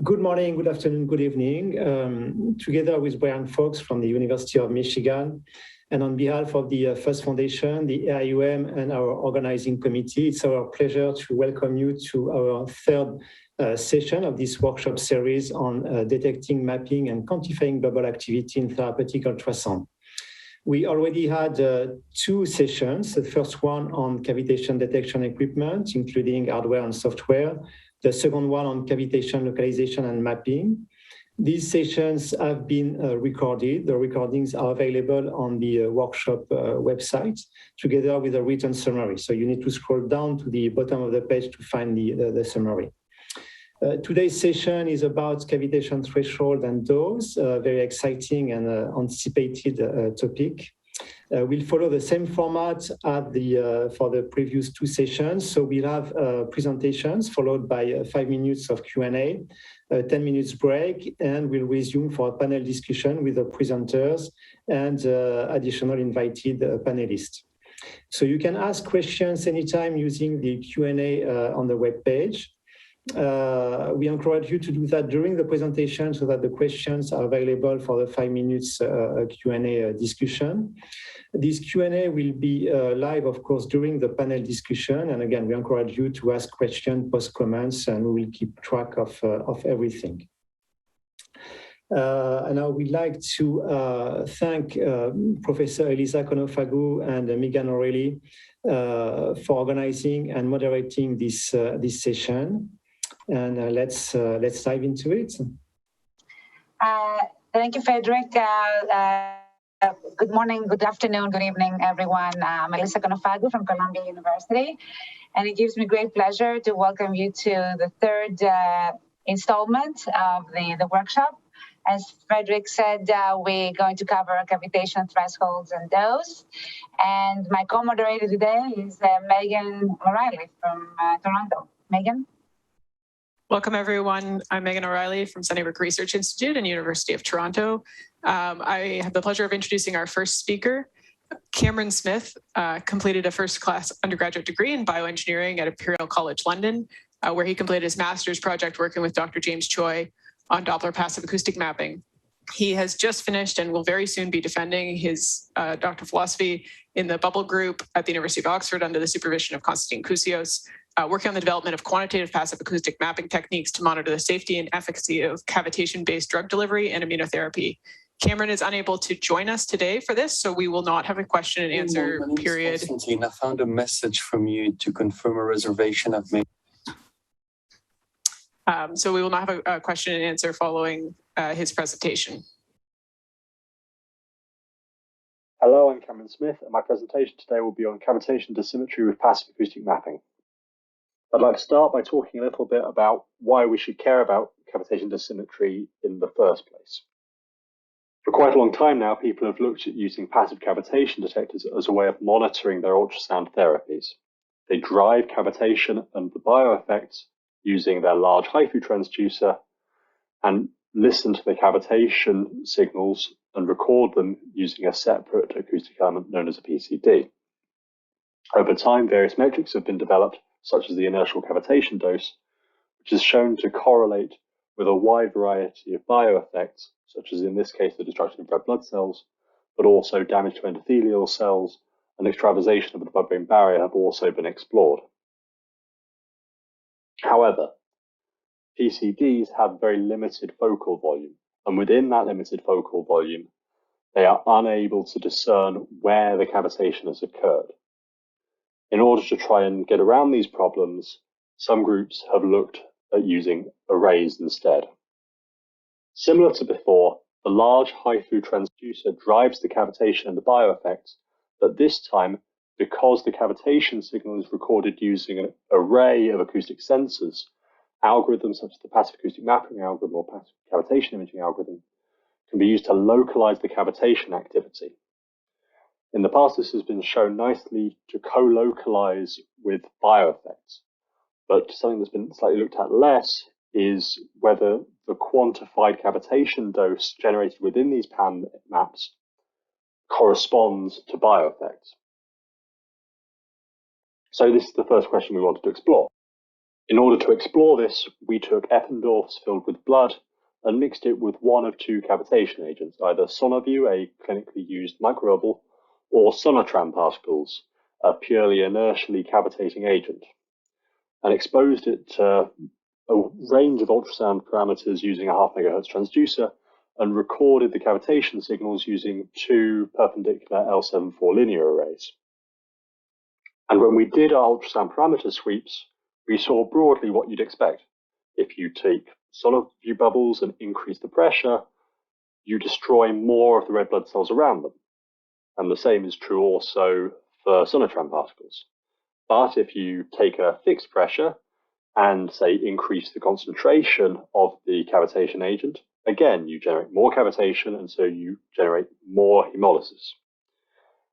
Good morning, good afternoon, good evening. Together with Brian Fox from the University of Michigan, and on behalf of the FUST Foundation, the AIUM, and our organizing committee, it's our pleasure to welcome you to our third session of this workshop series on detecting, mapping, and quantifying bubble activity in therapeutic ultrasound. We already had two sessions, the first one on cavitation detection equipment, including hardware and software, the second one on cavitation localization and mapping. These sessions have been recorded. The recordings are available on the workshop website, together with a written summary. So you need to scroll down to the bottom of the page to find the summary. Today's session is about cavitation threshold and dose, a very exciting and anticipated topic. We'll follow the same format for the previous two sessions. So we'll have presentations followed by 5 minutes of Q&A, 10 minutes break, and we'll resume for a panel discussion with the presenters and additional invited panelists. So you can ask questions anytime using the Q&A on the web page. We encourage you to do that during the presentation so that the questions are available for the 5 minutes Q&A discussion. This Q&A will be live, of course, during the panel discussion. And again, we encourage you to ask questions, post comments, and we will keep track of everything. And I would like to thank Professor Elisa Konofagu and Megan O'Reilly for organizing and moderating this session. And let's dive into it. Thank you, Frederick. Good morning, good afternoon, good evening, everyone. I'm Elisa Konofagu from Columbia University, and it gives me great pleasure to welcome you to the third installment of the workshop. As Frederick said, we're going to cover cavitation thresholds and dose. And my co-moderator today is Megan O'Reilly from Toronto. Megan? Welcome, everyone. I'm Megan O'Reilly from Sunnybrook Research Institute and University of Toronto. I have the pleasure of introducing our first speaker. Cameron Smith completed a first-class undergraduate degree in bioengineering at Imperial College London, where he completed his master's project working with Dr. James Choi on Doppler passive acoustic mapping. He has just finished and will very soon be defending his Doctor of Philosophy in the Bubble group at the University of Oxford under the supervision of Konstantin Kusios, working on the development of quantitative passive acoustic mapping techniques to monitor the safety and efficacy of cavitation-based drug delivery and immunotherapy. Cameron is unable to join us today for this, so we will not have a question and answer period. Konstantin, I found a message from you to confirm a reservation I've made. So we will not have a question and answer following his presentation. Hello, I'm Cameron Smith, and my presentation today will be on cavitation dosimetry with passive acoustic mapping. I'd like to start by talking a little bit about why we should care about cavitation dosimetry in the first place. For quite a long time now, people have looked at using passive cavitation detectors as a way of monitoring their ultrasound therapies. They drive cavitation and the bioeffects using their large HIFU transducer and listen to the cavitation signals and record them using a separate acoustic element known as a PCD. Over time, various metrics have been developed, such as the inertial cavitation dose, which is shown to correlate with a wide variety of bioeffects, such as in this case the destruction of red blood cells, but also damage to endothelial cells and extravasation of the blood-brain barrier have also been explored. However, PCDs have very limited focal volume, and within that limited focal volume, they are unable to discern where the cavitation has occurred. In order to try and get around these problems, some groups have looked at using arrays instead. Similar to before, the large HIFU transducer drives the cavitation and the bioeffects, but this time, because the cavitation signal is recorded using an array of acoustic sensors, algorithms such as the passive acoustic mapping algorithm or passive cavitation imaging algorithm can be used to localize the cavitation activity. In the past, this has been shown nicely to co-localize with bioeffects, but something that's been slightly looked at less is whether the quantified cavitation dose generated within these PAM maps corresponds to bioeffects. So this is the first question we wanted to explore. In order to explore this, we took Eppendorfs filled with blood and mixed it with one of two cavitation agents, either Sonoview, a clinically used Macrobubble, or Sonotram particles, a purely inertially cavitating agent, and exposed it to a range of ultrasound parameters using a 0.5 megahertz transducer, and recorded the cavitation signals using two perpendicular L74 linear arrays. And when we did our ultrasound parameter sweeps, we saw broadly what you'd expect. If you take Sonoview bubbles and increase the pressure, you destroy more of the red blood cells around them. And the same is true also for Sonotram particles. But if you take a fixed pressure and, say, increase the concentration of the cavitation agent, again, you generate more cavitation, and so you generate more hemolysis.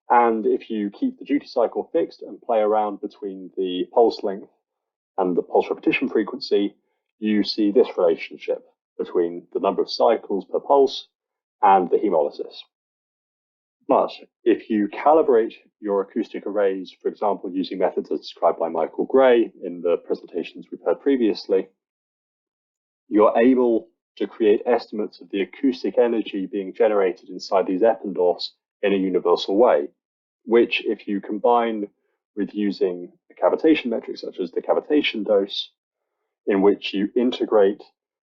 And if you keep the duty cycle fixed and play around between the pulse length and the pulse repetition frequency, you see this relationship between the number of cycles per pulse and the hemolysis. But if you calibrate your acoustic arrays, for example, using methods as described by Michael Gray in the presentations we've heard previously, you're able to create estimates of the acoustic energy being generated inside these Eppendorfs in a universal way, which, if you combine with using a cavitation metric such as the cavitation dose, in which you integrate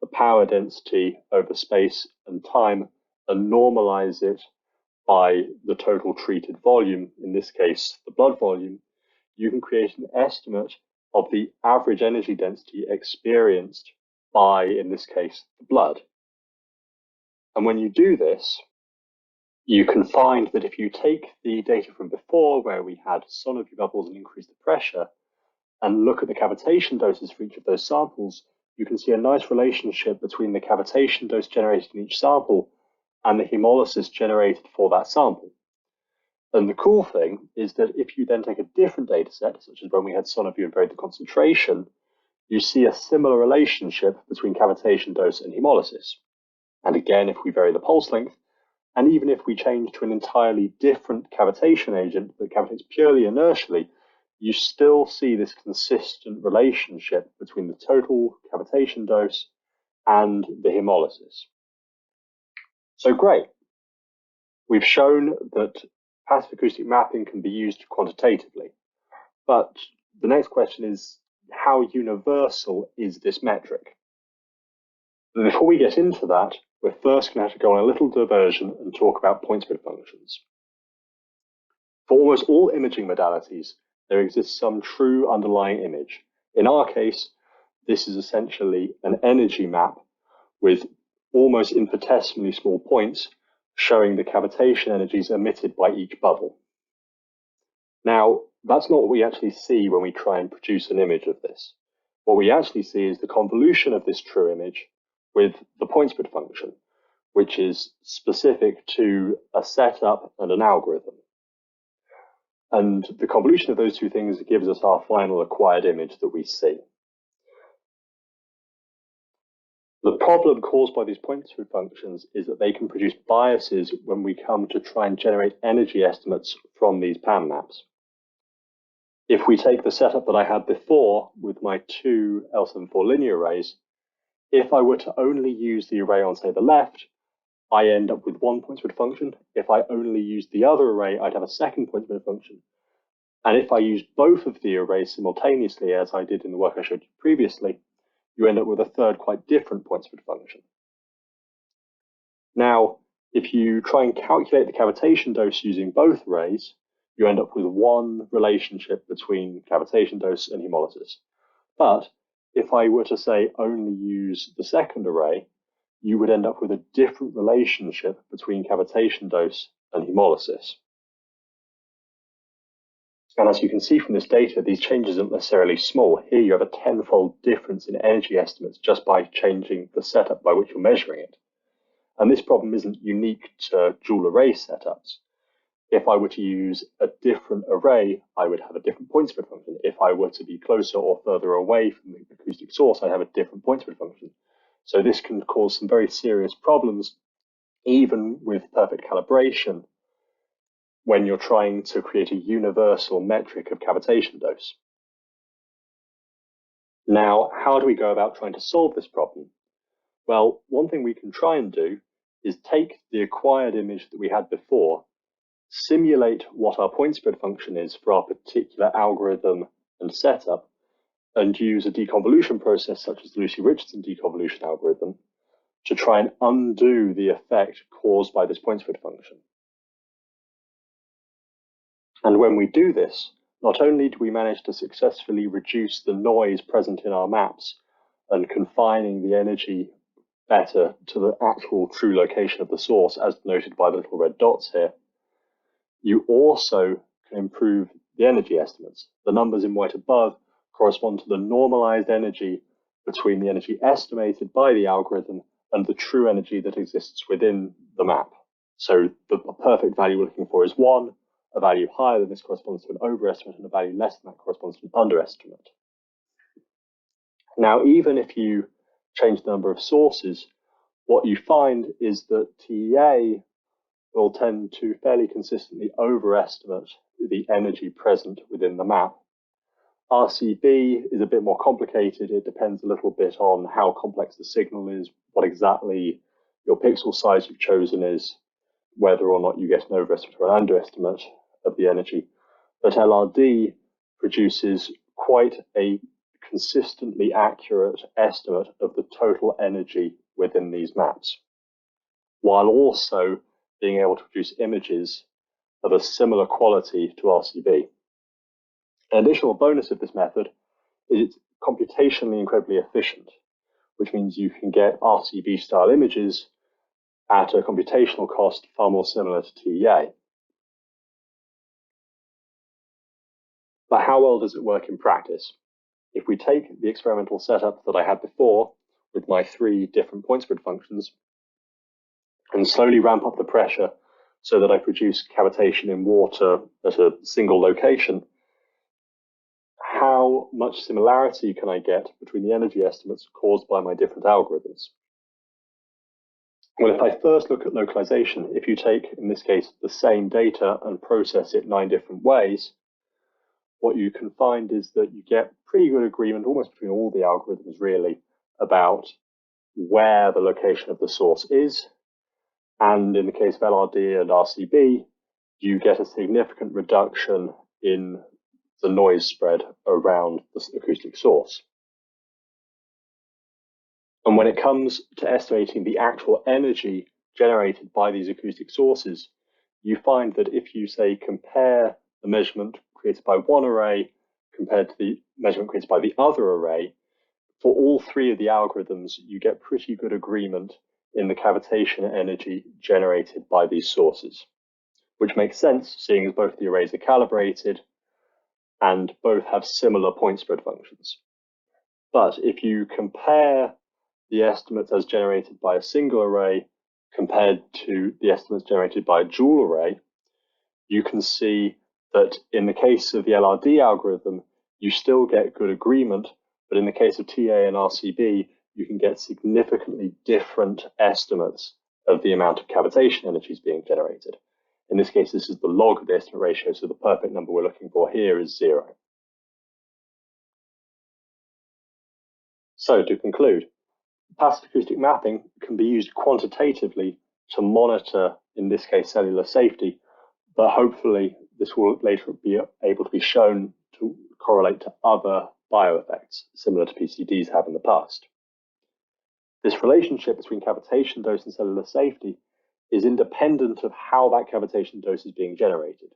the power density over space and time and normalize it by the total treated volume, in this case, the blood volume, you can create an estimate of the average energy density experienced by, in this case, the blood. And when you do this, you can find that if you take the data from before, where we had Sonoview bubbles and increase the pressure, and look at the cavitation doses for each of those samples, you can see a nice relationship between the cavitation dose generated in each sample and the hemolysis generated for that sample. And the cool thing is that if you then take a different data set, such as when we had Sonoview and varied the concentration, you see a similar relationship between cavitation dose and hemolysis. And again, if we vary the pulse length, and even if we change to an entirely different cavitation agent that cavitates purely inertially, you still see this consistent relationship between the total cavitation dose and the hemolysis. So great. We've shown that passive acoustic mapping can be used quantitatively. But the next question is, how universal is this metric? And before we get into that, we're first going to have to go on a little diversion and talk about point spread functions. For almost all imaging modalities, there exists some true underlying image. In our case, this is essentially an energy map with almost infinitesimally small points showing the cavitation energies emitted by each bubble. Now, that's not what we actually see when we try and produce an image of this. What we actually see is the convolution of this true image with the point spread function, which is specific to a setup and an algorithm. And the convolution of those two things gives us our final acquired image that we see. The problem caused by these point spread functions is that they can produce biases when we come to try and generate energy estimates from these PAM maps. If we take the setup that I had before with my two L74 linear arrays, if I were to only use the array on, say, the left, I end up with one point spread function. If I only use the other array, I'd have a second point spread function. And if I used both of the arrays simultaneously, as I did in the work I showed you previously, you end up with a third quite different point spread function. Now, if you try and calculate the cavitation dose using both arrays, you end up with one relationship between cavitation dose and hemolysis. But if I were to say only use the second array, you would end up with a different relationship between cavitation dose and hemolysis. And as you can see from this data, these changes aren't necessarily small. Here you have a 10-fold difference in energy estimates just by changing the setup by which you're measuring it. And this problem isn't unique to dual array setups. If I were to use a different array, I would have a different point spread function. If I were to be closer or further away from the acoustic source, I'd have a different point spread function. So this can cause some very serious problems, even with perfect calibration, when you're trying to create a universal metric of cavitation dose. Now, how do we go about trying to solve this problem? Well, one thing we can try and do is take the acquired image that we had before, simulate what our point spread function is for our particular algorithm and setup, and use a deconvolution process such as the Lucy-Richardson deconvolution algorithm to try and undo the effect caused by this point spread function. And when we do this, not only do we manage to successfully reduce the noise present in our maps and confining the energy better to the actual true location of the source, as noted by the little red dots here, you also can improve the energy estimates. The numbers in white above correspond to the normalized energy between the energy estimated by the algorithm and the true energy that exists within the map. So the perfect value we're looking for is 1, a value higher than this corresponds to an overestimate, and a value less than that corresponds to an underestimate. Now, even if you change the number of sources, what you find is that TEA will tend to fairly consistently overestimate the energy present within the map. RCB is a bit more complicated. It depends a little bit on how complex the signal is, what exactly your pixel size you've chosen is, whether or not you get an overestimate or an underestimate of the energy. But LRD produces quite a consistently accurate estimate of the total energy within these maps, while also being able to produce images of a similar quality to RCB. An additional bonus of this method is it's computationally incredibly efficient, which means you can get RCB style images at a computational cost far more similar to TEA. But how well does it work in practice? If we take the experimental setup that I had before with my 3 different point spread functions and slowly ramp up the pressure so that I produce cavitation in water at a single location, how much similarity can I get between the energy estimates caused by my different algorithms? Well, if I first look at localization, if you take, in this case, the same data and process it 9 different ways, what you can find is that you get pretty good agreement almost between all the algorithms really about where the location of the source is. And in the case of LRD and RCB, you get a significant reduction in the noise spread around the acoustic source. And when it comes to estimating the actual energy generated by these acoustic sources, you find that if you, say, compare the measurement created by one array compared to the measurement created by the other array, for all 3 of the algorithms, you get pretty good agreement in the cavitation energy generated by these sources, which makes sense, seeing as both the arrays are calibrated and both have similar point spread functions. But if you compare the estimates as generated by a single array compared to the estimates generated by a dual array, you can see that in the case of the LRD algorithm, you still get good agreement, but in the case of TA and RCB, you can get significantly different estimates of the amount of cavitation energies being generated. In this case, this is the log of the estimate ratio, so the perfect number we're looking for here is 0. So to conclude, passive acoustic mapping can be used quantitatively to monitor, in this case, cellular safety, but hopefully this will later be able to be shown to correlate to other bioeffects, similar to PCDs have in the past. This relationship between cavitation dose and cellular safety is independent of how that cavitation dose is being generated,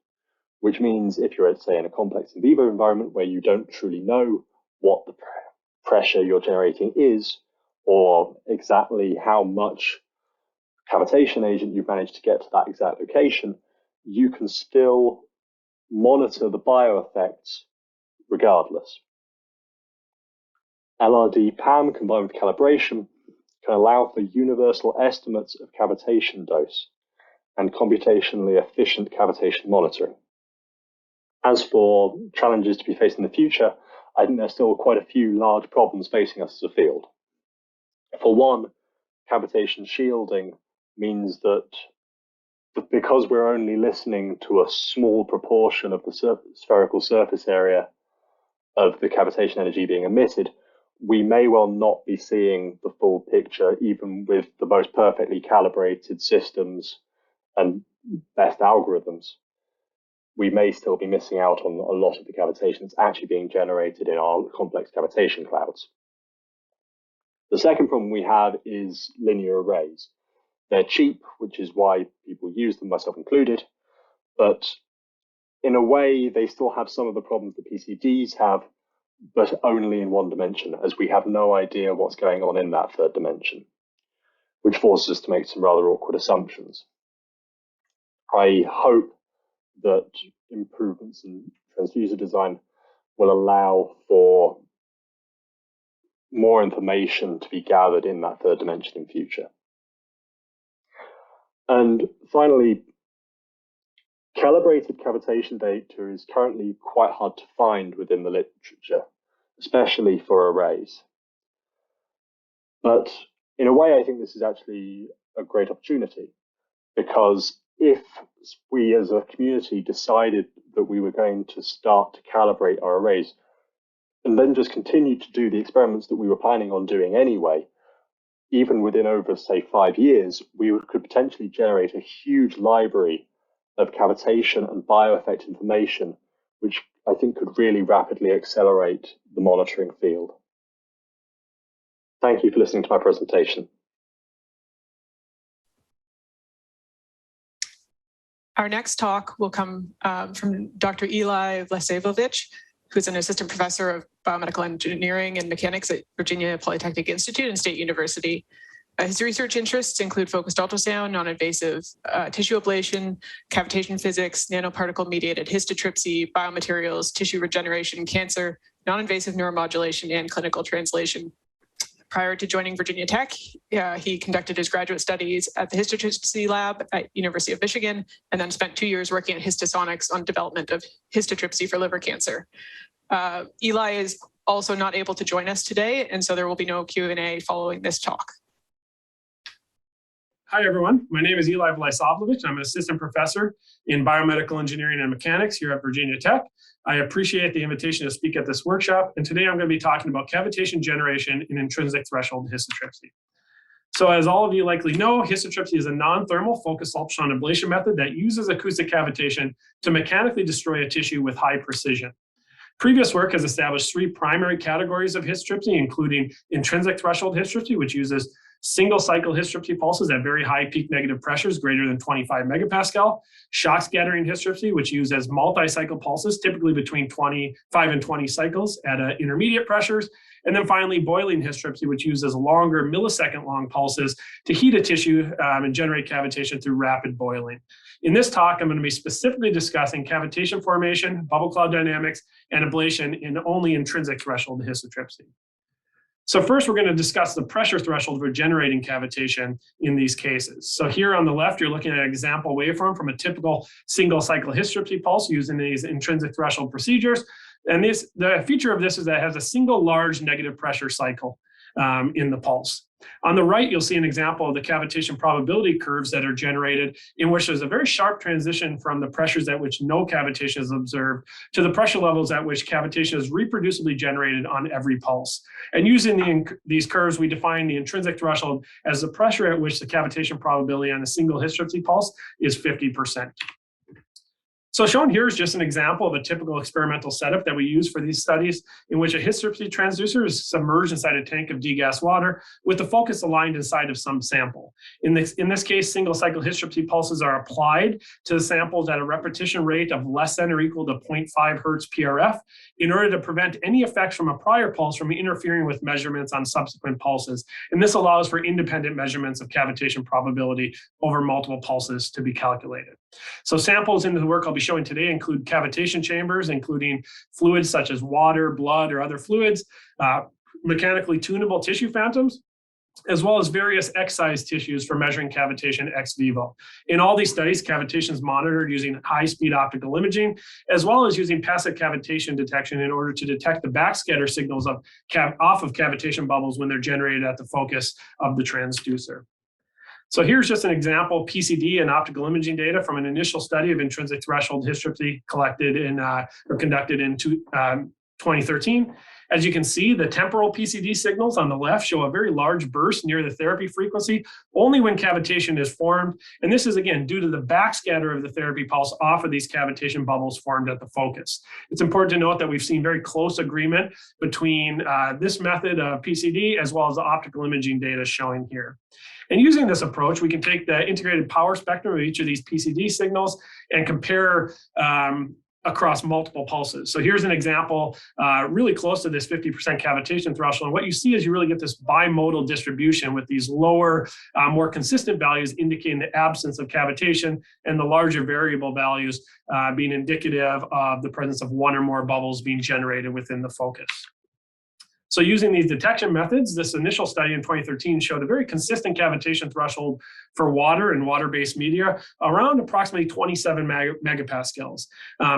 which means if you're, say, in a complex in vivo environment where you don't truly know what the pressure you're generating is, or exactly how much cavitation agent you've managed to get to that exact location, you can still monitor the bioeffects regardless. LRD PAM combined with calibration can allow for universal estimates of cavitation dose and computationally efficient cavitation monitoring. As for challenges to be faced in the future, I think there's still quite a few large problems facing us as a field. For one, cavitation shielding means that because we're only listening to a small proportion of the spherical surface area of the cavitation energy being emitted, we may well not be seeing the full picture, even with the most perfectly calibrated systems and best algorithms. We may still be missing out on a lot of the cavitation that's actually being generated in our complex cavitation clouds. The second problem we have is linear arrays. They're cheap, which is why people use them, myself included, but in a way, they still have some of the problems that PCDs have, but only in one dimension, as we have no idea what's going on in that third dimension, which forces us to make some rather awkward assumptions. I hope that improvements in transducer design will allow for more information to be gathered in that third dimension in future. And finally, calibrated cavitation data is currently quite hard to find within the literature, especially for arrays. But in a way, I think this is actually a great opportunity, because if we as a community decided that we were going to start to calibrate our arrays and then just continue to do the experiments that we were planning on doing anyway, even within over, say, 5 years, we could potentially generate a huge library of cavitation and bioeffect information, which I think could really rapidly accelerate the monitoring field. Thank you for listening to my presentation. Our next talk will come from Dr. Eli Vlasevovich, who's an assistant professor of biomedical engineering and mechanics at Virginia Polytechnic Institute and State University. His research interests include focused ultrasound, non-invasive tissue ablation, cavitation physics, nanoparticle-mediated histotripsy, biomaterials, tissue regeneration, cancer, non-invasive neuromodulation, and clinical translation. Prior to joining Virginia Tech, he conducted his graduate studies at the Histotripsy lab at University of Michigan, and then spent 2 years working at Histosonics on development of histotripsy for liver cancer. Eli is also not able to join us today, and so there will be no Q&A following this talk. Hi, everyone. My name is Eli Vlasevovich. I'm an assistant professor in biomedical engineering and mechanics here at Virginia Tech. I appreciate the invitation to speak at this workshop, and today I'm going to be talking about cavitation generation in intrinsic threshold histotripsy. So as all of you likely know, histotripsy is a non-thermal focused ultrasound ablation method that uses acoustic cavitation to mechanically destroy a tissue with high precision. Previous work has established 3 primary categories of histotripsy, including intrinsic threshold histotripsy, which uses single cycle histotripsy pulses at very high peak negative pressures greater than 25 megapascal, shock scattering histotripsy, which uses multi-cycle pulses, typically between 5 and 20 cycles at intermediate pressures, and then finally boiling histotripsy, which uses longer millisecond long pulses to heat a tissue and generate cavitation through rapid boiling. In this talk, I'm going to be specifically discussing cavitation formation, bubble cloud dynamics, and ablation in only intrinsic threshold histotripsy. So first, we're going to discuss the pressure threshold for generating cavitation in these cases. So here on the left, you're looking at an example waveform from a typical single cycle histotripsy pulse using these intrinsic threshold procedures. And the feature of this is that it has a single large negative pressure cycle in the pulse. On the right, you'll see an example of the cavitation probability curves that are generated, in which there's a very sharp transition from the pressures at which no cavitation is observed to the pressure levels at which cavitation is reproducibly generated on every pulse. And using these curves, we define the intrinsic threshold as the pressure at which the cavitation probability on a single histotripsy pulse is 50%. So shown here is just an example of a typical experimental setup that we use for these studies, in which a histotripsy transducer is submerged inside a tank of degassed water with the focus aligned inside of some sample. In this case, single cycle histotripsy pulses are applied to the samples at a repetition rate of less than or equal to 0.5 hertz PRF in order to prevent any effects from a prior pulse from interfering with measurements on subsequent pulses. And this allows for independent measurements of cavitation probability over multiple pulses to be calculated. So samples in the work I'll be showing today include cavitation chambers, including fluids such as water, blood, or other fluids, mechanically tunable tissue phantoms, as well as various X-sized tissues for measuring cavitation ex vivo. In all these studies, cavitation is monitored using high-speed optical imaging, as well as using passive cavitation detection in order to detect the backscatter signals off of cavitation bubbles when they're generated at the focus of the transducer. So here's just an example of PCD and optical imaging data from an initial study of intrinsic threshold histotripsy conducted in 2013. As you can see, the temporal PCD signals on the left show a very large burst near the therapy frequency, only when cavitation is formed. And this is, again, due to the backscatter of the therapy pulse off of these cavitation bubbles formed at the focus. It's important to note that we've seen very close agreement between this method of PCD as well as the optical imaging data showing here. And using this approach, we can take the integrated power spectrum of each of these PCD signals and compare across multiple pulses. So here's an example really close to this 50% cavitation threshold. And what you see is you really get this bimodal distribution with these lower, more consistent values indicating the absence of cavitation and the larger variable values being indicative of the presence of one or more bubbles being generated within the focus. So using these detection methods, this initial study in 2013 showed a very consistent cavitation threshold for water and water-based media around approximately 27 megapascals.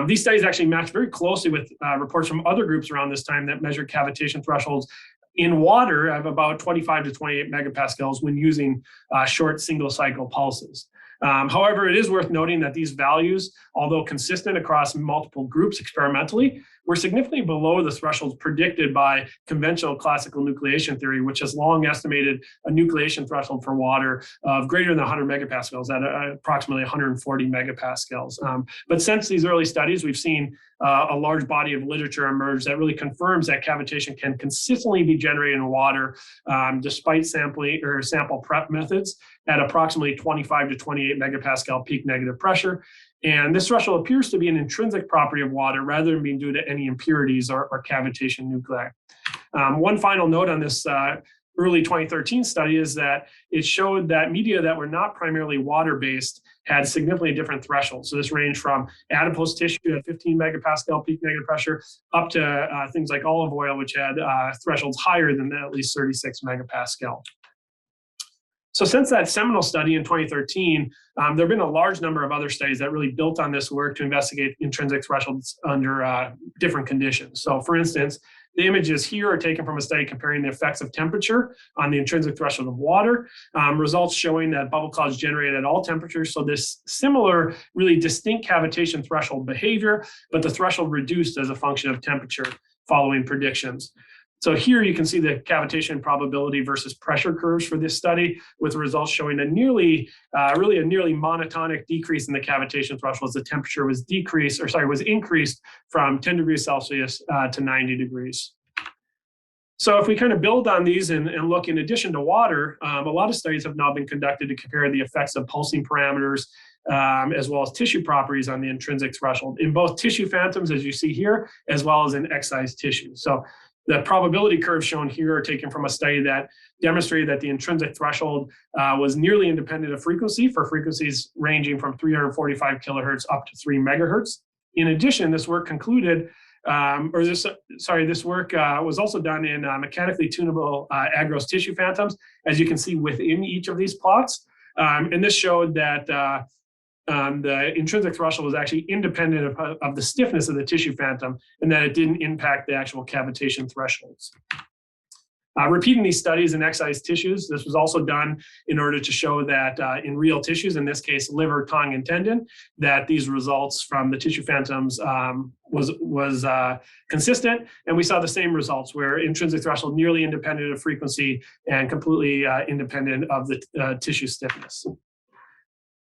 These studies actually match very closely with reports from other groups around this time that measured cavitation thresholds in water of about 25 to 28 megapascals when using short single cycle pulses. However, it is worth noting that these values, although consistent across multiple groups experimentally, were significantly below the thresholds predicted by conventional classical nucleation theory, which has long estimated a nucleation threshold for water of greater than 100 megapascals at approximately 140 megapascals. But since these early studies, we've seen a large body of literature emerge that really confirms that cavitation can consistently be generated in water despite sampling or sample prep methods at approximately 25 to 28 megapascal peak negative pressure. And this threshold appears to be an intrinsic property of water rather than being due to any impurities or cavitation nuclei. One final note on this early 2013 study is that it showed that media that were not primarily water-based had significantly different thresholds. So this ranged from adipose tissue at 15 megapascal peak negative pressure up to things like olive oil, which had thresholds higher than at least 36 megapascal. So since that seminal study in 2013, there have been a large number of other studies that really built on this work to investigate intrinsic thresholds under different conditions. So for instance, the images here are taken from a study comparing the effects of temperature on the intrinsic threshold of water, results showing that bubble clouds generate at all temperatures. So this similar, really distinct cavitation threshold behavior, but the threshold reduced as a function of temperature following predictions. So here you can see the cavitation probability versus pressure curves for this study, with results showing a nearly monotonic decrease in the cavitation threshold as the temperature was increased from 10 degrees Celsius to 90 degrees. So if we kind of build on these and look in addition to water, a lot of studies have now been conducted to compare the effects of pulsing parameters as well as tissue properties on the intrinsic threshold in both tissue phantoms, as you see here, as well as in excised tissue. So the probability curves shown here are taken from a study that demonstrated that the intrinsic threshold was nearly independent of frequency for frequencies ranging from 345 kilohertz up to 3 megahertz. In addition, this work concluded, this work was also done in mechanically tunable agarose tissue phantoms, as you can see within each of these plots. And this showed that the intrinsic threshold was actually independent of the stiffness of the tissue phantom, and that it didn't impact the actual cavitation thresholds. Repeating these studies in excised tissues, this was also done in order to show that in real tissues, in this case liver, tongue, and tendon, that these results from the tissue phantoms was consistent, and we saw the same results where intrinsic threshold nearly independent of frequency and completely independent of the tissue stiffness.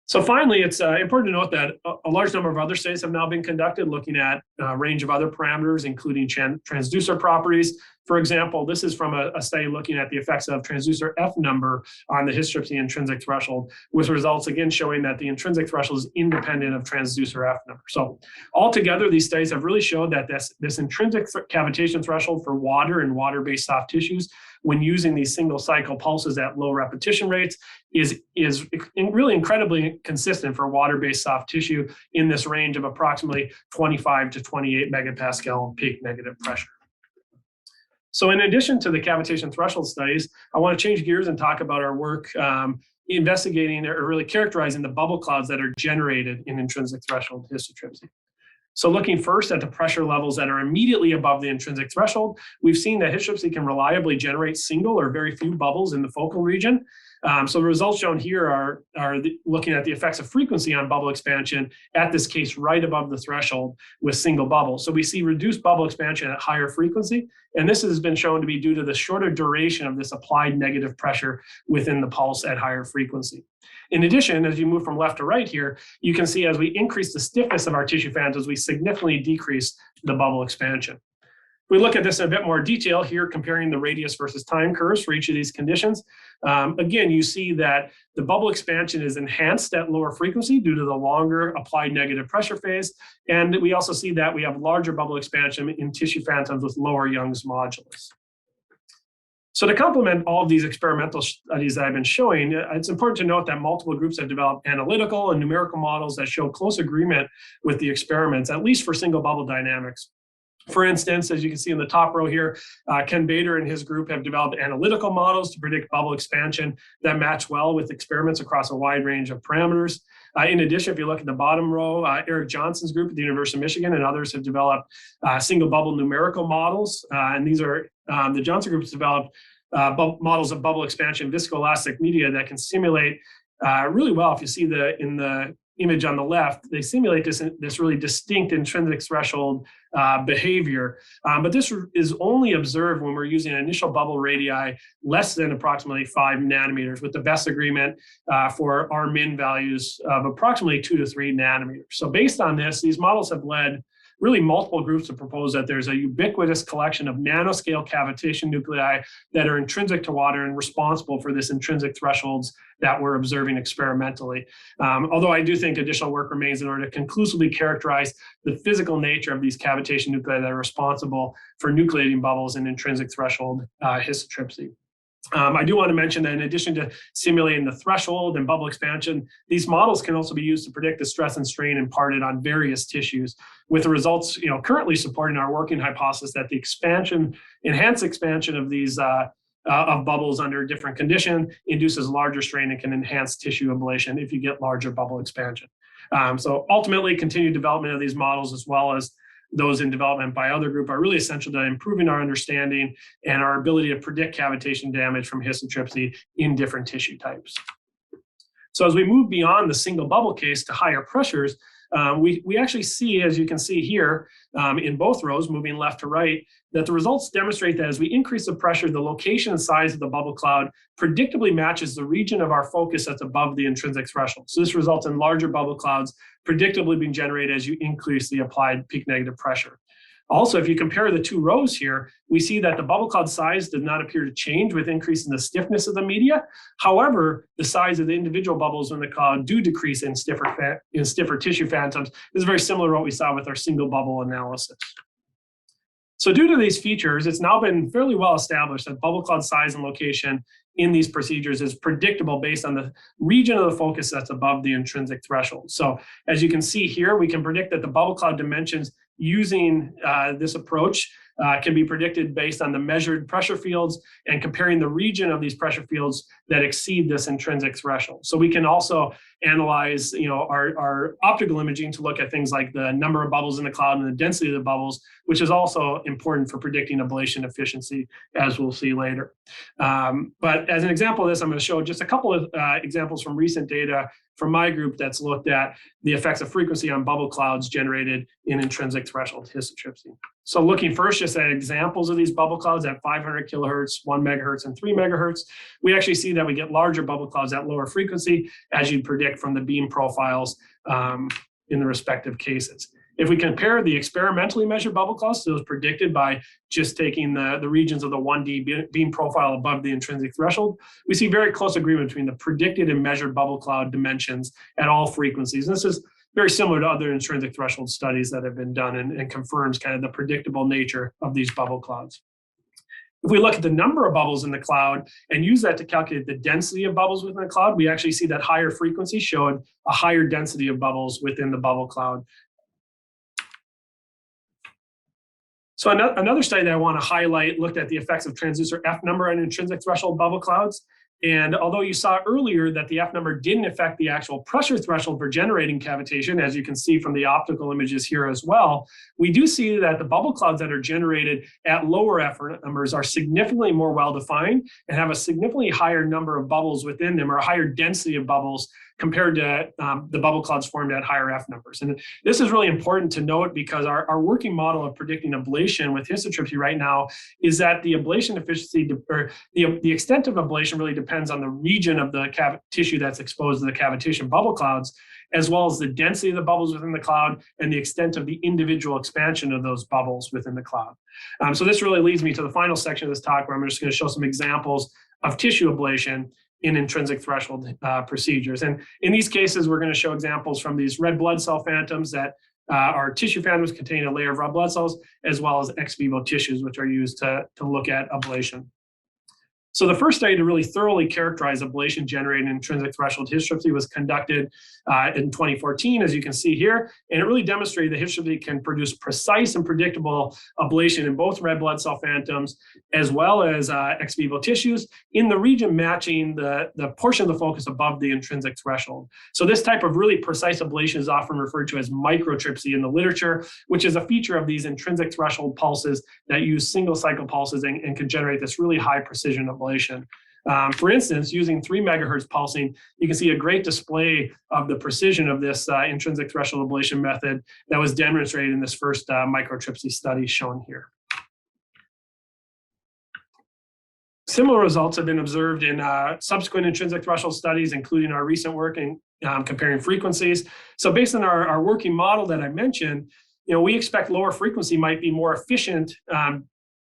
So finally, it's important to note that a large number of other studies have now been conducted looking at a range of other parameters, including transducer properties. For example, this is from a study looking at the effects of transducer F number on the Histotripsy intrinsic threshold, with results again showing that the intrinsic threshold is independent of transducer F number. So altogether, these studies have really showed that this intrinsic cavitation threshold for water and water-based soft tissues, when using these single cycle pulses at low repetition rates, is really incredibly consistent for water-based soft tissue in this range of approximately 25 to 28 megapascal peak negative pressure. So in addition to the cavitation threshold studies, I want to change gears and talk about our work investigating or really characterizing the bubble clouds that are generated in intrinsic threshold histotripsy. So looking first at the pressure levels that are immediately above the intrinsic threshold, we've seen that Histotripsy can reliably generate single or very few bubbles in the focal region. So the results shown here are looking at the effects of frequency on bubble expansion, at this case right above the threshold with single bubbles. So we see reduced bubble expansion at higher frequency, and this has been shown to be due to the shorter duration of this applied negative pressure within the pulse at higher frequency. In addition, as you move from left to right here, you can see as we increase the stiffness of our tissue phantoms, we significantly decrease the bubble expansion. We look at this in a bit more detail here, comparing the radius versus time curves for each of these conditions. Again, you see that the bubble expansion is enhanced at lower frequency due to the longer applied negative pressure phase. And we also see that we have larger bubble expansion in tissue phantoms with lower Young's modulus. So to complement all of these experimental studies that I've been showing, it's important to note that multiple groups have developed analytical and numerical models that show close agreement with the experiments, at least for single bubble dynamics. For instance, as you can see in the top row here, Ken Bader and his group have developed analytical models to predict bubble expansion that match well with experiments across a wide range of parameters. In addition, if you look at the bottom row, Eric Johnson's group at the University of Michigan and others have developed single bubble numerical models. And these are, the Johnson group has developed models of bubble expansion viscoelastic media that can simulate really well. If you see in the image on the left, they simulate this really distinct intrinsic threshold behavior. But this is only observed when we're using initial bubble radii less than approximately 5 nanometers, with the best agreement for our min values of approximately 2 to 3 nanometers. So based on this, these models have led really multiple groups to propose that there's a ubiquitous collection of nanoscale cavitation nuclei that are intrinsic to water and responsible for this intrinsic thresholds that we're observing experimentally. Although I do think additional work remains in order to conclusively characterize the physical nature of these cavitation nuclei that are responsible for nucleating bubbles in intrinsic threshold histotripsy. I do want to mention that in addition to simulating the threshold and bubble expansion, these models can also be used to predict the stress and strain imparted on various tissues, with the results currently supporting our working hypothesis that the enhanced expansion of these of bubbles under a different condition induces larger strain and can enhance tissue ablation if you get larger bubble expansion. So ultimately, continued development of these models, as well as those in development by other group, are really essential to improving our understanding and our ability to predict cavitation damage from histotripsy in different tissue types. So as we move beyond the single bubble case to higher pressures, we actually see, as you can see here in both rows, moving left to right, that the results demonstrate that as we increase the pressure, the location and size of the bubble cloud predictably matches the region of our focus that's above the intrinsic threshold. So this results in larger bubble clouds predictably being generated as you increase the applied peak negative pressure. Also, if you compare the two rows here, we see that the bubble cloud size does not appear to change with increasing the stiffness of the media. However, the size of the individual bubbles in the cloud do decrease in stiffer tissue phantoms. This is very similar to what we saw with our single bubble analysis. So due to these features, it's now been fairly well established that bubble cloud size and location in these procedures is predictable based on the region of the focus that's above the intrinsic threshold. So as you can see here, we can predict that the bubble cloud dimensions using this approach can be predicted based on the measured pressure fields and comparing the region of these pressure fields that exceed this intrinsic threshold. So we can also analyze our optical imaging to look at things like the number of bubbles in the cloud and the density of the bubbles, which is also important for predicting ablation efficiency, as we'll see later. But as an example of this, I'm going to show just a couple of examples from recent data from my group that's looked at the effects of frequency on bubble clouds generated in intrinsic threshold histotripsy. So looking first just at examples of these bubble clouds at 500 kilohertz, 1 megahertz, and 3 megahertz, we actually see that we get larger bubble clouds at lower frequency, as you'd predict from the beam profiles in the respective cases. If we compare the experimentally measured bubble clouds to those predicted by just taking the regions of the 1D beam profile above the intrinsic threshold, we see very close agreement between the predicted and measured bubble cloud dimensions at all frequencies. And this is very similar to other intrinsic threshold studies that have been done and confirms kind of the predictable nature of these bubble clouds. If we look at the number of bubbles in the cloud and use that to calculate the density of bubbles within the cloud, we actually see that higher frequency showed a higher density of bubbles within the bubble cloud. So another study that I want to highlight looked at the effects of transducer F number on intrinsic threshold bubble clouds. And although you saw earlier that the F number didn't affect the actual pressure threshold for generating cavitation, as you can see from the optical images here as well, we do see that the bubble clouds that are generated at lower F numbers are significantly more well-defined and have a significantly higher number of bubbles within them, or a higher density of bubbles compared to the bubble clouds formed at higher F numbers. And this is really important to note, because our working model of predicting ablation with histotripsy right now is that the ablation efficiency, or the extent of ablation, really depends on the region of the tissue that's exposed to the cavitation bubble clouds, as well as the density of the bubbles within the cloud and the extent of the individual expansion of those bubbles within the cloud. So this really leads me to the final section of this talk, where I'm just going to show some examples of tissue ablation in intrinsic threshold procedures. And in these cases, we're going to show examples from these red blood cell phantoms that are tissue phantoms containing a layer of red blood cells, as well as ex vivo tissues, which are used to look at ablation. So the first study to really thoroughly characterize ablation generated in intrinsic threshold histotripsy was conducted in 2014, as you can see here. And it really demonstrated that histotripsy can produce precise and predictable ablation in both red blood cell phantoms, as well as ex vivo tissues, in the region matching the portion of the focus above the intrinsic threshold. So this type of really precise ablation is often referred to as microtripsy in the literature, which is a feature of these intrinsic threshold pulses that use single cycle pulses and can generate this really high precision ablation. For instance, using 3 megahertz pulsing, you can see a great display of the precision of this intrinsic threshold ablation method that was demonstrated in this first microtripsy study shown here. Similar results have been observed in subsequent intrinsic threshold studies, including our recent work in comparing frequencies. So based on our working model that I mentioned, we expect lower frequency might be more efficient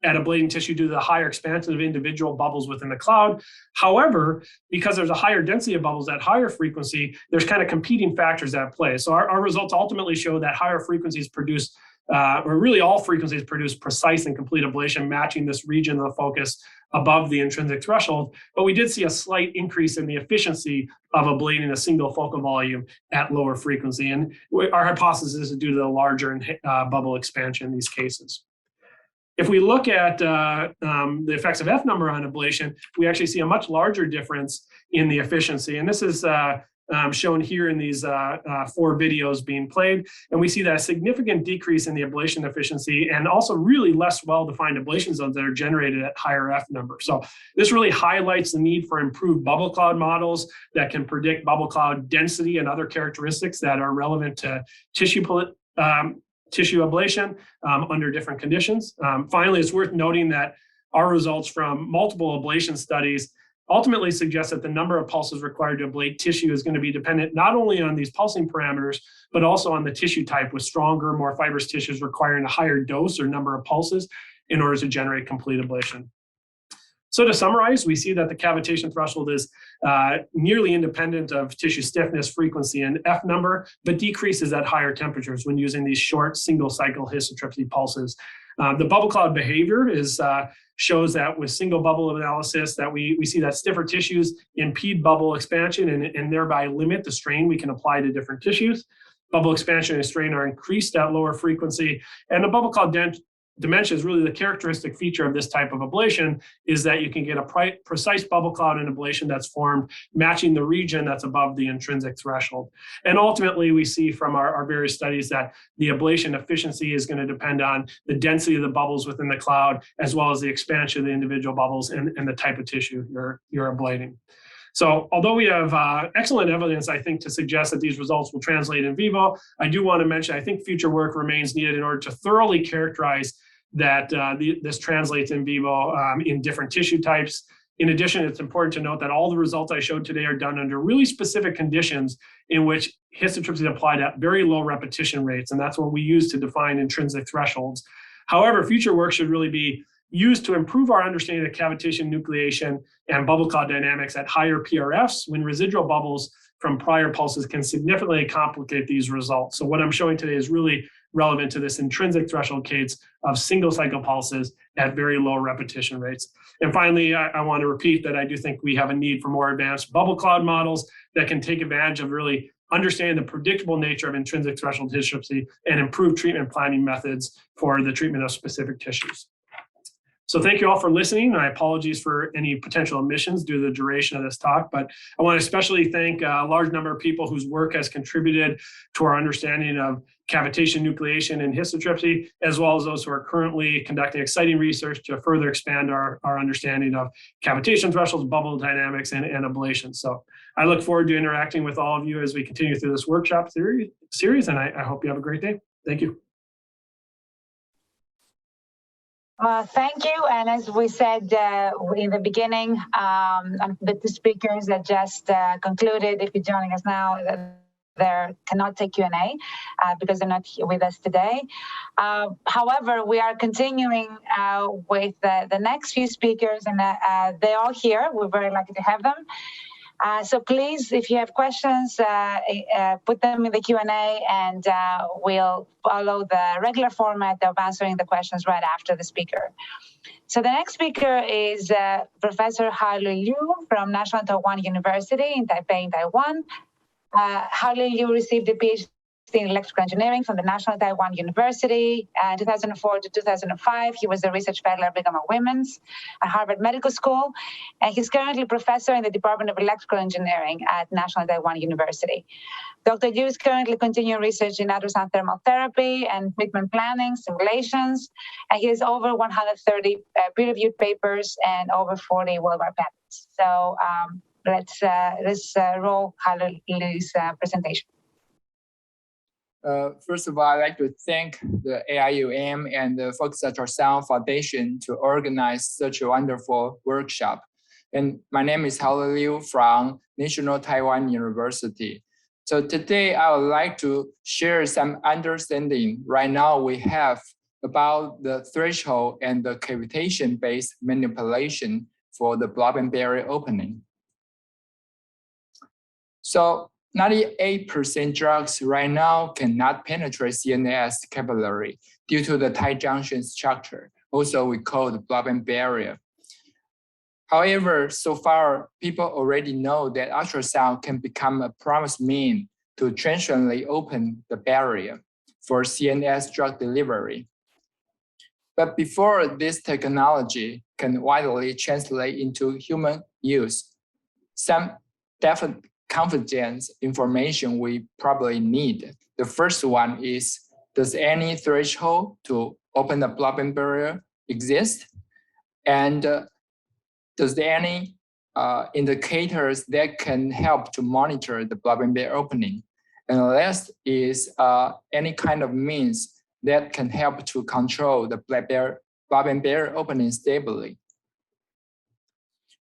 at ablating tissue due to the higher expansion of individual bubbles within the cloud. However, because there's a higher density of bubbles at higher frequency, there's kind of competing factors at play. So our results ultimately show that higher frequencies produce, or really all frequencies produce precise and complete ablation, matching this region of the focus above the intrinsic threshold. But we did see a slight increase in the efficiency of ablating a single focal volume at lower frequency. And our hypothesis is due to the larger bubble expansion in these cases. If we look at the effects of F number on ablation, we actually see a much larger difference in the efficiency. And this is shown here in these 4 videos being played. And we see that a significant decrease in the ablation efficiency, and also really less well-defined ablation zones that are generated at higher F number. So this really highlights the need for improved bubble cloud models that can predict bubble cloud density and other characteristics that are relevant to tissue ablation under different conditions. Finally, it's worth noting that our results from multiple ablation studies ultimately suggest that the number of pulses required to ablate tissue is going to be dependent not only on these pulsing parameters, but also on the tissue type, with stronger, more fibrous tissues requiring a higher dose or number of pulses in order to generate complete ablation. So to summarize, we see that the cavitation threshold is nearly independent of tissue stiffness, frequency, and F number, but decreases at higher temperatures when using these short single cycle histotripsy pulses. The bubble cloud behavior shows that with single bubble analysis that we see that stiffer tissues impede bubble expansion and thereby limit the strain we can apply to different tissues. Bubble expansion and strain are increased at lower frequency, and the bubble cloud dimension is really the characteristic feature of this type of ablation, is that you can get a precise bubble cloud in ablation that's formed matching the region that's above the intrinsic threshold. And ultimately, we see from our various studies that the ablation efficiency is going to depend on the density of the bubbles within the cloud, as well as the expansion of the individual bubbles and the type of tissue you're ablating. So although we have excellent evidence, I think, to suggest that these results will translate in vivo, I do want to mention, I think future work remains needed in order to thoroughly characterize that this translates in vivo in different tissue types. In addition, it's important to note that all the results I showed today are done under really specific conditions in which histotripsy is applied at very low repetition rates, and that's what we use to define intrinsic thresholds. However, future work should really be used to improve our understanding of cavitation, nucleation, and bubble cloud dynamics at higher PRFs, when residual bubbles from prior pulses can significantly complicate these results. So what I'm showing today is really relevant to this intrinsic threshold case of single cycle pulses at very low repetition rates. And finally, I want to repeat that I do think we have a need for more advanced bubble cloud models that can take advantage of really understanding the predictable nature of intrinsic threshold histotripsy and improve treatment planning methods for the treatment of specific tissues. So thank you all for listening. My apologies for any potential omissions due to the duration of this talk, but I want to especially thank a large number of people whose work has contributed to our understanding of cavitation, nucleation, and histotripsy, as well as those who are currently conducting exciting research to further expand our understanding of cavitation thresholds, bubble dynamics, and ablation. So I look forward to interacting with all of you as we continue through this workshop series, and I hope you have a great day. Thank you. Thank you. And as we said in the beginning, the two speakers that just concluded, if you're joining us now, they cannot take Q&A because they're not here with us today. However, we are continuing with the next few speakers, and they're all here. We're very lucky to have them. So please, if you have questions, put them in the Q&A, and we'll follow the regular format of answering the questions right after the speaker. So the next speaker is Professor Harley Liu from National Taiwan University in Taipei, in Taiwan. Harley Liu received a PhD in electrical engineering from the National Taiwan University. 2004 to 2005, he was a research fellow at Brigham and Women's at Harvard Medical School, and he's currently professor in the Department of Electrical Engineering at National Taiwan University. Dr. Liu is currently continuing research in ultrasound thermal therapy and treatment planning, simulations, and he has over 130 peer-reviewed papers and over 40 worldwide patents. So let's roll Harley Liu's presentation. First of all, I'd like to thank the AIUM and the Focused Ultrasound Foundation to organize such a wonderful workshop. And my name is Harley Liu from National Taiwan University. So today I would like to share some understanding right now we have about the threshold and the cavitation-based manipulation for the Blabberingberry opening. So 98% drugs right now cannot penetrate CNS capillary due to the tight junction structure, also we call the blood-brain barrier. However, so far, people already know that ultrasound can become a promised means to transiently open the barrier for CNS drug delivery. But before this technology can widely translate into human use, some definite confidence information we probably need. The first one is, does any threshold to open the blood-brain barrier exist? And does there any indicators that can help to monitor the blood-brain barrier opening? And last is any kind of means that can help to control the blood-brain barrier opening stably.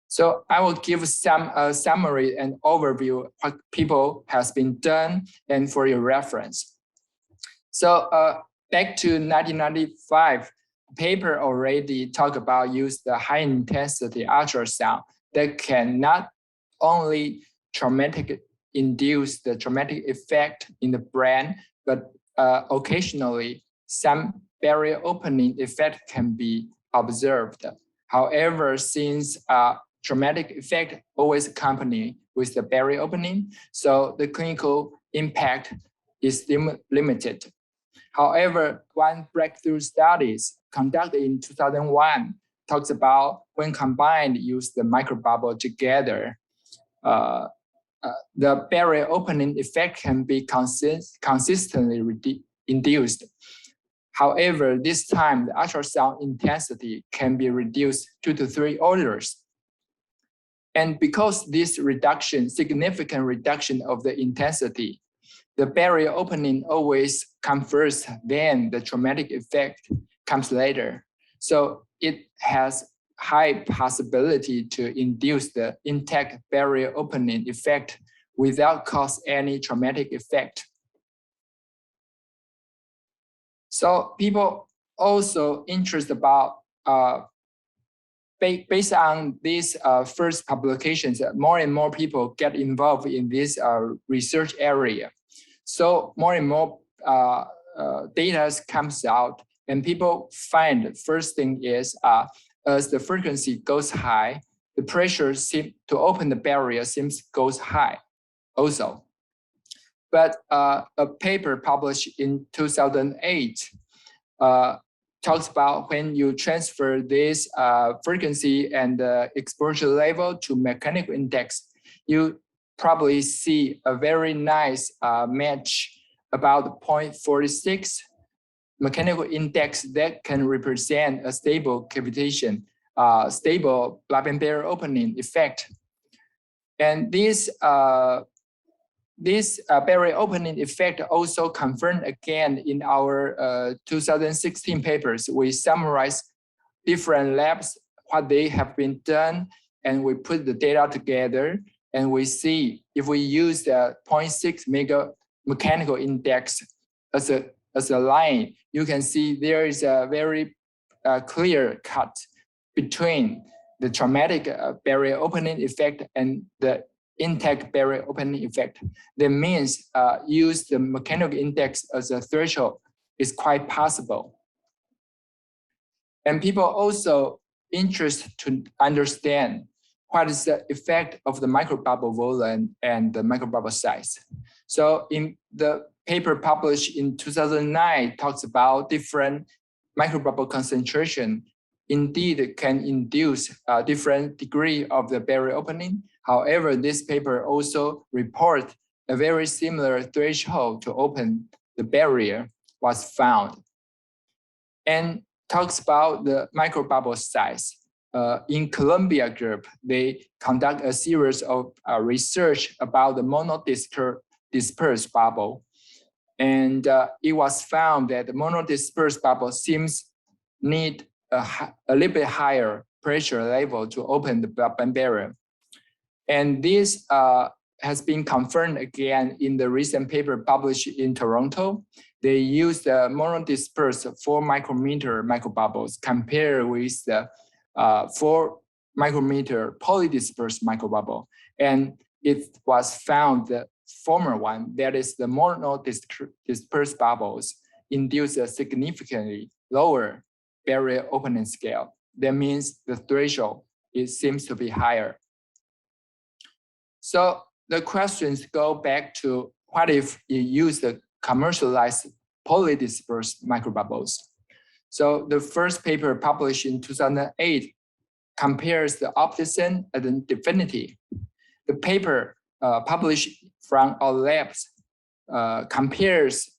So I will give some summary and overview of what people has been done and for your reference. So back to 1995, paper already talked about use the high intensity ultrasound that can not only induce the traumatic effect in the brain, but occasionally some barrier opening effect can be observed. However, since traumatic effect always accompanied with the barrier opening, so the clinical impact is limited. However, one breakthrough studies conducted in 2001 talks about when combined use the Macrobubble together, the barrier opening effect can be consistently induced. However, this time the ultrasound intensity can be reduced 2 to 3 orders. And because this reduction, significant reduction of the intensity, the barrier opening always comes first, then the traumatic effect comes later. So it has high possibility to induce the intact barrier opening effect without cause any traumatic effect. So people also interested about based on these first publications, more and more people get involved in this research area. So more and more data comes out, and people find the first thing is as the frequency goes high, the pressure to open the barrier goes high also. But a paper published in 2008 talks about when you transfer this frequency and exposure level to mechanical index, you probably see a very nice match about 0.46 mechanical index that can represent a stable cavitation, stable Blabberingberry opening effect. And this berry opening effect also confirmed again in our 2016 papers. We summarize different labs, what they have been done, and we put the data together, and we see if we use the 0.6 mega mechanical index as a line, you can see there is a very clear cut between the traumatic barrier opening effect and the intact barrier opening effect. That means use the mechanical index as a threshold is quite possible. And people also interested to understand what is the effect of the microbubble volume and the microbubble size. So in the paper published in 2009 talks about different microbubble concentration indeed can induce a different degree of the barrier opening. However, this paper also reports a very similar threshold to open the barrier was found, and talks about the microbubble size. In Columbia group, they conduct a series of research about the monodispersed bubble. And it was found that the monodispersed bubble seems need a little bit higher pressure level to open the blood-brain barrier. And this has been confirmed again in the recent paper published in Toronto. They used the monodispersed 4 micrometer microbubbles compared with the 4 micrometer polydispersed microbubble. And it was found the former one, that is the monodispersed bubbles, induce a significantly lower barrier opening scale. That means the threshold seems to be higher. So the questions go back to what if you use the commercialized polydispersed microbubbles? So the first paper published in 2008 compares the opticin and the DEFINITY. The paper published from our labs compares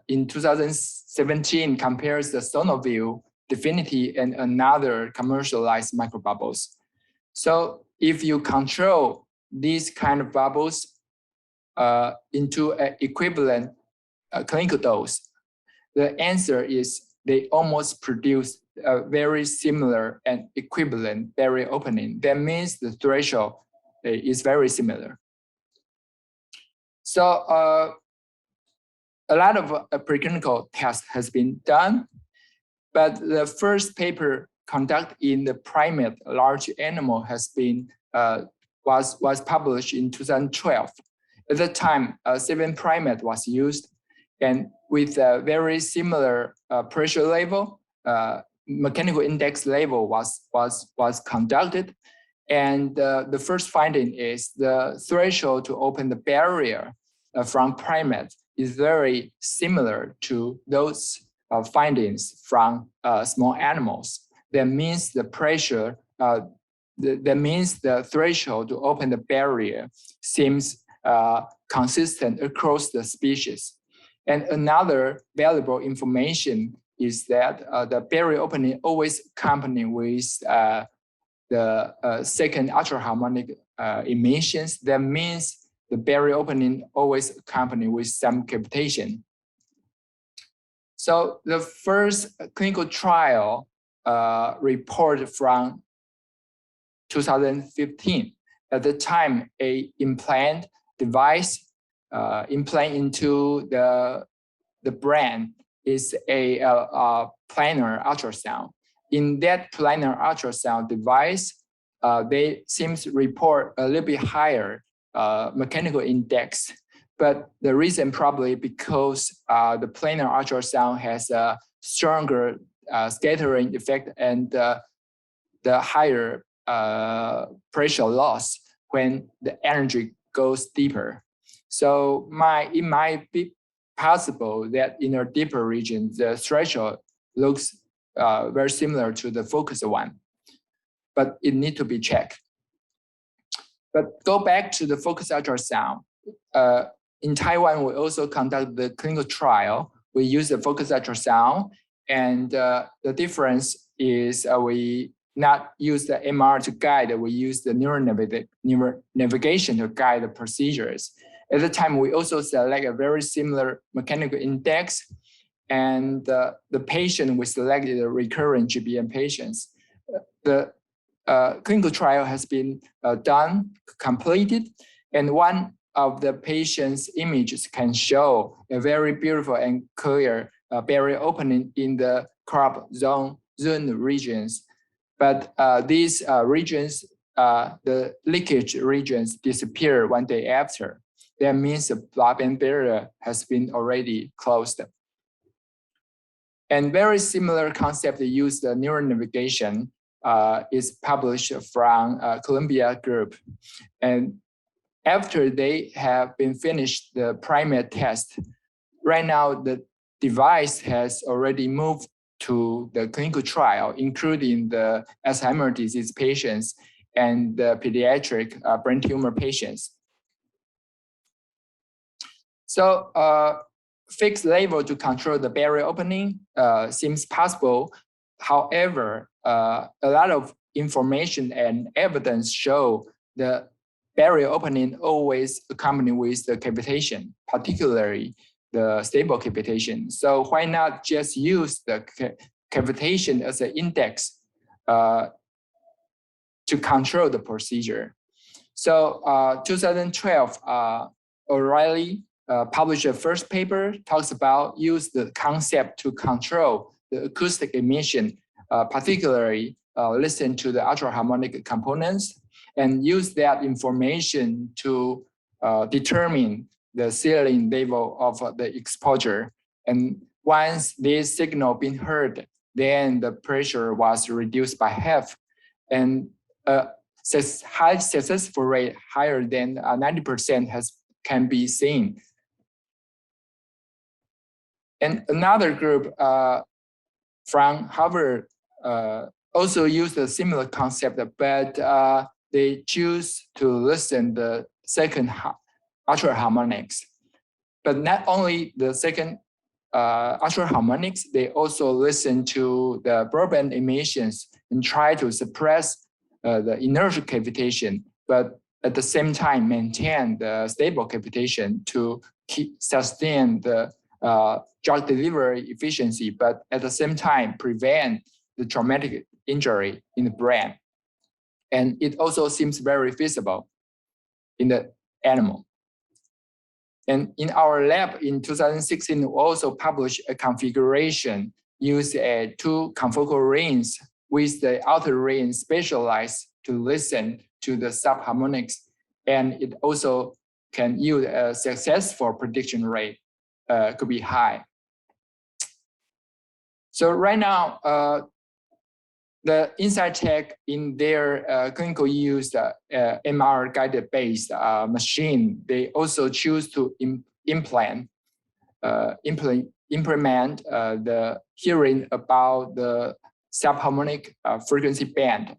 in 2017 compares the Sonothrombolysis, DEFINITY, and another commercialized microbubbles. So if you control these kind of bubbles into an equivalent clinical dose, the answer is they almost produce a very similar and equivalent barrier opening. That means the threshold is very similar. So a lot of preclinical tests has been done, but the first paper conducted in the primate large animal has been was published in 2012. At the time, 7 primate was used, and with a very similar pressure level, mechanical index level was conducted. And the first finding is the threshold to open the barrier from primates is very similar to those findings from small animals. That means the pressure, that means the threshold to open the barrier seems consistent across the species. And another valuable information is that the barrier opening always accompanied with the second ultraharmonic emissions. That means the barrier opening always accompanied with some cavitation. So the first clinical trial report from 2015. At the time, a implant device implant into the brain is a planar ultrasound. In that planar ultrasound device, they seem to report a little bit higher mechanical index. But the reason probably because the planar ultrasound has a stronger scattering effect and the higher pressure loss when the energy goes deeper. So it might be possible that in a deeper region, the threshold looks very similar to the focused one, but it needs to be checked. But go back to the focused ultrasound. In Taiwan, we also conduct the clinical trial. We use the focused ultrasound, and the difference is we not use the MR to guide, we use the neural navigation to guide the procedures. At the time, we also select a very similar mechanical index, and the patient we selected the recurrent GBM patients. The clinical trial has been completed, and one of the patient's images can show a very beautiful and clear barrier opening in the crop zone regions. But these regions, the leakage regions disappear 1 day after. That means the blood-brain barrier has been already closed. And very similar concept to use the neural navigation is published from Columbia group. And after they have been finished the primate test, right now the device has already moved to the clinical trial, including the Alzheimer's disease patients and the pediatric brain tumor patients. So fixed level to control the barrier opening seems possible. However, a lot of information and evidence show the barrier opening always accompanied with the cavitation, particularly the stable cavitation. So why not just use the cavitation as an index to control the procedure? So 2012, O'Reilly published a first paper, talks about use the concept to control the acoustic emission, particularly listen to the ultraharmonic components, and use that information to determine the ceiling level of the exposure. And once this signal been heard, then the pressure was reduced by half, and high successful rate higher than 90% can be seen. And another group from Harvard also used a similar concept, but they choose to listen the second ultraharmonics. But not only the second ultraharmonics, they also listen to the broadband emissions and try to suppress the inertial cavitation, but at the same time maintain the stable cavitation to sustain the drug delivery efficiency, but at the same time prevent the traumatic injury in the brain. And it also seems very feasible in the animal. And in our lab in 2016, we also published a configuration using 2 confocal rings with the outer ring specialized to listen to the subharmonics. And it also can yield a successful prediction rate, could be high. So right now, the Insight Tech in their clinical use MR guided based machine, they also choose to implement the hearing about the subharmonic frequency band.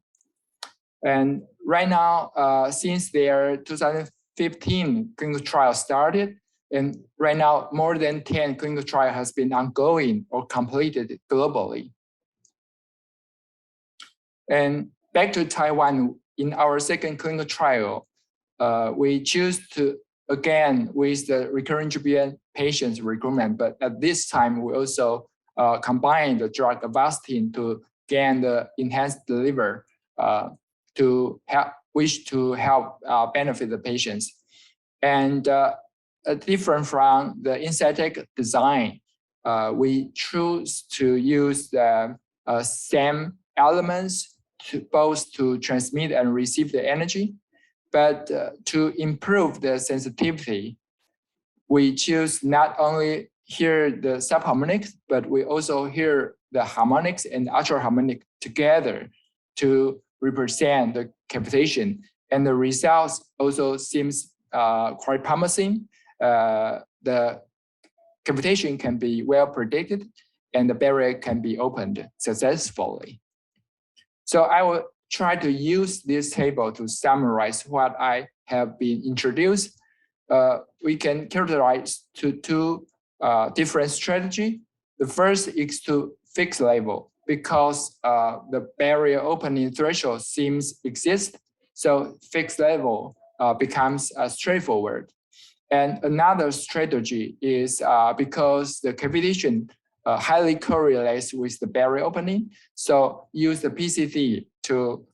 And right now, since their 2015 clinical trial started, and right now more than 10 clinical trials has been ongoing or completed globally. And back to Taiwan, in our second clinical trial, we choose to, again, with the recurrent GBM patients recruitment, but at this time, we also combine the drug Avastin to gain the enhanced delivery to help benefit the patients. And different from the Insight Tech design, we choose to use the same elements both to transmit and receive the energy, but to improve the sensitivity, we choose not only hear the subharmonics, but we also hear the harmonics and ultraharmonic together to represent the cavitation. And the results also seems quite promising. The cavitation can be well predicted, and the barrier can be opened successfully. So I will try to use this table to summarize what I have been introduced. We can characterize two different strategies. The first is to fix level because the barrier opening threshold seems exist. So fixed level becomes straightforward. And another strategy is because the cavitation highly correlates with the barrier opening. So use the PCD to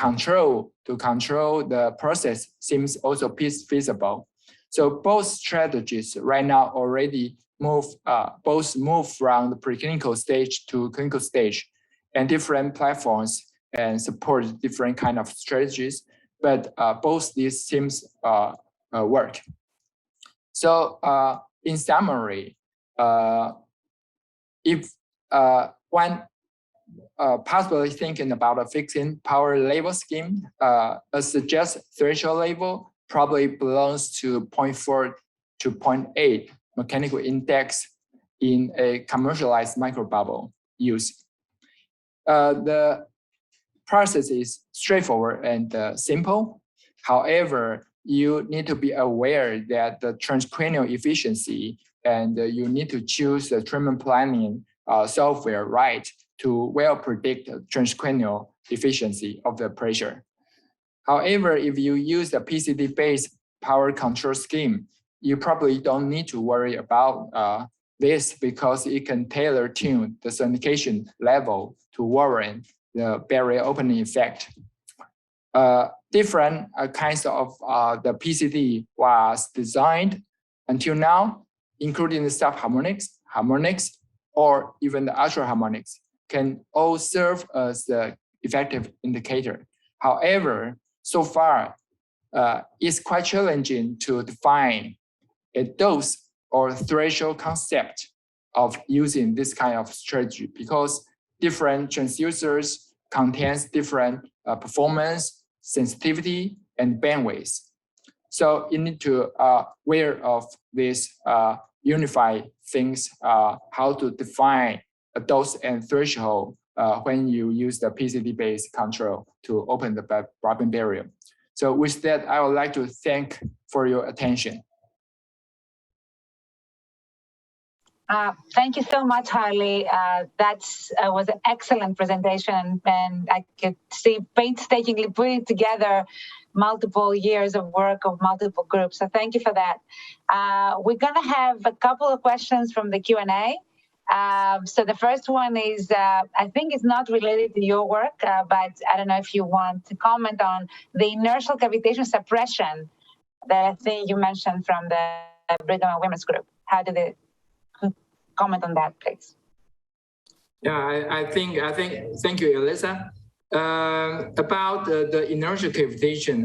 control the process seems also feasible. So both strategies right now already both move from the preclinical stage to clinical stage, and different platforms and support different kind of strategies. But both these seems work. So in summary, if one possibly thinking about a fixing power level scheme, a suggested threshold level probably belongs to 0.4 to 0.8 mechanical index in a commercialized microbubble use. The process is straightforward and simple. However, you need to be aware that the transcranial efficiency and you need to choose the treatment planning software right to well predict the transcranial efficiency of the pressure. However, if you use the PCD-based power control scheme, you probably don't need to worry about this because it can tailor tune the sonication level to warrant the barrier opening effect. Different kinds of the PCD was designed until now, including the subharmonics, harmonics, or even the ultraharmonics, can all serve as the effective indicator. However, so far, it's quite challenging to define a dose or threshold concept of using this kind of strategy because different transducers contains different performance, sensitivity, and bandwidth. So you need to aware of this unified things, how to define a dose and threshold when you use the PCD-based control to open the Blabberingberry. So with that, I would like to thank for your attention. Thank you so much, Harley. That was an excellent presentation, and I could see painstakingly putting together multiple years of work of multiple groups. So thank you for that. We're going to have a couple of questions from the Q&A. So the first one is, I think it's not related to your work, but I don't know if you want to comment on the inertial cavitation suppression that I think you mentioned from the Brigham and Women's group. How did it comment on that, please? Yeah, I think, thank you, Elisa. About the inertial cavitation,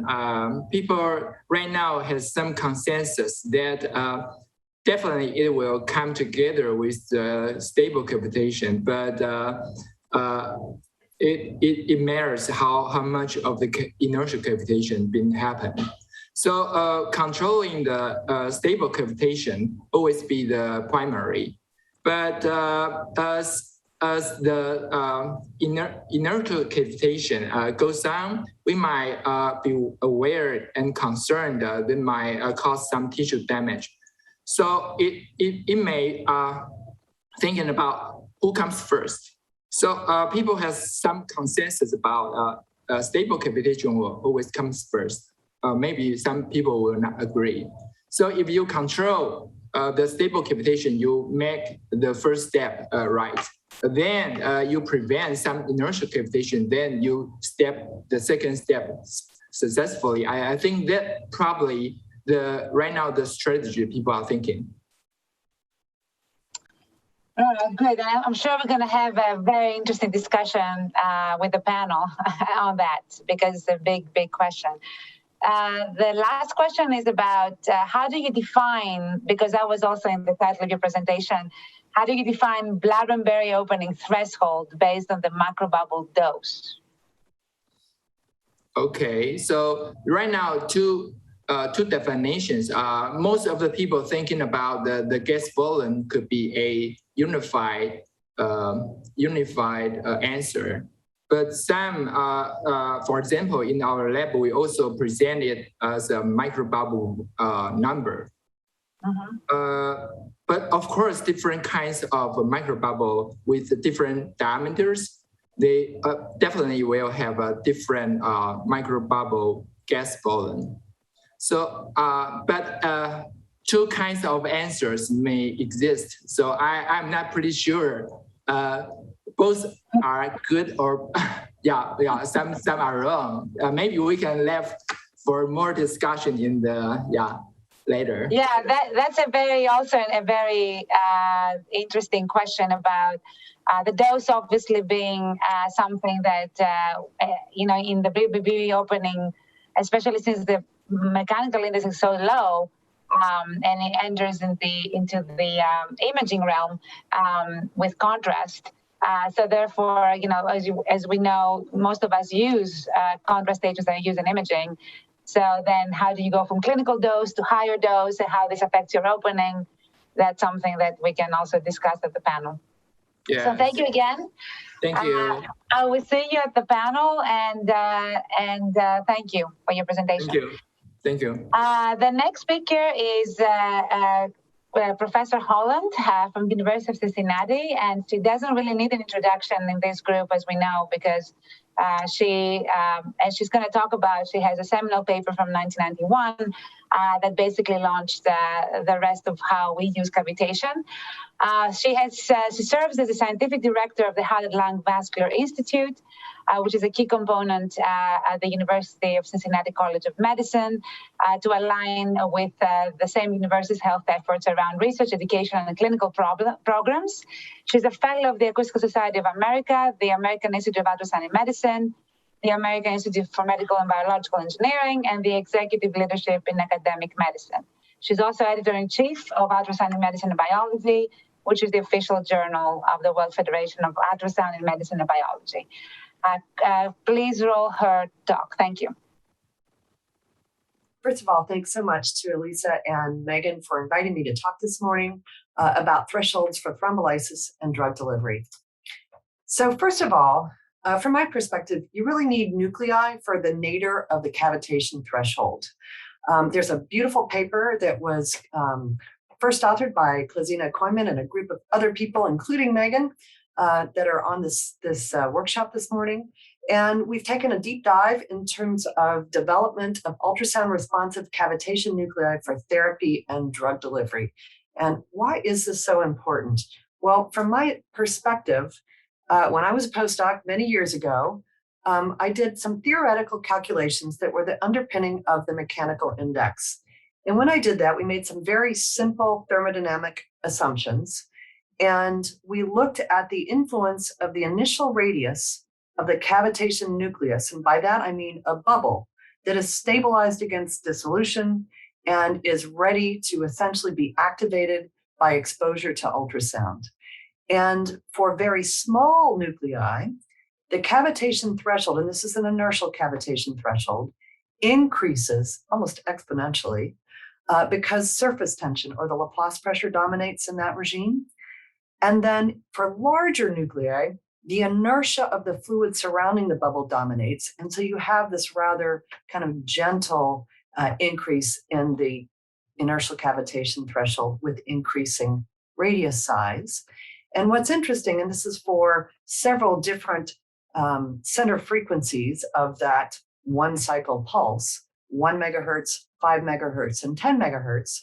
people right now has some consensus that definitely it will come together with the stable cavitation, but it matters how much of the inertial cavitation been happening. So controlling the stable cavitation always be the primary. But as the inertial cavitation goes on, we might be aware and concerned that it might cause some tissue damage. So it may thinking about who comes first. So people have some consensus about stable cavitation will always comes first. Maybe some people will not agree. So if you control the stable cavitation, you make the first step right. Then you prevent some inertial cavitation, then you step the second step successfully. I think that probably right now the strategy people are thinking. All right, good. I'm sure we're going to have a very interesting discussion with the panel on that because it's a big question. The last question is about how do you define, because that was also in the title of your presentation, how do you define Blabberingberry opening threshold based on the macrobubble dose? Okay, so right now two definitions. Most of the people thinking about the gas volume could be unified answer. But some, for example, in our lab, we also present it as a microbubble number. But of course, different kinds of microbubble with different diameters, they definitely will have a different microbubble gas volume. So, but two kinds of answers may exist. So I'm not pretty sure both are good or some are wrong. Maybe we can leave for more discussion in the later. Yeah, that's a very interesting question about the dose obviously being something that in the BBB opening, especially since the mechanical index is so low, and it enters into the imaging realm with contrast. So therefore, as we know, most of us use contrast agents that are used in imaging. So then how do you go from clinical dose to higher dose and how this affects your opening? That's something that we can also discuss at the panel. Yeah. So thank you again. Thank you. I will see you at the panel and thank you for your presentation. Thank you. Thank you. The next speaker is Professor Holland from the University of Cincinnati, and she doesn't really need an introduction in this group, as we know, because she's going to talk about, she has a seminal paper from 1991 that basically launched the rest of how we use cavitation. She serves as the scientific director of the Heart and Lung Vascular Institute, which is a key component at the University of Cincinnati College of Medicine to align with the same university's health efforts around research, education, and clinical programs. She's a fellow of the Acoustical Society of America, the American Institute of Ultrasound Medicine, the American Institute for Medical and Biological Engineering, and the executive leadership in academic medicine. She's also editor-in-chief of Ultrasound in Medicine and Biology, which is the official journal of the World Federation of Ultrasound in Medicine and Biology. Please roll her talk. Thank you. First of all, thanks so much to Elisa and Megan for inviting me to talk this morning about thresholds for thrombolysis and drug delivery. So first of all, from my perspective, you really need nuclei for the nadir of the cavitation threshold. There's a beautiful paper that was first authored by Klazina Koyman and a group of other people, including Megan, that are on this workshop this morning. And we've taken a deep dive in terms of development of ultrasound responsive cavitation nuclei for therapy and drug delivery. And why is this so important? Well, from my perspective, when I was a postdoc many years ago, I did some theoretical calculations that were the underpinning of the mechanical index. And when I did that, we made some very simple thermodynamic assumptions. And we looked at the influence of the initial radius of the cavitation nucleus. And by that, I mean a bubble that is stabilized against dissolution and is ready to essentially be activated by exposure to ultrasound. And for very small nuclei, the cavitation threshold, and this is an inertial cavitation threshold, increases almost exponentially because surface tension or the Laplace pressure dominates in that regime. And then for larger nuclei, the inertia of the fluid surrounding the bubble dominates. And so you have this rather kind of gentle increase in the inertial cavitation threshold with increasing radius size. And what's interesting, and this is for several different center frequencies of that one cycle pulse, 1 megahertz, 5 megahertz, and 10 megahertz.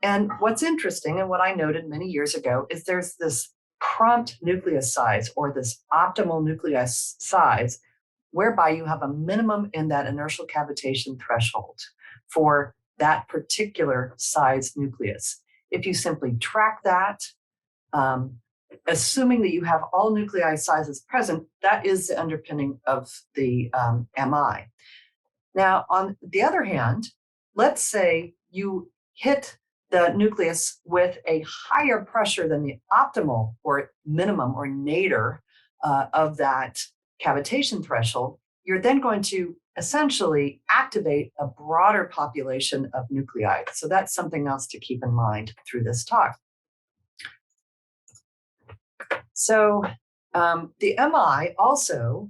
And what's interesting, and what I noted many years ago, is there's this prompt nucleus size or this optimal nucleus size, whereby you have a minimum in that inertial cavitation threshold for that particular size nucleus. If you simply track that, assuming that you have all nuclei sizes present, that is the underpinning of the MI. Now, on the other hand, let's say you hit the nucleus with a higher pressure than the optimal or minimum or nadir of that cavitation threshold, you're then going to essentially activate a broader population of nuclei. So that's something else to keep in mind through this talk. So the MI also,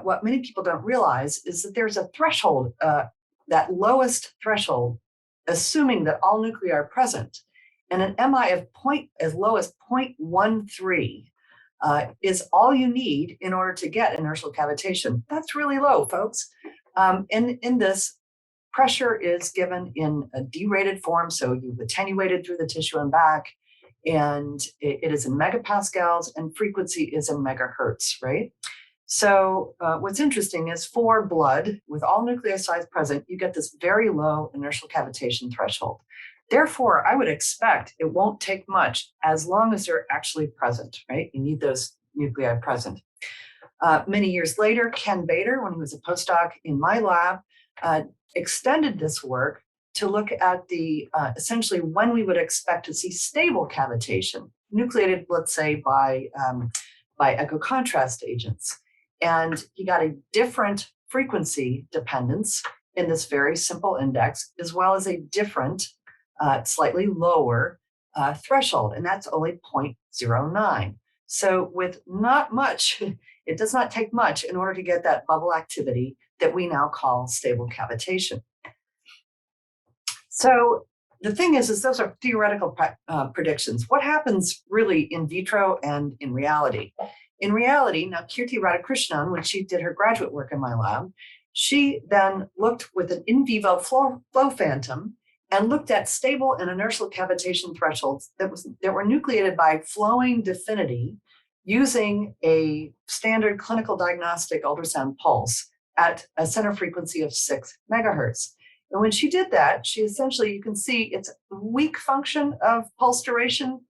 what many people don't realize is that there's a threshold, that lowest threshold, assuming that all nuclei are present. And an MI of as low as 0.13 is all you need in order to get inertial cavitation. That's really low, folks. In this, pressure is given in a derated form, so you've attenuated through the tissue and back, and it is in megapascals, and frequency is in megahertz, right? So what's interesting is for blood, with all nucleosides present, you get this very low inertial cavitation threshold. Therefore, I would expect it won't take much as long as they're actually present, right? You need those nuclei present. Many years later, Ken Bader, when he was a postdoc in my lab, extended this work to look at the essentially when we would expect to see stable cavitation, nucleated, let's say, by echo contrast agents. And he got a different frequency dependence in this very simple index, as well as a different, slightly lower threshold, and that's only 0.09. So with not much, it does not take much in order to get that bubble activity that we now call stable cavitation. So the thing is those are theoretical predictions. What happens really in vitro and in reality? In reality, now Kirti Radhakrishnan, when she did her graduate work in my lab, she then looked with an in vivo flow phantom and looked at stable and inertial cavitation thresholds that were nucleated by flowing DEFINITY using a standard clinical diagnostic ultrasound pulse at a center frequency of 6 megahertz. And when she did that, she essentially, you can see it's weak function of pulse duration,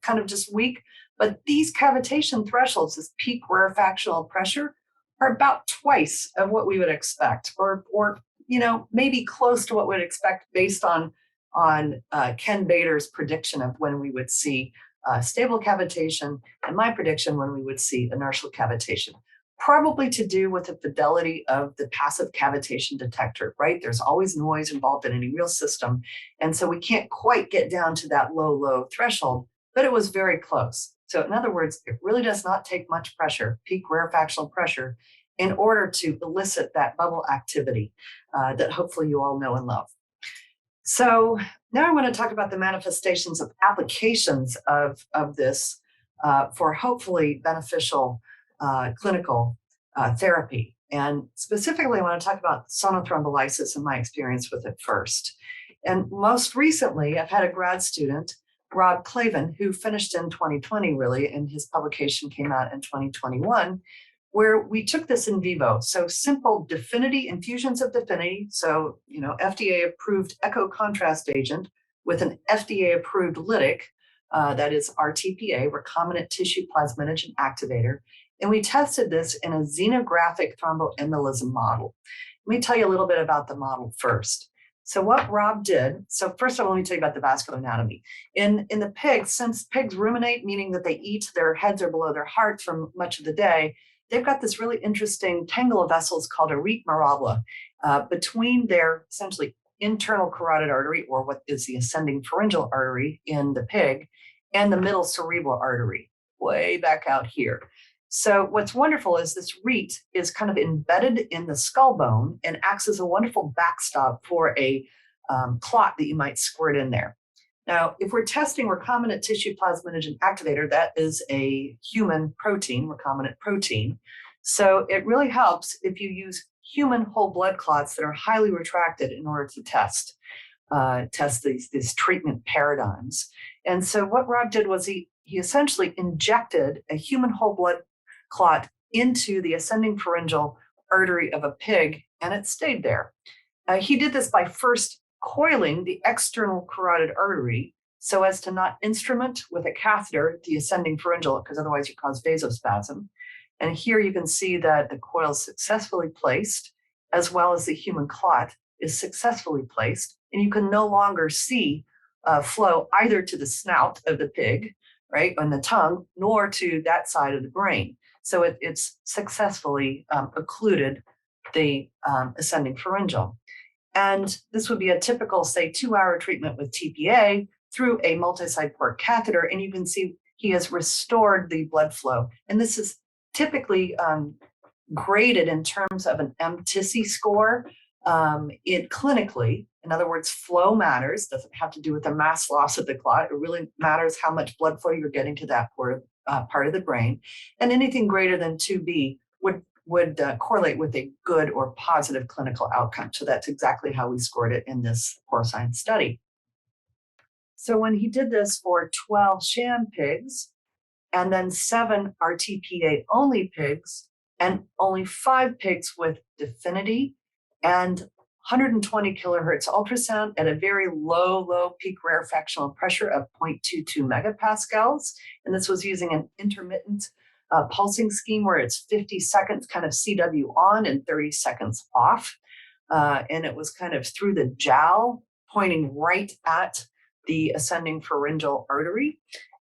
kind of just weak, but these cavitation thresholds, this peak rarefactional pressure, are about twice of what we would expect, or maybe close to what we'd expect based on Ken Bader's prediction of when we would see stable cavitation, and my prediction when we would see inertial cavitation. Probably to do with the fidelity of the passive cavitation detector, right? There's always noise involved in any real system. And so we can't quite get down to that low threshold, but it was very close. So in other words, it really does not take much pressure, peak rarefactional pressure, in order to elicit that bubble activity that hopefully you all know and love. So now I want to talk about the manifestations of applications of this for hopefully beneficial clinical therapy. And specifically, I want to talk about sonothrombolysis and my experience with it first. And most recently, I've had a grad student, Rob Clavin, who finished in 2020, really, and his publication came out in 2021, where we took this in vivo. So simple DEFINITY, infusions of DEFINITY, so FDA-approved echo contrast agent with an FDA-approved lytic, that is RTPA, recombinant tissue plasminogen activator. And we tested this in a xenographic thromboembolism model. Let me tell you a little bit about the model first. So what Rob did, so first of all, let me tell you about the vascular anatomy. In the pigs, since pigs ruminate, meaning that they eat, their heads are below their hearts for much of the day, they've got this really interesting tangle of vessels called a rete mirabla between their essentially internal carotid artery, or what is the ascending pharyngeal artery in the pig, and the middle cerebral artery, way back out here. So what's wonderful is this rete is kind of embedded in the skull bone and acts as a wonderful backstop for a clot that you might squirt in there. Now, if we're testing recombinant tissue plasminogen activator, that is a human protein, recombinant protein. So it really helps if you use human whole blood clots that are highly retracted in order to test these treatment paradigms. And so what Rob did was he essentially injected a human whole blood clot into the ascending pharyngeal artery of a pig, and it stayed there. He did this by first coiling the external carotid artery so as to not instrument with a catheter the ascending pharyngeal, because otherwise you cause vasospasm. And here you can see that the coil is successfully placed, as well as the human clot is successfully placed. And you can no longer see flow either to the snout of the pig, right, on the tongue, nor to that side of the brain. So it's successfully occluded the ascending pharyngeal. And this would be a typical, say, 2-hour treatment with TPA through a multi-site port catheter. And you can see he has restored the blood flow. And this is typically graded in terms of an MTISI score. It clinically, in other words, flow matters, doesn't have to do with the mass loss of the clot. It really matters how much blood flow you're getting to that part of the brain. And anything greater than 2B would correlate with a good or positive clinical outcome. So that's exactly how we scored it in this porcine study. So when he did this for 12 sham pigs, and then 7 RTPA only pigs, and only 5 pigs with DEFINITY, and 120 kilohertz ultrasound at a very low peak rarefaction pressure of 0.22 megapascals. And this was using an intermittent pulsing scheme where it's 50 seconds kind of CW on and 30 seconds off. And it was kind of through the jowl, pointing right at the ascending pharyngeal artery.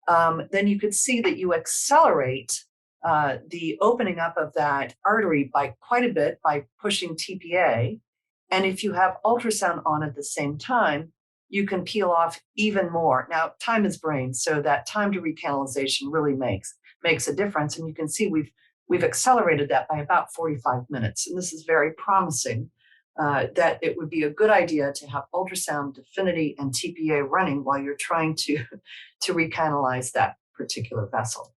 Then you could see that you accelerate the opening up of that artery by quite a bit by pushing TPA. And if you have ultrasound on at the same time, you can peel off even more. Now, time is brain, so that time to recanalization really makes a difference. And you can see we've accelerated that by about 45 minutes. And this is very promising that it would be a good idea to have ultrasound, DEFINITY, and TPA running while you're trying to recanalize that particular vessel.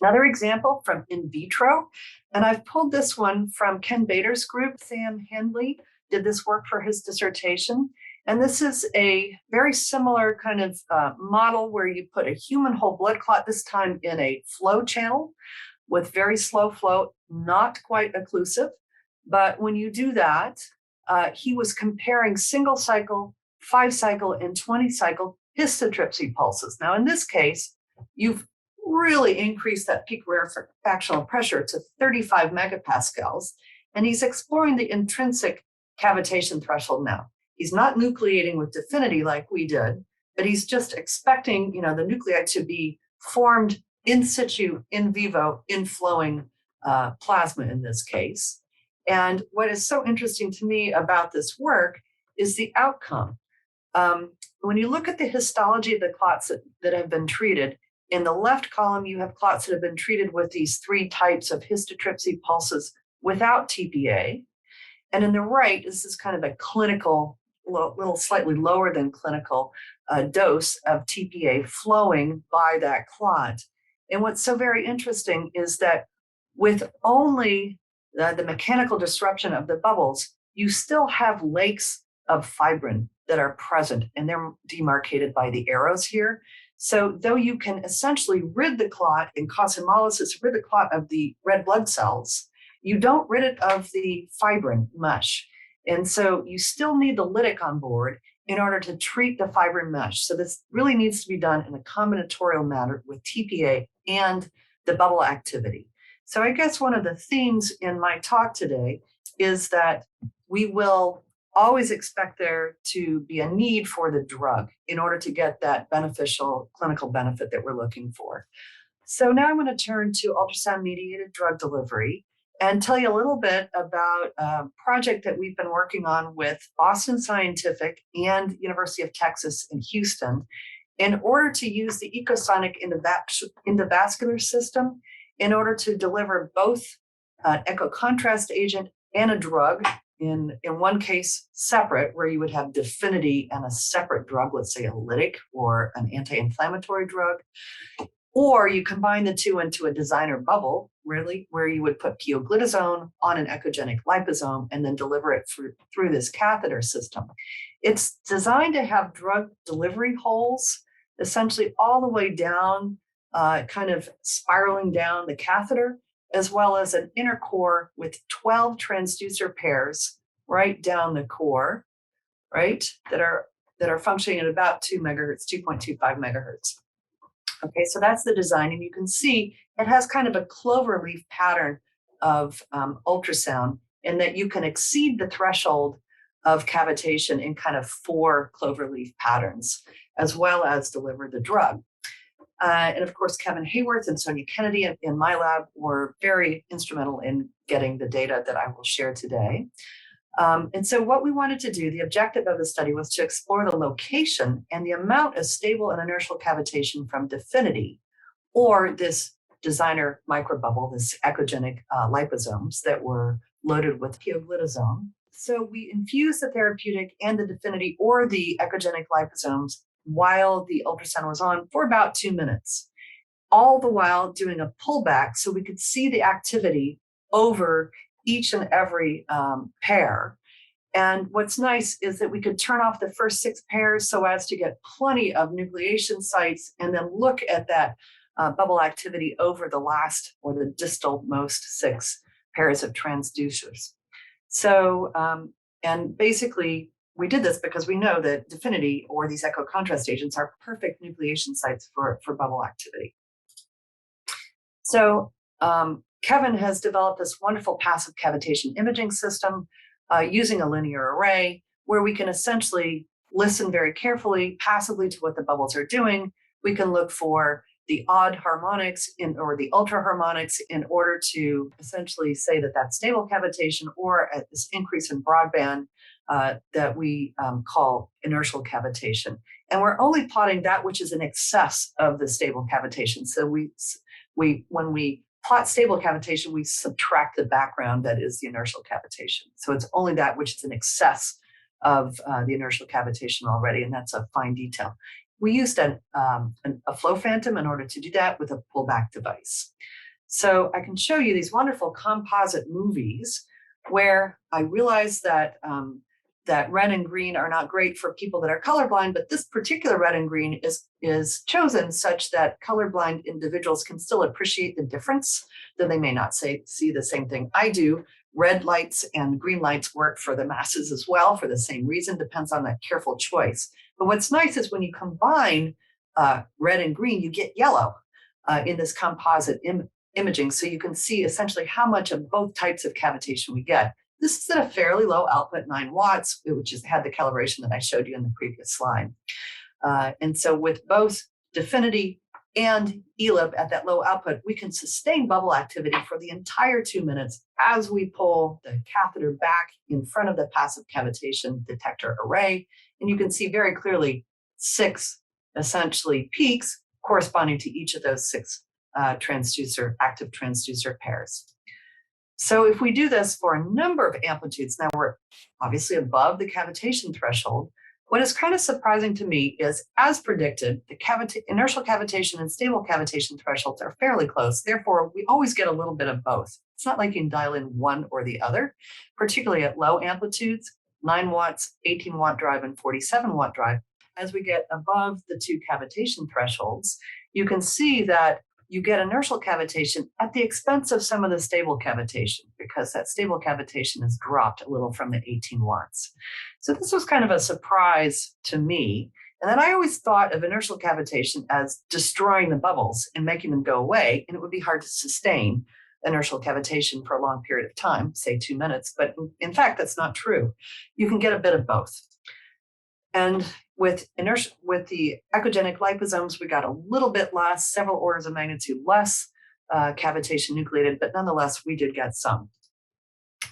Another example from in vitro, and I've pulled this one from Ken Bader's group. Sam Handley did this work for his dissertation. And this is a very similar kind of model where you put a human whole blood clot, this time in a flow channel with very slow flow, not quite occlusive. But when you do that, he was comparing single cycle, 5 cycle, and 20 cycle histotripsy pulses. Now, in this case, you've really increased that peak rarefactional pressure to 35 megapascals. And he's exploring the intrinsic cavitation threshold now. He's not nucleating with DEFINITY like we did, but he's just expecting, the nuclei to be formed in situ, in vivo, in flowing plasma in this case. And what is so interesting to me about this work is the outcome. When you look at the histology of the clots that have been treated, in the left column, you have clots that have been treated with these 3 types of histotripsy pulses without TPA. And in the right, this is kind of a clinical, little slightly lower than clinical dose of TPA flowing by that clot. And what's so very interesting is that with only the mechanical disruption of the bubbles, you still have lakes of fibrin that are present, and they're demarcated by the arrows here. So though you can essentially rid the clot and cause hemolysis, rid the clot of the red blood cells, you don't rid it of the fibrin much. And so you still need the lytic on board in order to treat the fibrin mesh. So this really needs to be done in a combinatorial manner with TPA and the bubble activity. So I guess one of the themes in my talk today is that we will always expect there to be a need for the drug in order to get that beneficial clinical benefit that we're looking for. So now I'm going to turn to ultrasound-mediated drug delivery and tell you a little bit about a project that we've been working on with Boston Scientific and University of Texas in Houston in order to use the ecosonic endovascular system in order to deliver both an echo contrast agent and a drug, in one case separate, where you would have DEFINITY and a separate drug, let's say a lytic or an anti-inflammatory drug, or you combine the two into a designer bubble, really, where you would put pioglitazone on an echogenic liposome and then deliver it through this catheter system. It's designed to have drug delivery holes, essentially all the way down, kind of spiraling down the catheter, as well as an inner core with 12 transducer pairs right down the core, right, that are functioning at about 2 megahertz, 2.25 megahertz. Okay, so that's the design, and you can see it has kind of a clover leaf pattern of ultrasound, in that you can exceed the threshold of cavitation in kind of 4 clover leaf patterns, as well as deliver the drug. And of course, Kevin Hayworth and Sonia Kennedy in my lab were very instrumental in getting the data that I will share today. And so what we wanted to do, the objective of the study was to explore the location and the amount of stable and inertial cavitation from DEFINITY, or this designer microbubble, this echogenic liposomes that were loaded with pioglitazone. So we infused the therapeutic and the DEFINITY or the echogenic liposomes while the ultrasound was on for about 2 minutes, all the while doing a pullback so we could see the activity over each and every pair. And what's nice is that we could turn off the first 6 pairs so as to get plenty of nucleation sites and then look at that bubble activity over the last or the distal most 6 pairs of transducers. So, and basically we did this because we know that DEFINITY or these echo contrast agents are perfect nucleation sites for bubble activity. So Kevin has developed this wonderful passive cavitation imaging system using a linear array where we can essentially listen very carefully, passively to what the bubbles are doing. We can look for the odd harmonics or the ultra harmonics in order to essentially say that that's stable cavitation, or at this increase in broadband that we call inertial cavitation. And we're only plotting that which is in excess of the stable cavitation. So when we plot stable cavitation, we subtract the background that is the inertial cavitation. So it's only that which is in excess of the inertial cavitation already, and that's a fine detail. We used a flow phantom in order to do that with a pullback device. So I can show you these wonderful composite movies where I realized that that red and green are not great for people that are colorblind, but this particular red and green is chosen such that colorblind individuals can still appreciate the difference, though they may not see the same thing I do. Red lights and green lights work for the masses as well for the same reason, depends on that careful choice. But what's nice is when you combine red and green, you get yellow in this composite imaging. So you can see essentially how much of both types of cavitation we get. This is at a fairly low output, 9 watts, which had the calibration that I showed you in the previous slide. And so with both DEFINITY and ELIP at that low output, we can sustain bubble activity for the entire 2 minutes as we pull the catheter back in front of the passive cavitation detector array. And you can see very clearly 6 essentially peaks corresponding to each of those 6 active transducer pairs. So if we do this for a number of amplitudes, now we're obviously above the cavitation threshold. What is kind of surprising to me is, as predicted, the inertial cavitation and stable cavitation thresholds are fairly close. Therefore, we always get a little bit of both. It's not like you can dial in one or the other, particularly at low amplitudes, 9 watts, 18 watt drive, and 47 watt drive. As we get above the 2 cavitation thresholds, you can see that you get inertial cavitation at the expense of some of the stable cavitation, because that stable cavitation has dropped a little from the 18 watts. So this was kind of a surprise to me. And then I always thought of inertial cavitation as destroying the bubbles and making them go away, and it would be hard to sustain inertial cavitation for a long period of time, say 2 minutes. But in fact, that's not true. You can get a bit of both. And with the echogenic liposomes, we got a little bit less, several orders of magnitude less cavitation nucleated, but nonetheless, we did get some.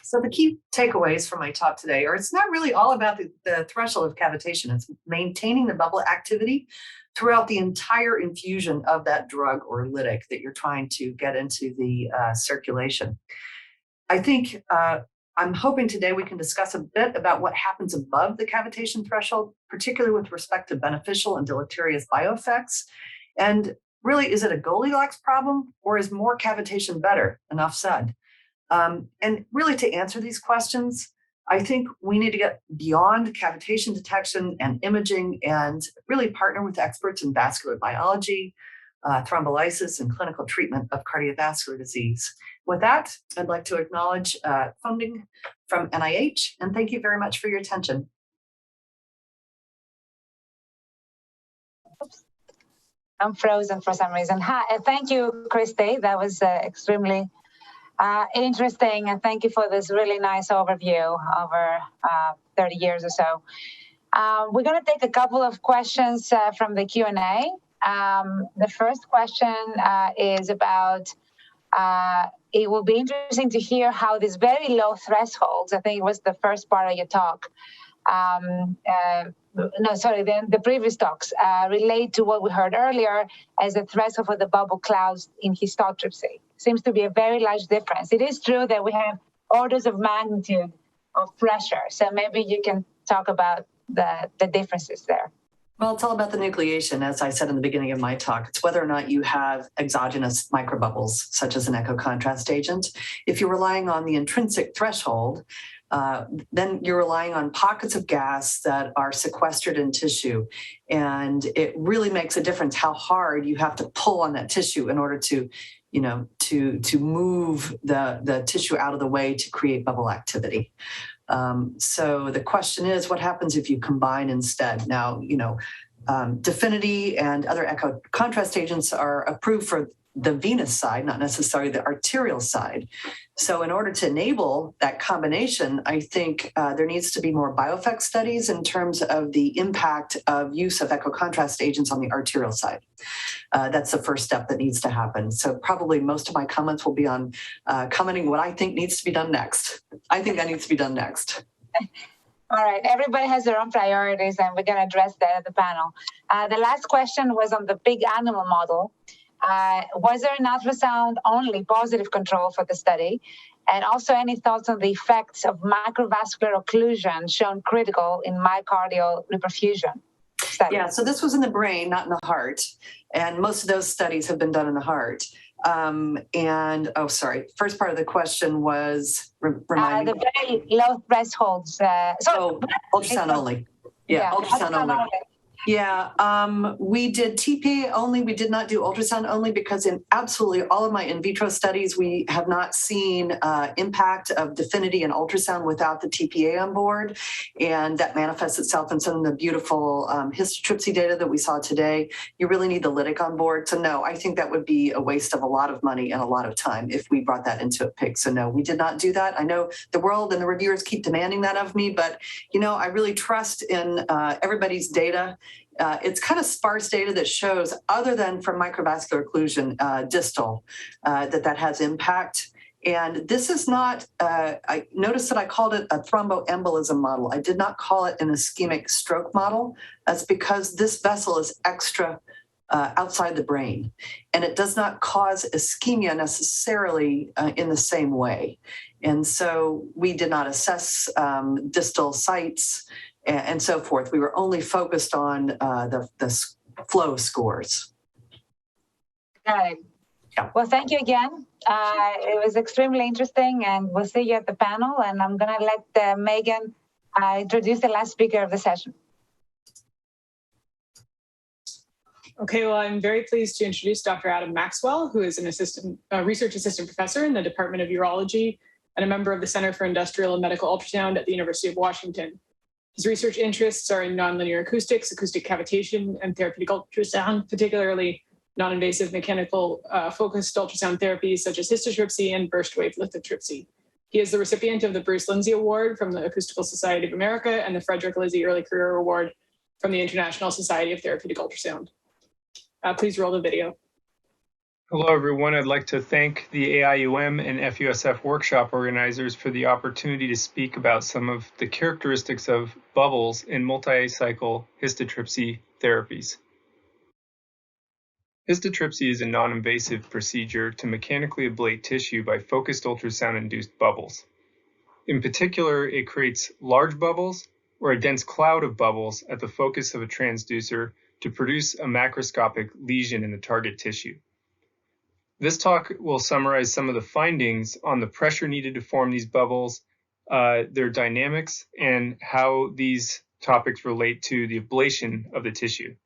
So the key takeaways from my talk today are, it's not really all about the threshold of cavitation. It's maintaining the bubble activity throughout the entire infusion of that drug or lytic that you're trying to get into the circulation. I think I'm hoping today we can discuss a bit about what happens above the cavitation threshold, particularly with respect to beneficial and deleterious bioeffects. And really, is it a Goldilocks problem, or is more cavitation better? Enough said. And really, to answer these questions, I think we need to get beyond cavitation detection and imaging and really partner with experts in vascular biology, thrombolysis, and clinical treatment of cardiovascular disease. With that, I'd like to acknowledge funding from NIH, and thank you very much for your attention. Oops. I'm frozen for some reason. Hi, thank you, Christy. That was extremely interesting, and thank you for this really nice overview over 30 years or so. We're going to take a couple of questions from the Q&A. The first question is about it will be interesting to hear how these very low thresholds, I think it was the first part of your talk, the previous talks relate to what we heard earlier as a threshold for the bubble clouds in histotripsy. Seems to be a very large difference. It is true that we have orders of magnitude of pressure. So maybe you can talk about the differences there. Well, it's all about the nucleation, as I said in the beginning of my talk. It's whether or not you have exogenous microbubbles, such as an echo contrast agent. If you're relying on the intrinsic threshold, then you're relying on pockets of gas that are sequestered in tissue. And it really makes a difference how hard you have to pull on that tissue in order to move the tissue out of the way to create bubble activity. So the question is, what happens if you combine instead? Now, Definity and other echo contrast agents are approved for the venous side, not necessarily the arterial side. So in order to enable that combination, I think there needs to be more bioeffect studies in terms of the impact of use of echo contrast agents on the arterial side. That's the first step that needs to happen. So probably most of my comments will be on commenting what I think needs to be done next. I think that needs to be done next. All right, everybody has their own priorities, and we're going to address that at the panel. The last question was on the big animal model. Was there an ultrasound-only positive control for the study? And also any thoughts on the effects of macrovascular occlusion shown critical in myocardial reperfusion studies? Yeah, so this was in the brain, not in the heart. And most of those studies have been done in the heart. First part of the question was, remind me. The very low thresholds. Ultrasound only. Yeah, ultrasound only. Yeah, we did TPA only. We did not do ultrasound only because in absolutely all of my in vitro studies, we have not seen impact of Definity and ultrasound without the TPA on board. And that manifests itself in some of the beautiful histotripsy data that we saw today. You really need the lytic on board. So no, I think that would be a waste of a lot of money and a lot of time if we brought that into a pig. So no, we did not do that. I know the world and the reviewers keep demanding that of me, but I really trust in everybody's data. It's kind of sparse data that shows, other than from microvascular occlusion distal, that has impact. And this is not, I noticed that I called it a thromboembolism model. I did not call it an ischemic stroke model. That's because this vessel is extra outside the brain, and it does not cause ischemia necessarily in the same way. And so we did not assess distal sites and so forth. We were only focused on the flow scores. Got it. Yeah. Well, thank you again. It was extremely interesting, and we'll see you at the panel. And I'm going to let Megan introduce the last speaker of the session. Okay, well, I'm very pleased to introduce Dr. Adam Maxwell, who is an research assistant professor in the Department of Urology and a member of the Center for Industrial and Medical Ultrasound at the University of Washington. His research interests are in nonlinear acoustics, acoustic cavitation, and therapeutic ultrasound, particularly non-invasive mechanical focused ultrasound therapies such as histotripsy and burst wave lithotripsy. He is the recipient of the Bruce Lindsay Award from the Acoustical Society of America and the Frederick Lizzie Early Career Award from the International Society of Therapeutic Ultrasound. Please roll the video. Hello, everyone. I'd like to thank the AIUM and FUSF workshop organizers for the opportunity to speak about some of the characteristics of bubbles in multi-cycle histotripsy therapies. Histotripsy is a non-invasive procedure to mechanically ablate tissue by focused ultrasound-induced bubbles. In particular, it creates large bubbles or a dense cloud of bubbles at the focus of a transducer to produce a macroscopic lesion in the target tissue. This talk will summarize some of the findings on the pressure needed to form these bubbles, their dynamics, and how these topics relate to the ablation of the tissue.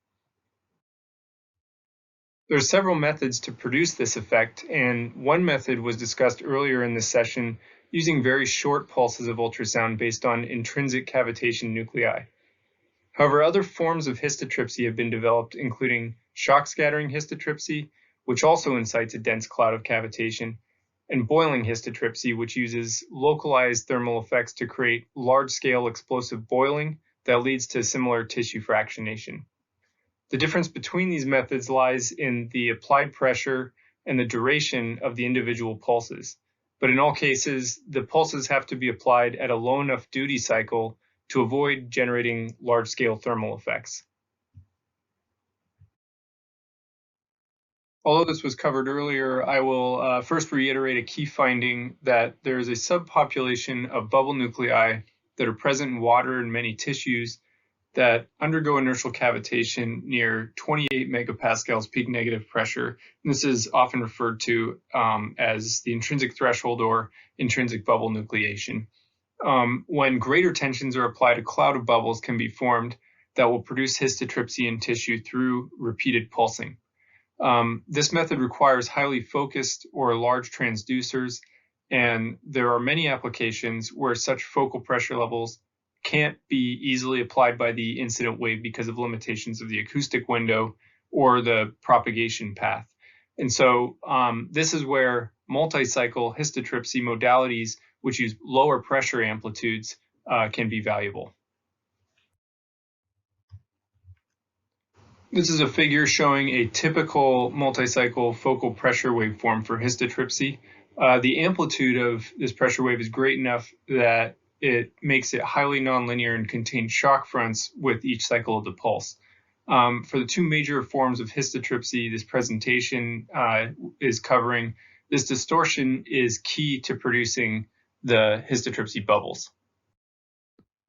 There are several methods to produce this effect, and one method was discussed earlier in this session using very short pulses of ultrasound based on intrinsic cavitation nuclei. However, other forms of histotripsy have been developed, including shock scattering histotripsy, which also incites a dense cloud of cavitation, and boiling histotripsy, which uses localized thermal effects to create large-scale explosive boiling that leads to similar tissue fractionation. The difference between these methods lies in the applied pressure and the duration of the individual pulses. But in all cases, the pulses have to be applied at a low enough duty cycle to avoid generating large-scale thermal effects. Although this was covered earlier, I will first reiterate a key finding that there is a subpopulation of bubble nuclei that are present in water and many tissues that undergo inertial cavitation near 28 megapascals peak negative pressure. And this is often referred to as the intrinsic threshold or intrinsic bubble nucleation. When greater tensions are applied, a cloud of bubbles can be formed that will produce histotripsy in tissue through repeated pulsing. This method requires highly focused or large transducers, and there are many applications where such focal pressure levels can't be easily applied by the incident wave because of limitations of the acoustic window or the propagation path. And so this is where multi-cycle histotripsy modalities, which use lower pressure amplitudes, can be valuable. This is a figure showing a typical multi-cycle focal pressure waveform for histotripsy. The amplitude of this pressure wave is great enough that it makes it highly nonlinear and contains shock fronts with each cycle of the pulse. For the two major forms of histotripsy this presentation is covering, this distortion is key to producing the histotripsy bubbles.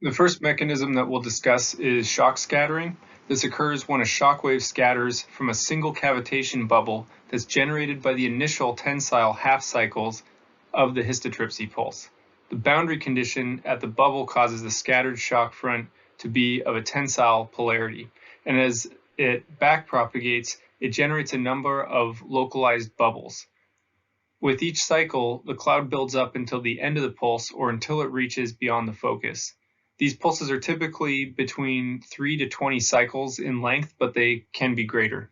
The first mechanism that we'll discuss is shock scattering. This occurs when a shock wave scatters from a single cavitation bubble that's generated by the initial tensile half cycles of the histotripsy pulse. The boundary condition at the bubble causes the scattered shock front to be of a tensile polarity. And as it backpropagates, it generates a number of localized bubbles. With each cycle, the cloud builds up until the end of the pulse or until it reaches beyond the focus. These pulses are typically between 3 to 20 cycles in length, but they can be greater.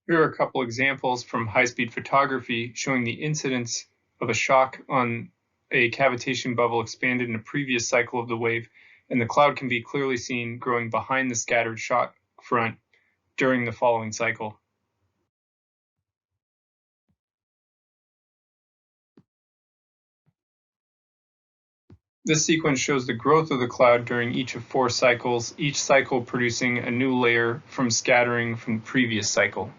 Here are a couple examples from high-speed photography showing the incidence of a shock on a cavitation bubble expanded in a previous cycle of the wave, and the cloud can be clearly seen growing behind the scattered shock front during the following cycle. This sequence shows the growth of the cloud during each of 4 cycles, each cycle producing a new layer from scattering from the previous cycle.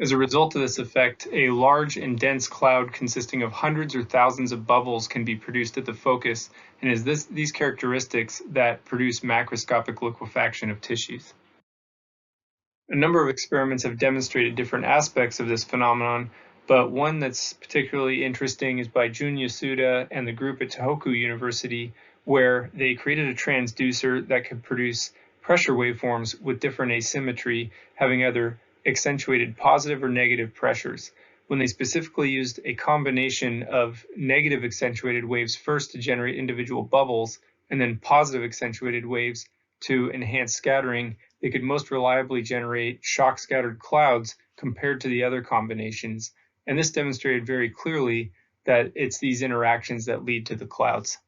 As a result of this effect, a large and dense cloud consisting of hundreds or thousands of bubbles can be produced at the focus, and it is these characteristics that produce macroscopic liquefaction of tissues. A number of experiments have demonstrated different aspects of this phenomenon, but one that's particularly interesting is by Jun Yasuda and the group at Tohoku University, where they created a transducer that could produce pressure waveforms with different asymmetry, having either accentuated positive or negative pressures. When they specifically used a combination of negative accentuated waves first to generate individual bubbles, and then positive accentuated waves to enhance scattering, they could most reliably generate shock scattered clouds compared to the other combinations. And this demonstrated very clearly that it's these interactions that lead to the clouds.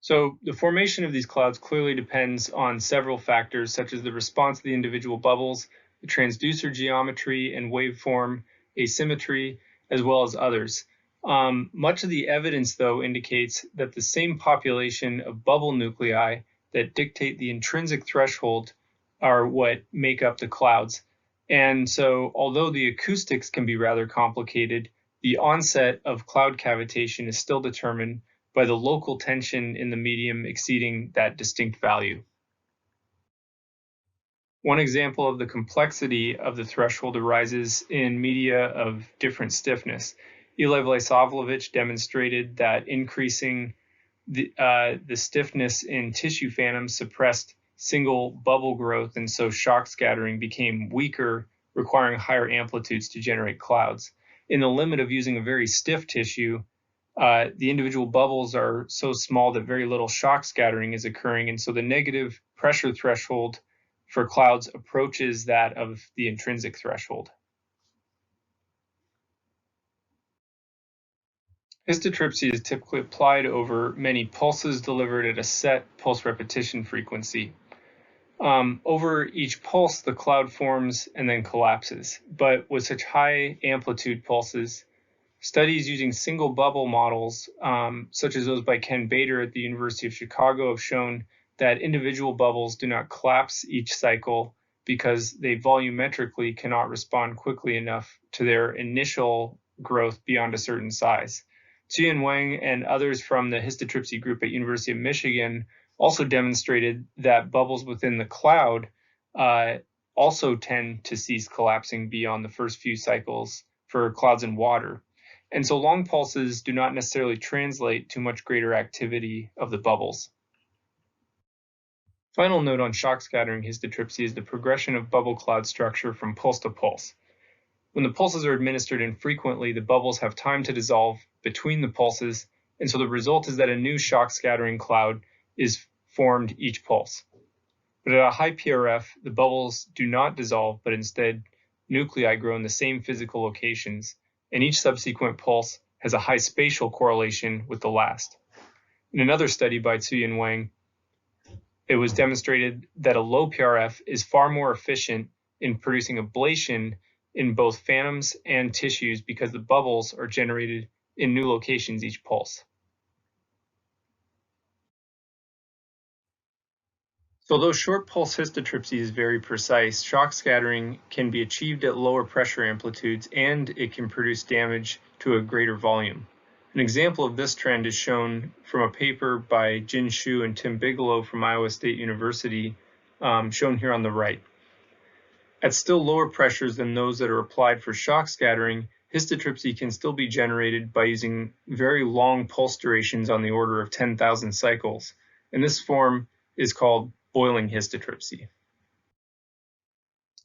So the formation of these clouds clearly depends on several factors, such as the response of the individual bubbles, the transducer geometry and waveform asymmetry, as well as others. Much of the evidence, though, indicates that the same population of bubble nuclei that dictate the intrinsic threshold are what make up the clouds. And so, although the acoustics can be rather complicated, the onset of cloud cavitation is still determined by the local tension in the medium exceeding that distinct value. One example of the complexity of the threshold arises in media of different stiffness. Eli Vlasovlovich demonstrated that increasing the stiffness in tissue phantoms suppressed single bubble growth, and so shock scattering became weaker, requiring higher amplitudes to generate clouds. In the limit of using a very stiff tissue, the individual bubbles are so small that very little shock scattering is occurring, and so the negative pressure threshold for clouds approaches that of the intrinsic threshold. Histotripsy is typically applied over many pulses delivered at a set pulse repetition frequency. Over each pulse, the cloud forms and then collapses. But with such high amplitude pulses, studies using single bubble models, such as those by Ken Bader at the University of Chicago, have shown that individual bubbles do not collapse each cycle because they volumetrically cannot respond quickly enough to their initial growth beyond a certain size. Qian Wang and others from the Histotripsy group at University of Michigan also demonstrated that bubbles within the cloud also tend to cease collapsing beyond the first few cycles for clouds and water. And so long pulses do not necessarily translate to much greater activity of the bubbles. Final note on shock scattering histotripsy is the progression of bubble cloud structure from pulse to pulse. When the pulses are administered infrequently, the bubbles have time to dissolve between the pulses, and so the result is that a new shock scattering cloud is formed each pulse. But at a high PRF, the bubbles do not dissolve, but instead nuclei grow in the same physical locations, and each subsequent pulse has a high spatial correlation with the last. In another study by Tzu and Wang, it was demonstrated that a low PRF is far more efficient in producing ablation in both phantoms and tissues because the bubbles are generated in new locations each pulse. So although short pulse histotripsy is very precise, shock scattering can be achieved at lower pressure amplitudes and it can produce damage to a greater volume. An example of this trend is shown from a paper by Jin Xu and Tim Bigelow from Iowa State University, shown here on the right. At still lower pressures than those that are applied for shock scattering, histotripsy can still be generated by using very long pulse durations on the order of 10,000 cycles. And this form is called boiling histotripsy.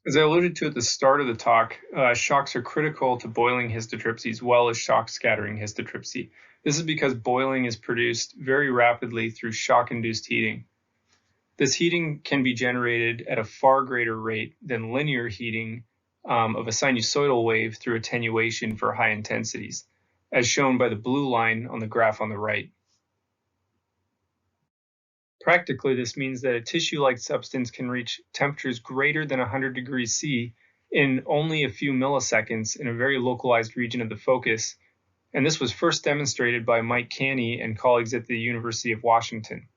As I alluded to at the start of the talk, shocks are critical to boiling histotripsy as well as shock scattering histotripsy. This is because boiling is produced very rapidly through shock-induced heating. This heating can be generated at a far greater rate than linear heating of a sinusoidal wave through attenuation for high intensities, as shown by the blue line on the graph on the right. Practically, this means that a tissue-like substance can reach temperatures greater than 100 degrees C in only a few milliseconds in a very localized region of the focus, and this was first demonstrated by Mike Canny and colleagues at the University of Washington.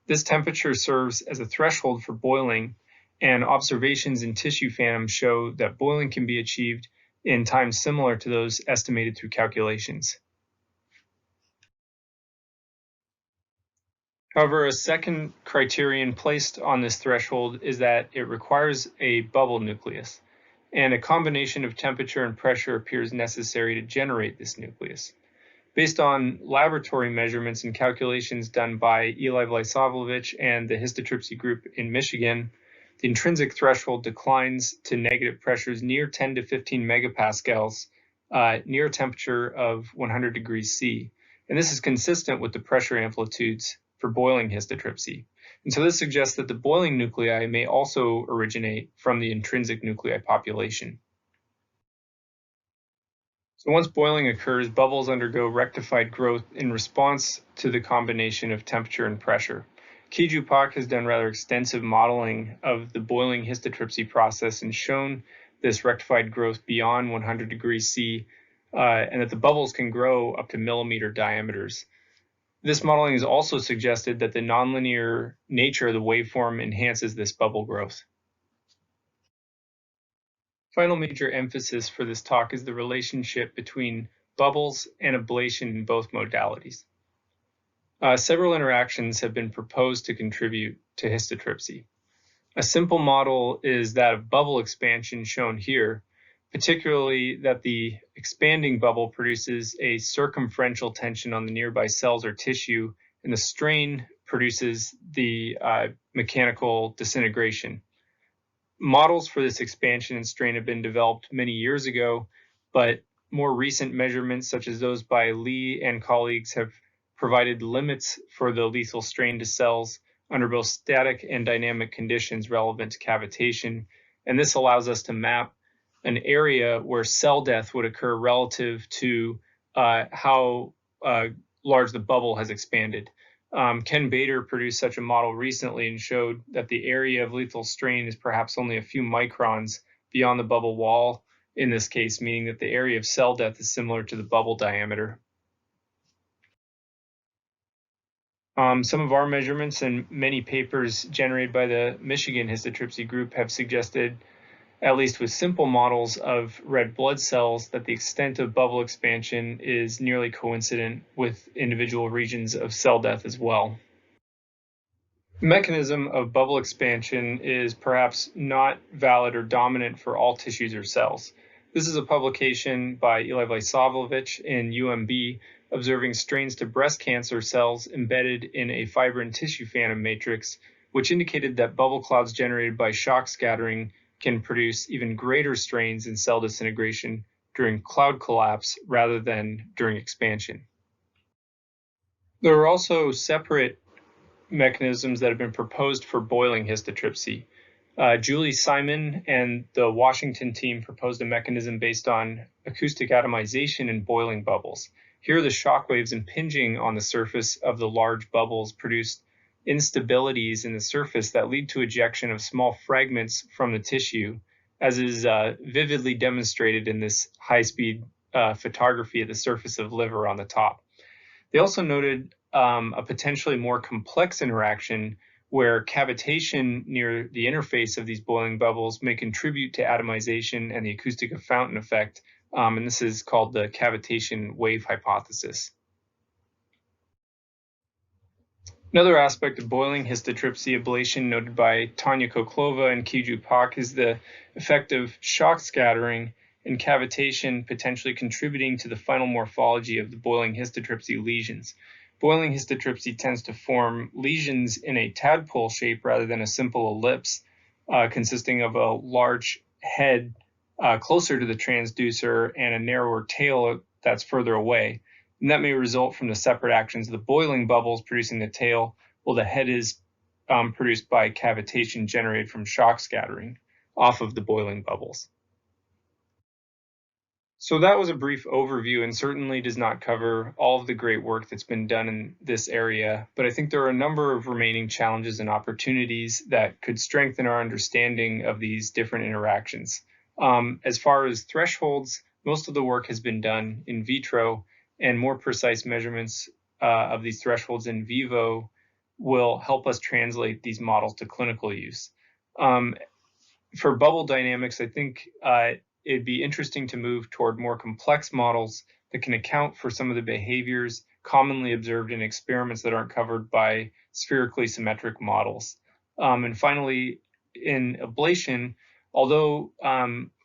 This temperature serves as a threshold for boiling, and observations in tissue phantoms show that boiling can be achieved in times similar to those estimated through calculations. However, a second criterion placed on this threshold is that it requires a bubble nucleus, and a combination of temperature and pressure appears necessary to generate this nucleus. Based on laboratory measurements and calculations done by Eli Vlasovljevic and the Histotripsy group in Michigan, the intrinsic threshold declines to negative pressures near 10 to 15 megapascals near a temperature of 100 degrees C. And this is consistent with the pressure amplitudes for boiling histotripsy. And so this suggests that the boiling nuclei may also originate from the intrinsic nuclei population. So once boiling occurs, bubbles undergo rectified growth in response to the combination of temperature and pressure. Ki-Ju Pak has done rather extensive modeling of the boiling histotripsy process and shown this rectified growth beyond 100 degrees C, and that the bubbles can grow up to millimeter diameters. This modeling has also suggested that the nonlinear nature of the waveform enhances this bubble growth. Final major emphasis for this talk is the relationship between bubbles and ablation in both modalities. Several interactions have been proposed to contribute to histotripsy. A simple model is that of bubble expansion shown here, particularly that the expanding bubble produces a circumferential tension on the nearby cells or tissue, and the strain produces the mechanical disintegration. Models for this expansion and strain have been developed many years ago, but more recent measurements, such as those by Lee and colleagues, have provided limits for the lethal strain to cells under both static and dynamic conditions relevant to cavitation. And this allows us to map an area where cell death would occur relative to how large the bubble has expanded. Ken Bader produced such a model recently and showed that the area of lethal strain is perhaps only a few microns beyond the bubble wall, in this case, meaning that the area of cell death is similar to the bubble diameter. Some of our measurements and many papers generated by the Michigan Histotripsy group have suggested, at least with simple models of red blood cells, that the extent of bubble expansion is nearly coincident with individual regions of cell death as well. The mechanism of bubble expansion is perhaps not valid or dominant for all tissues or cells. This is a publication by Eli Vlasovovich in UMB observing strains to breast cancer cells embedded in a fibrin tissue phantom matrix, which indicated that bubble clouds generated by shock scattering can produce even greater strains in cell disintegration during cloud collapse rather than during expansion. There are also separate mechanisms that have been proposed for boiling histotripsy. Julie Simon and the Washington team proposed a mechanism based on acoustic atomization in boiling bubbles. Here, the shock waves impinging on the surface of the large bubbles produce instabilities in the surface that lead to ejection of small fragments from the tissue, as is vividly demonstrated in this high-speed photography of the surface of liver on the top. They also noted a potentially more complex interaction where cavitation near the interface of these boiling bubbles may contribute to atomization and the acoustic fountain effect, and this is called the cavitation wave hypothesis. Another aspect of boiling histotripsy ablation noted by Tanya Koklova and Kiju Pak is the effect of shock scattering and cavitation potentially contributing to the final morphology of the boiling histotripsy lesions. Boiling histotripsy tends to form lesions in a tadpole shape rather than a simple ellipse, consisting of a large head closer to the transducer and a narrower tail that's further away. And that may result from the separate actions of the boiling bubbles producing the tail, while the head is produced by cavitation generated from shock scattering off of the boiling bubbles. So that was a brief overview and certainly does not cover all of the great work that's been done in this area, but I think there are a number of remaining challenges and opportunities that could strengthen our understanding of these different interactions. As far as thresholds, most of the work has been done in vitro, and more precise measurements of these thresholds in vivo will help us translate these models to clinical use. For bubble dynamics, I think it'd be interesting to move toward more complex models that can account for some of the behaviors commonly observed in experiments that aren't covered by spherically symmetric models. And finally, in ablation, although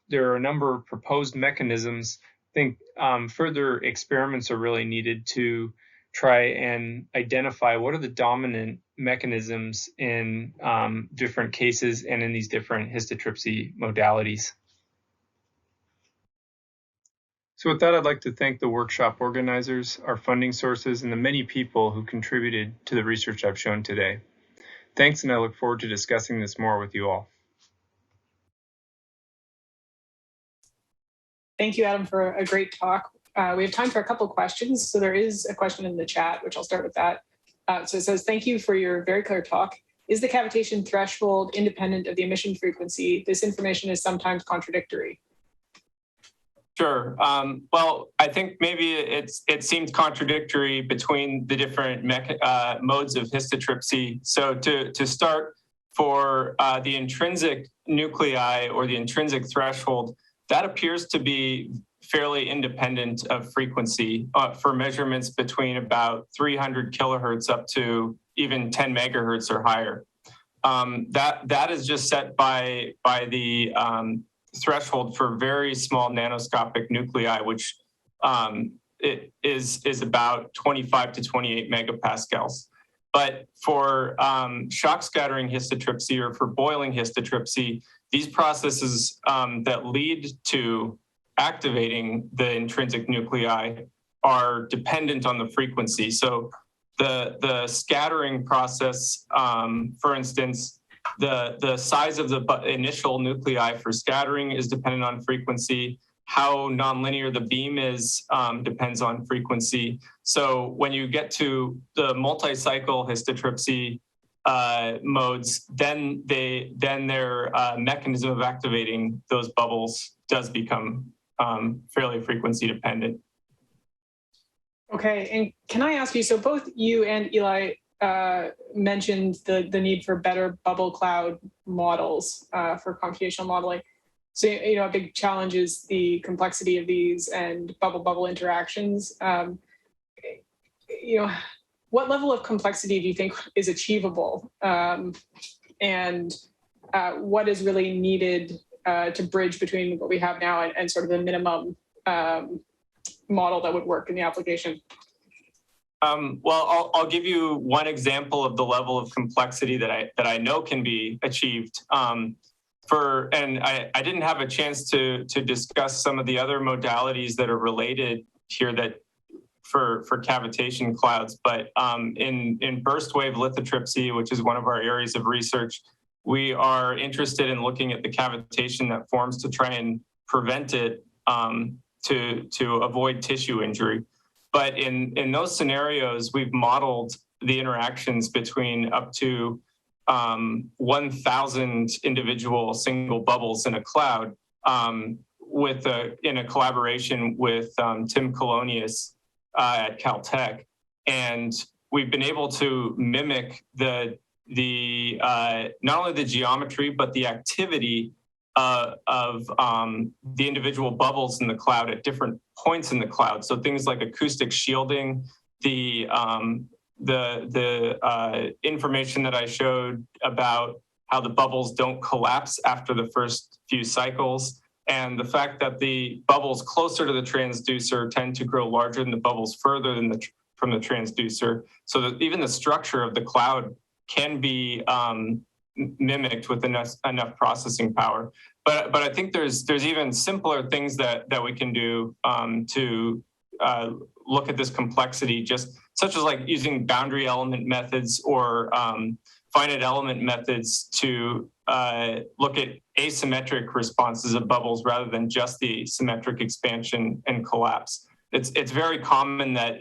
there are a number of proposed mechanisms, I think further experiments are really needed to try and identify what are the dominant mechanisms in different cases and in these different histotripsy modalities. So with that, I'd like to thank the workshop organizers, our funding sources, and the many people who contributed to the research I've shown today. Thanks, and I look forward to discussing this more with you all. Thank you, Adam, for a great talk. We have time for a couple questions. So there is a question in the chat, which I'll start with that. So it says, thank you for your very clear talk. Is the cavitation threshold independent of the emission frequency? This information is sometimes contradictory. Sure. Well, I think maybe it seems contradictory between the different modes of histotripsy. So to start, for the intrinsic nuclei or the intrinsic threshold, that appears to be fairly independent of frequency for measurements between about 300 kilohertz up to even 10 megahertz or higher. That is just set by the threshold for very small nanoscopic nuclei, which it is about 25 to 28 megapascals. But for shock scattering histotripsy or for boiling histotripsy, these processes that lead to activating the intrinsic nuclei are dependent on the frequency. So the scattering process, for instance, the size of the initial nuclei for scattering is dependent on frequency. how nonlinear the beam is depends on frequency. So when you get to the multi-cycle histotripsy modes, then their mechanism of activating those bubbles does become fairly frequency dependent. Okay, and can I ask you, so both you and Eli mentioned the need for better bubble cloud models for computational modeling. So, a big challenge is the complexity of these and bubble-bubble interactions. What level of complexity do you think is achievable? And what is really needed to bridge between what we have now and sort of the minimum model that would work in the application? Well, I'll give you one example of the level of complexity that I know can be achieved. I didn't have a chance to discuss some of the other modalities that are related here that for cavitation clouds, but in burst wave lithotripsy, which is one of our areas of research, we are interested in looking at the cavitation that forms to try and prevent it to avoid tissue injury. But in those scenarios, we've modeled the interactions between up to 1,000 individual single bubbles in a cloud in a collaboration with Tim Colonius at Caltech. And we've been able to mimic the not only the geometry, but the activity of the individual bubbles in the cloud at different points in the cloud. So things like acoustic shielding, the information that I showed about how the bubbles don't collapse after the first few cycles, and the fact that the bubbles closer to the transducer tend to grow larger than the bubbles further than from the transducer, so that even the structure of the cloud can be mimicked with enough processing power. But I think there's even simpler things that we can do to look at this complexity, just such as like using boundary element methods or finite element methods to look at asymmetric responses of bubbles rather than just the symmetric expansion and collapse. It's very common that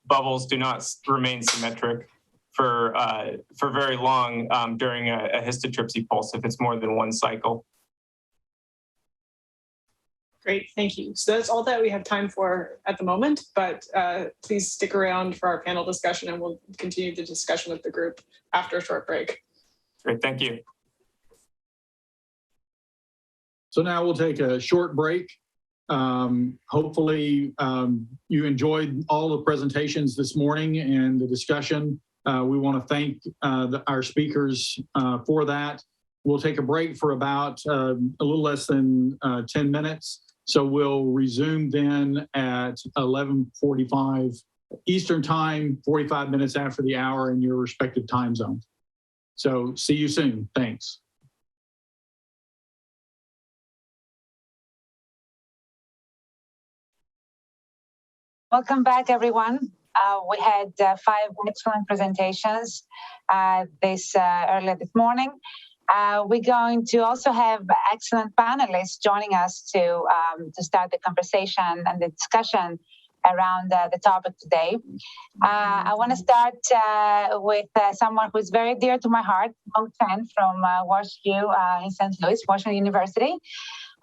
bubbles do not remain symmetric for very long during a histotripsy pulse if it's more than one cycle. Great, thank you. So that's all that we have time for at the moment, but please stick around for our panel discussion and we'll continue the discussion with the group after a short break. Great, thank you. So now we'll take a short break. Hopefully you enjoyed all the presentations this morning and the discussion. We want to thank our speakers for that. We'll take a break for about a little less than 10 minutes. So we'll resume then at 11:45 Eastern time, 45 minutes after the hour in your respective time zones. So see you soon. Thanks. Welcome back, everyone. We had 5 excellent presentations earlier this morning. We're going to also have excellent panelists joining us to start the conversation and the discussion around the topic today. I want to start with someone who's very dear to my heart, Hong Chen from WashU in St. Louis, Washington University.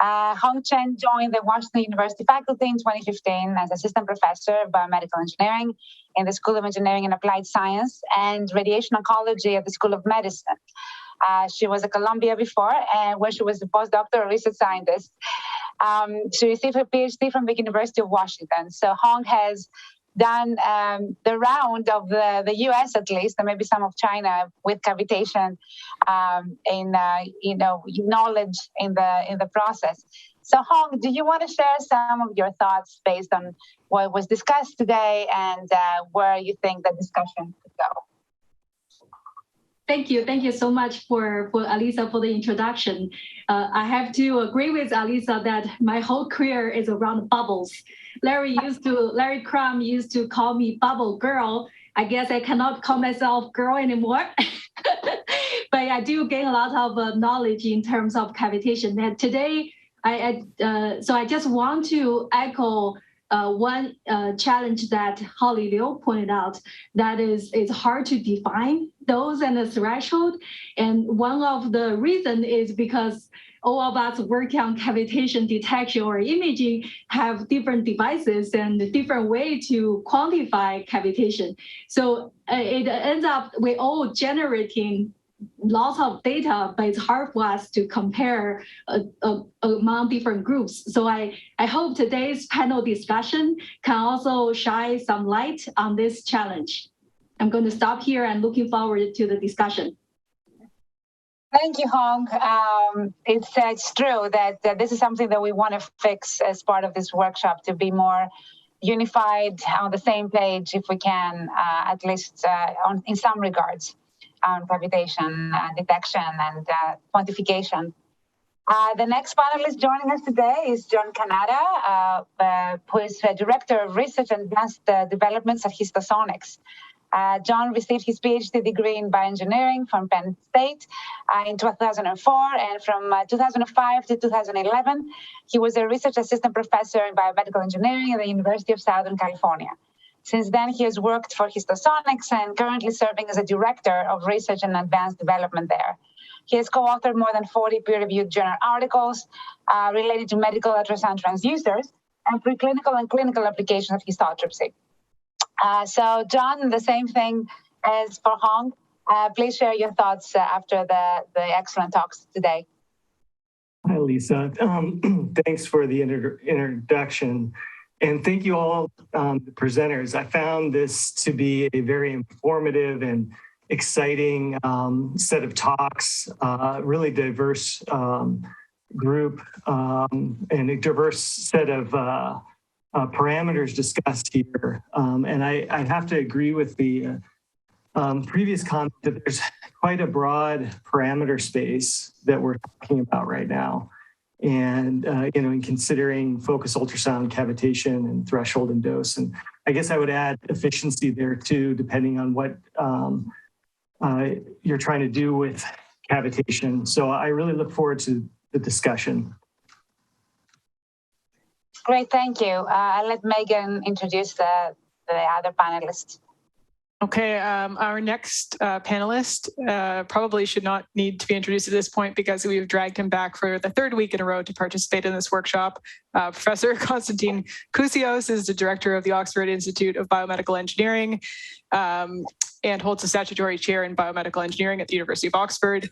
Hong Chen joined the Washington University faculty in 2015 as assistant professor of biomedical engineering in the School of Engineering and Applied Science and Radiation Oncology at the School of Medicine. She was at Columbia before, where she was a postdoctoral research scientist. She received her PhD from the University of Washington. So Hong has done the round of the US at least, and maybe some of China with cavitation in knowledge in the process. So Hong, do you want to share some of your thoughts based on what was discussed today and where you think the discussion could go? Thank you so much for Alisa for the introduction. I have to agree with Alisa that my whole career is around bubbles. Larry Crum used to call me bubble girl. I guess I cannot call myself girl anymore, but I do gain a lot of knowledge in terms of cavitation. And today So I just want to echo one challenge that Holly Liu pointed out, that is it's hard to define those and the threshold. And one of the reasons is because all of us working on cavitation detection or imaging have different devices and different way to quantify cavitation. So it ends up we all generating lots of data, but it's hard for us to compare among different groups. So I hope today's panel discussion can also shine some light on this challenge. I'm going to stop here and looking forward to the discussion. Thank you, Hong. It's true that this is something that we want to fix as part of this workshop, to be more unified on the same page, if we can, at least in some regards, on cavitation detection and quantification. The next panelist joining us today is John Canada, who is Director of Research and Advanced Developments at Histosonics. John received his PhD degree in bioengineering from Penn State in 2004, and from 2005 to 2011, he was a research assistant professor in biomedical engineering at the University of Southern California. Since then, he has worked for Histosonics and currently serving as a director of research and advanced development there. He has co-authored more than 40 peer-reviewed journal articles related to medical ultrasound transducers and preclinical and clinical applications of histotripsy. So, John, the same thing as for Hong. Please share your thoughts after the excellent talks today. Hi, Lisa. Thanks for the introduction. And thank you all, the presenters. I found this to be a very informative and exciting set of talks, really diverse group and a diverse set of parameters discussed here. And I have to agree with the previous comment that there's quite a broad parameter space that we're talking about right now. And, in considering focused ultrasound, cavitation, and threshold and dose. And I guess I would add efficiency there too, depending on what you're trying to do with cavitation. So I really look forward to the discussion. Great, thank you. I'll let Megan introduce the other panelists. Okay, our next panelist probably should not need to be introduced at this point because we've dragged him back for the third week in a row to participate in this workshop. Professor Konstantin Kousios is the director of the Oxford Institute of Biomedical Engineering and holds a statutory chair in biomedical engineering at the University of Oxford.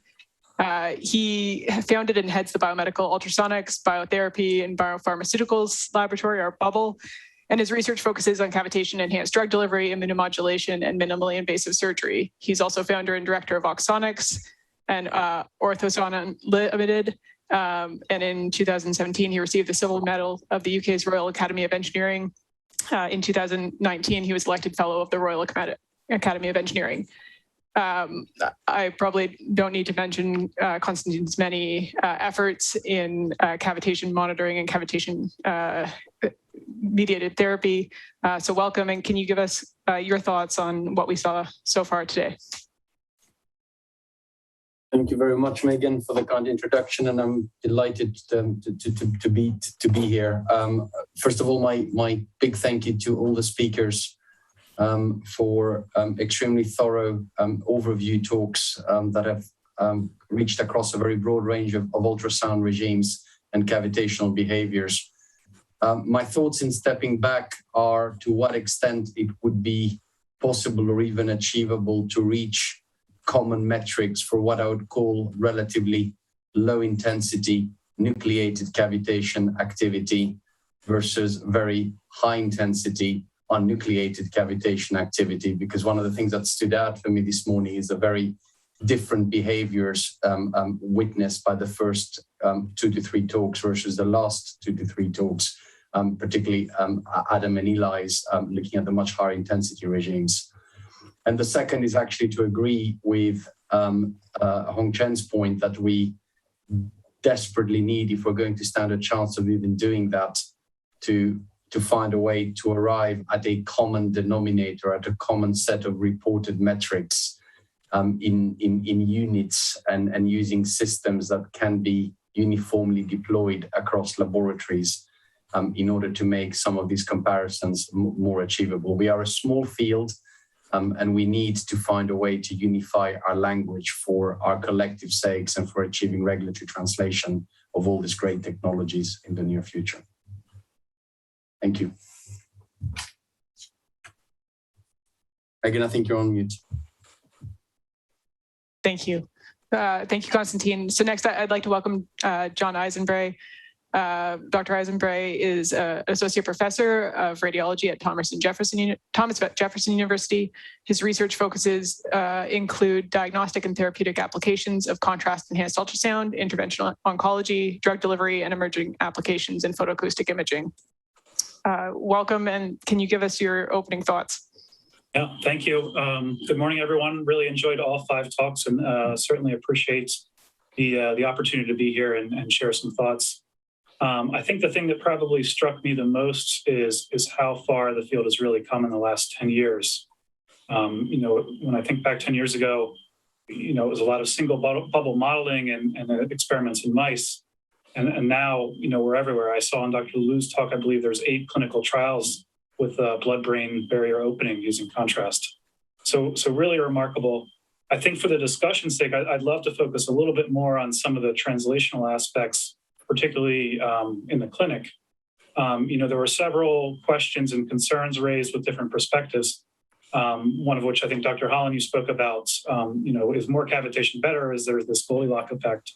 He founded and heads the Biomedical Ultrasonics, Biotherapy, and Biopharmaceuticals Laboratory, or Bubble, and his research focuses on cavitation, enhanced drug delivery, immunomodulation, and minimally invasive surgery. He's also founder and director of Oxonics and Orthoson-Limited. And in 2017, he received the Silver Medal of the UK's Royal Academy of Engineering. In 2019, he was elected Fellow of the Royal Academy of Engineering. I probably don't need to mention Konstantin's many efforts in cavitation monitoring and cavitation mediated therapy. So welcome, and can you give us your thoughts on what we saw so far today? Thank you very much, Megan, for the kind introduction, and I'm delighted to be here. First of all, my big thank you to all the speakers for extremely thorough overview talks that have reached across a very broad range of ultrasound regimes and cavitational behaviors. My thoughts in stepping back are to what extent it would be possible or even achievable to reach common metrics for what I would call relatively low intensity nucleated cavitation activity versus very high intensity unnucleated cavitation activity, because one of the things that stood out for me this morning is the very different behaviors witnessed by the first 2 to 3 talks versus the last 2 to 3 talks, particularly Adam and Eli's looking at the much higher intensity regimes. And the second is actually to agree with Hong Chen's point that we desperately need, if we're going to stand a chance of even doing that, to find a way to arrive at a common denominator, at a common set of reported metrics in units and using systems that can be uniformly deployed across laboratories in order to make some of these comparisons more achievable. We are a small field, and we need to find a way to unify our language for our collective sakes and for achieving regulatory translation of all these great technologies in the near future. Thank you. Megan, I think you're on mute. Thank you. Thank you, Constantine. So next, I'd like to welcome John Eisenbray. Dr. Eisenbray is an associate professor of radiology at Thomas Jefferson University. His research focuses include diagnostic and therapeutic applications of contrast-enhanced ultrasound, interventional oncology, drug delivery, and emerging applications in photoacoustic imaging. Welcome, and can you give us your opening thoughts? Yeah, thank you. Good morning, everyone. Really enjoyed all 5 talks and certainly appreciate the opportunity to be here and share some thoughts. I think the thing that probably struck me the most is how far the field has really come in the last 10 years. You know, when I think back 10 years ago, you know, it was a lot of single bubble modeling and experiments in mice. And now, you know, we're everywhere. I saw in Dr. Lou's talk, I believe there's 8 clinical trials with blood-brain barrier opening using contrast. So really remarkable. I think for the discussion's sake, I'd love to focus a little bit more on some of the translational aspects, particularly in the clinic. You know, there were several questions and concerns raised with different perspectives. One of which I think Dr. Holland, you spoke about, you know, is more cavitation better? Is there this Goldilocks effect?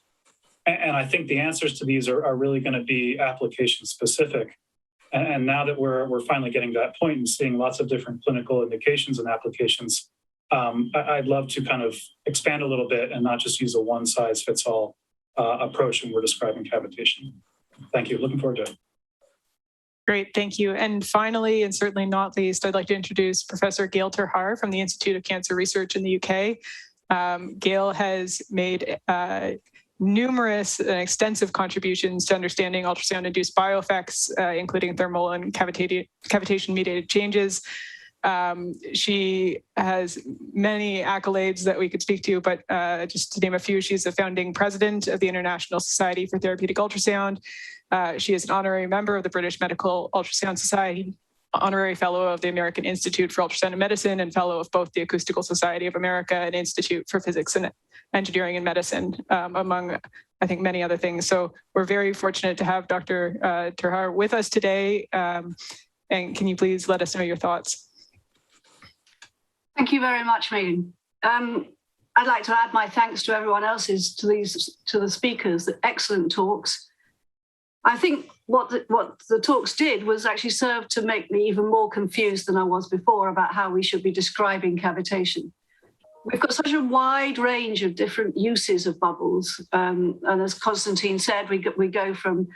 And I think the answers to these are really going to be application specific. And now that we're finally getting to that point and seeing lots of different clinical indications and applications, I'd love to kind of expand a little bit and not just use a one-size-fits-all approach when we're describing cavitation. Thank you. Looking forward to it. Great, thank you. And finally, and certainly not least, I'd like to introduce Professor Gail Terhar from the Institute of Cancer Research in the UK. Gail has made numerous and extensive contributions to understanding ultrasound-induced bioeffects, including thermal and cavitation-mediated changes. She has many accolades that we could speak to, but just to name a few, she's the founding president of the International Society for Therapeutic Ultrasound. She is an honorary member of the British Medical Ultrasound Society, honorary fellow of the American Institute for Ultrasound and Medicine, and fellow of both the Acoustical Society of America and Institute for Physics and Engineering and Medicine, among, I think, many other things. So we're very fortunate to have Dr. Terhar with us today. And can you please let us know your thoughts? Thank you very much, Megan. I'd like to add my thanks to everyone else's, to the speakers, the excellent talks. I think what the talks did was actually serve to make me even more confused than I was before about how we should be describing cavitation. We've got such a wide range of different uses of bubbles. And as Constantine said, we go from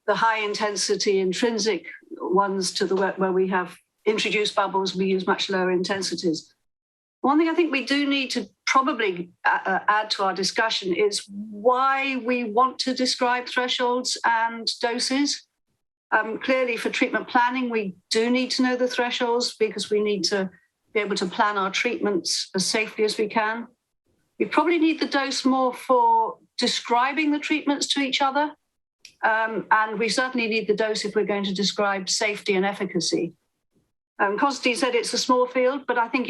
the high intensity intrinsic ones to the where we have introduced bubbles, we use much lower intensities. One thing I think we do need to probably add to our discussion is why we want to describe thresholds and doses. Clearly for treatment planning, we do need to know the thresholds because we need to be able to plan our treatments as safely as we can. We probably need the dose more for describing the treatments to each other. And we certainly need the dose if we're going to describe safety and efficacy. Constantine said it's a small field, but I think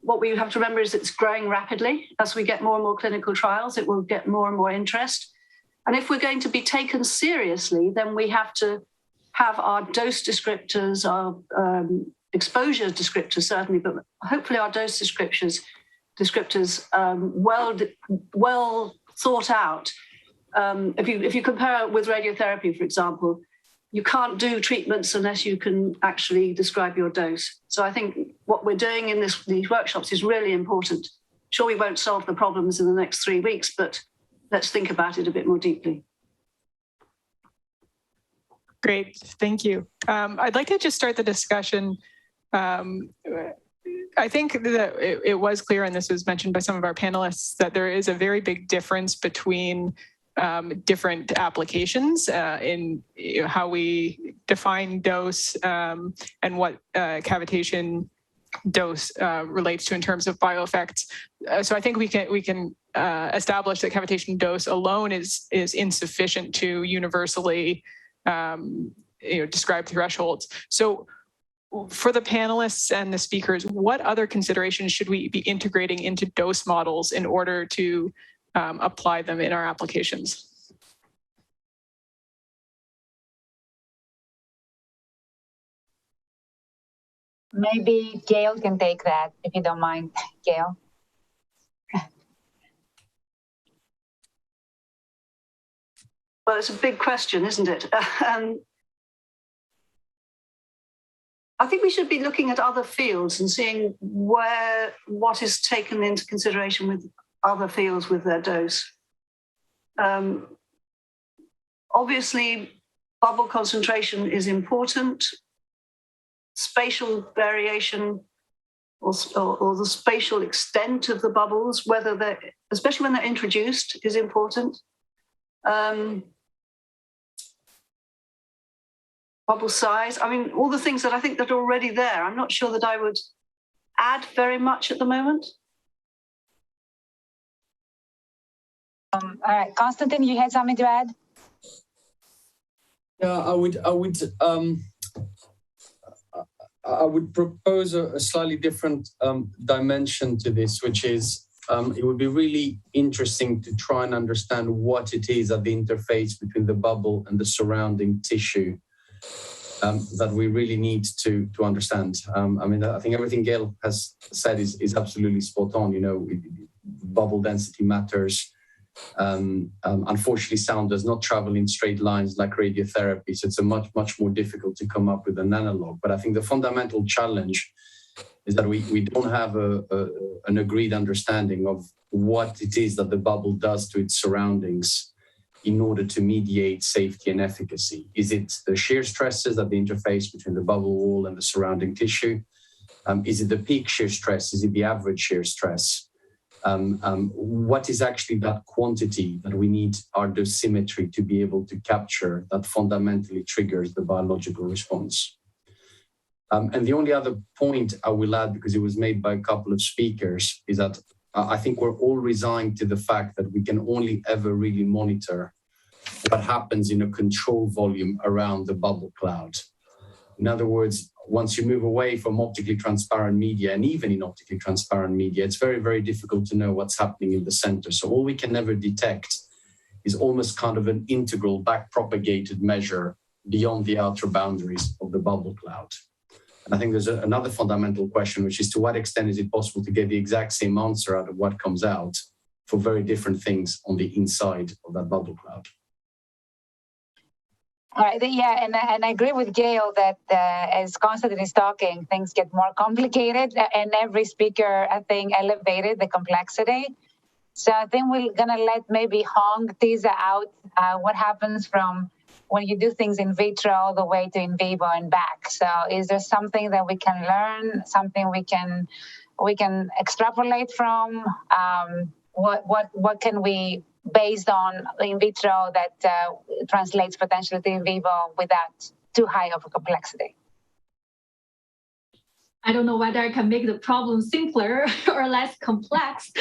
what we have to remember is it's growing rapidly. As we get more and more clinical trials, it will get more and more interest. And if we're going to be taken seriously, then we have to have our dose descriptors, our exposure descriptors certainly, but hopefully our dose descriptors well thought out. If you compare it with radiotherapy, for example, you can't do treatments unless you can actually describe your dose. So I think what we're doing in these workshops is really important. Sure, we won't solve the problems in the next 3 weeks, but let's think about it a bit more deeply. Great, thank you. I'd like to just start the discussion. I think that it was clear, and this was mentioned by some of our panelists, that there is a very big difference between different applications in how we define dose and what cavitation dose relates to in terms of bioeffects. So I think we can established that cavitation dose alone is insufficient to universally describe thresholds. So for the panelists and the speakers, what other considerations should we be integrating into dose models in order to apply them in our applications? Maybe Gail can take that, if you don't mind, Gail. Well, it's a big question, isn't it? I think we should be looking at other fields and seeing what is taken into consideration with other fields with their dose. Obviously, bubble concentration is important. Spatial variation or the spatial extent of the bubbles, whether they're, especially when they're introduced, is important. Bubble size, I mean, all the things that I think that are already there. I'm not sure that I would add very much at the moment. All right, Konstantin, you had something to add? Yeah, I would propose a slightly different dimension to this, which is it would be really interesting to try and understand what it is at the interface between the bubble and the surrounding tissue that we really need to understand. I mean, I think everything Gail has said is absolutely spot on. You know, bubble density matters. Unfortunately, sound does not travel in straight lines like radiotherapy, so it's much more difficult to come up with an analog. But I think the fundamental challenge is that we don't have an agreed understanding of what it is that the bubble does to its surroundings in order to mediate safety and efficacy. Is it the shear stresses at the interface between the bubble wall and the surrounding tissue? Is it the peak shear stress? Is it the average shear stress? What is actually that quantity that we need our dosimetry to be able to capture that fundamentally triggers the biological response? And the only other point I will add, because it was made by a couple of speakers, is that I think we're all resigned to the fact that we can only ever really monitor what happens in a control volume around the bubble cloud. In other words, once you move away from optically transparent media, and even in optically transparent media, it's very, very difficult to know what's happening in the center. So all we can ever detect is almost kind of an integral back-propagated measure beyond the outer boundaries of the bubble cloud. And I think there's another fundamental question, which is to what extent is it possible to get the exact same answer out of what comes out for very different things on the inside of that bubble cloud? All right, yeah, and I agree with Gail that as Konstantin is talking, things get more complicated, and every speaker, I think, elevated the complexity. So I think we're gonna let maybe Hong tease out what happens from when you do things in vitro all the way to in vivo and back. So is there something that we can learn, something we can extrapolate from? What can we, based on in vitro, that translates potentially to in vivo without too high of a complexity? I don't know whether I can make the problem simpler or less complex.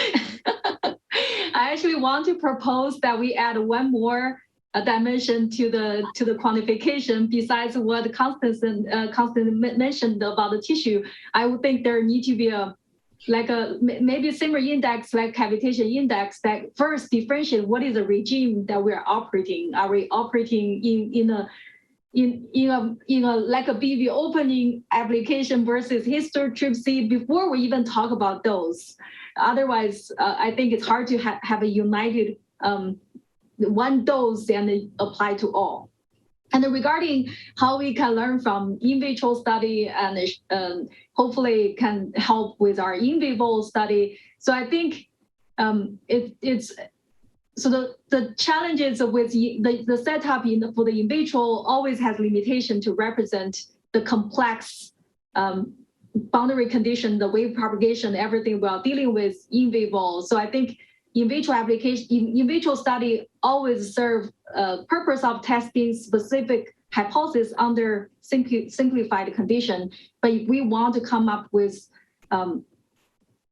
I actually want to propose that we add one more dimension to the quantification besides what Konstantin mentioned about the tissue. I would think there need to be maybe a similar index like cavitation index that first differentiate what is the regime that we are operating. Are we operating in a like a BV opening application versus histotripsy before we even talk about those? Otherwise, I think it's hard to have a united one dose and apply to all. And regarding how we can learn from in vitro study and hopefully can help with our in vivo study. So I think the challenges with the setup for the in vitro always has limitation to represent the complex boundary condition, the wave propagation, everything we are dealing with in vivo. So I think in vitro application, in vitro study always serve purpose of testing specific hypothesis under simplified condition. But if we want to come up with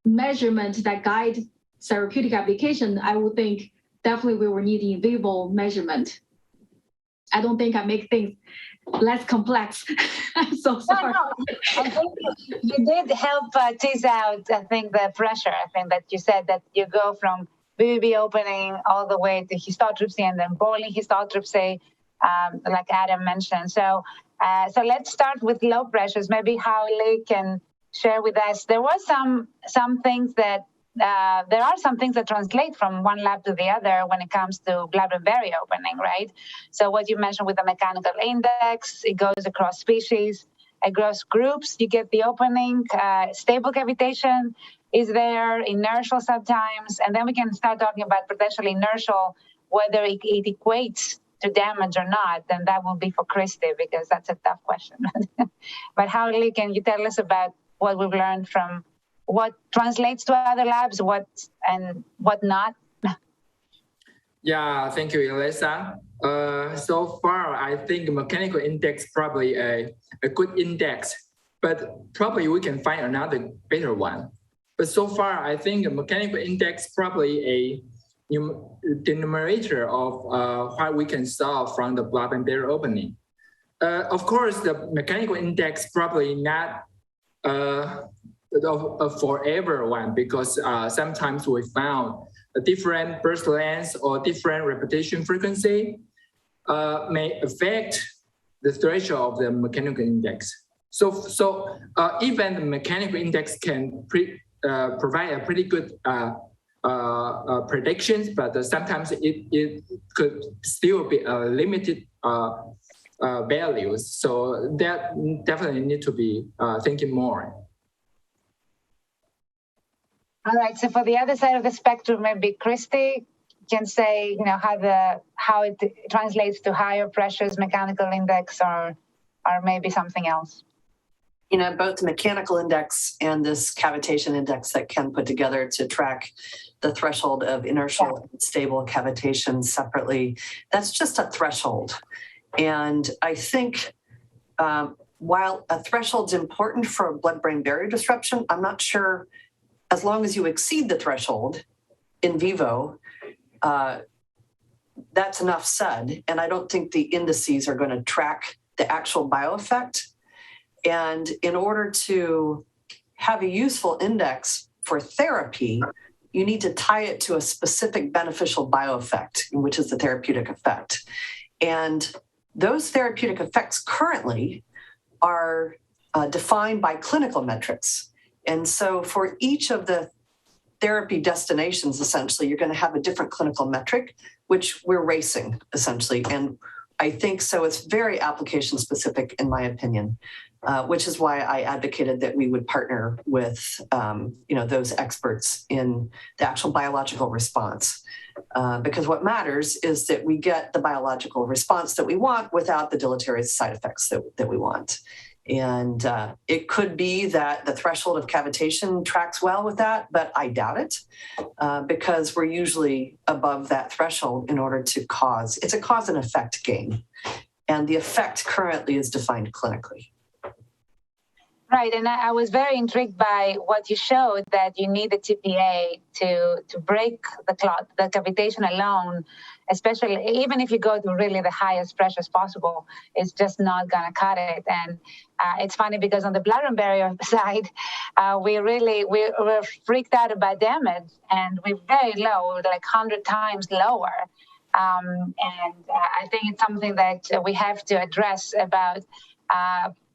measurement that guide therapeutic application, I would think definitely we will need in vivo measurement. I don't think I make things less complex. I'm so sorry. No. I think you did help tease out, I think, the pressure. I think that you said that you go from BBB opening all the way to histotripsy and then boiling histotripsy, like Adam mentioned. So let's start with low pressures. Maybe Howley can share with us. There were some things that there are some things that translate from one lab to the other when it comes to Blabberingberry opening, right? So what you mentioned with the mechanical index, it goes across species, across groups, you get the opening, stable cavitation is there, inertial sometimes, and then we can start talking about potentially inertial, whether it equates to damage or not, then that will be for Christy, because that's a tough question. But Howley, can you tell us about what we've learned from what translates to other labs, what and what not? Yeah, thank you, Elisa. So far, I think mechanical index probably a good index, but probably we can find another better one. But so far, I think a mechanical index probably the numerator of what we can solve from the Blabberingberry opening. Of course, the mechanical index probably not a forever one, because sometimes we found a different burst length or different repetition frequency may affect the threshold of the mechanical index. So even the mechanical index can provide a pretty good predictions, but sometimes it could still be a limited values. So that definitely need to be thinking more. All right. So for the other side of the spectrum, maybe Christy can say, how it translates to higher pressures, mechanical index, or maybe something else. Both the mechanical index and this cavitation index that Ken put together to track the threshold of inertial and stable cavitation separately, that's just a threshold. And I think while a threshold's important for blood-brain barrier disruption, I'm not sure, as long as you exceed the threshold in vivo, that's enough said. And I don't think the indices are going to track the actual bioeffect. And in order to have a useful index for therapy, you need to tie it to a specific beneficial bioeffect, which is the therapeutic effect. And those therapeutic effects currently are defined by clinical metrics. And so for each of the therapy destinations, essentially, you're going to have a different clinical metric, which we're racing, essentially. And I think so it's very application specific, in my opinion, which is why I advocated that we would partner with those experts in the actual biological response. Because what matters is that we get the biological response that we want without the deleterious side effects that we want. And it could be that the threshold of cavitation tracks well with that, but I doubt it because we're usually above that threshold in order to it's a cause and effect game. And the effect currently is defined clinically. Right, and I was very intrigued by what you showed, that you need the TPA to break the clot, the cavitation alone, especially even if you go to really the highest pressures possible, it's just not going to cut it. And it's funny because on the Blabberingberry side, we're freaked out about damage, and we're very low, like 100 times lower. And I think it's something that we have to address about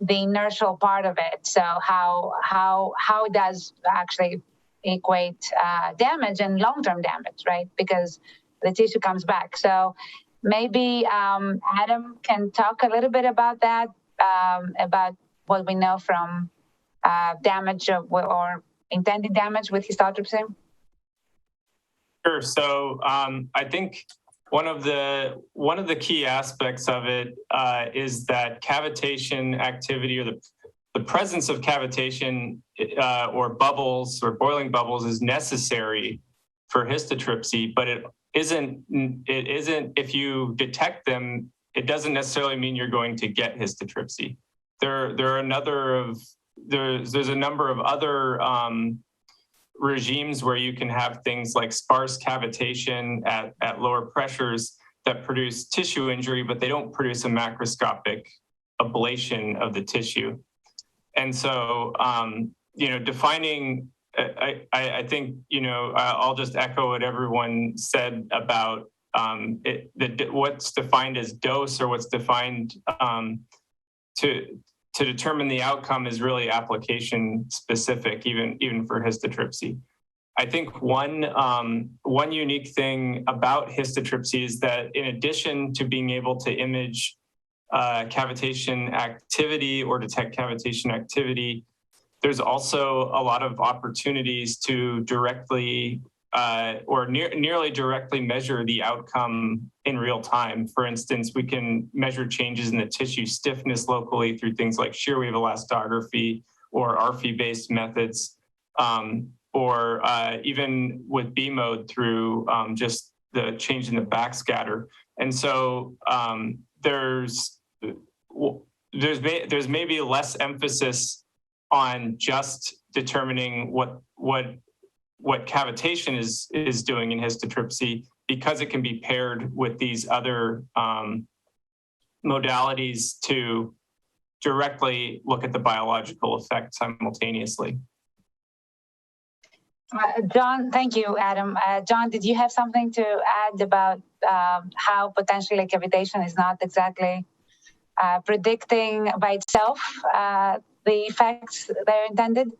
the inertial part of it. So how does actually equate damage and long-term damage, right? Because the tissue comes back. So maybe Adam can talk a little bit about that, about what we know from damage or intended damage with histotripsy. Sure. So I think one of the key aspects of it is that cavitation activity, or the presence of cavitation or bubbles or boiling bubbles is necessary for histotripsy, but it isn't. If you detect them, it doesn't necessarily mean you're going to get histotripsy. There's a number of other regimes where you can have things like sparse cavitation at lower pressures that produce tissue injury, but they don't produce a macroscopic ablation of the tissue. And so, defining, I think, I'll just echo what everyone said about what's defined as dose or what's defined to determine the outcome is really application specific, even for histotripsy. I think one unique thing about histotripsy is that in addition to being able to image cavitation activity or detect cavitation activity, there's also a lot of opportunities to directly or nearly directly measure the outcome in real time. For instance, we can measure changes in the tissue stiffness locally through things like shear wave elastography or RFI-based methods, or even with B mode through just the change in the backscatter. And so there's maybe less emphasis on just determining what cavitation is doing in histotripsy, because it can be paired with these other modalities to directly look at the biological effect simultaneously. John, thank you, Adam. John, did you have something to add about how potentially cavitation is not exactly predicting by itself the effects that are intended?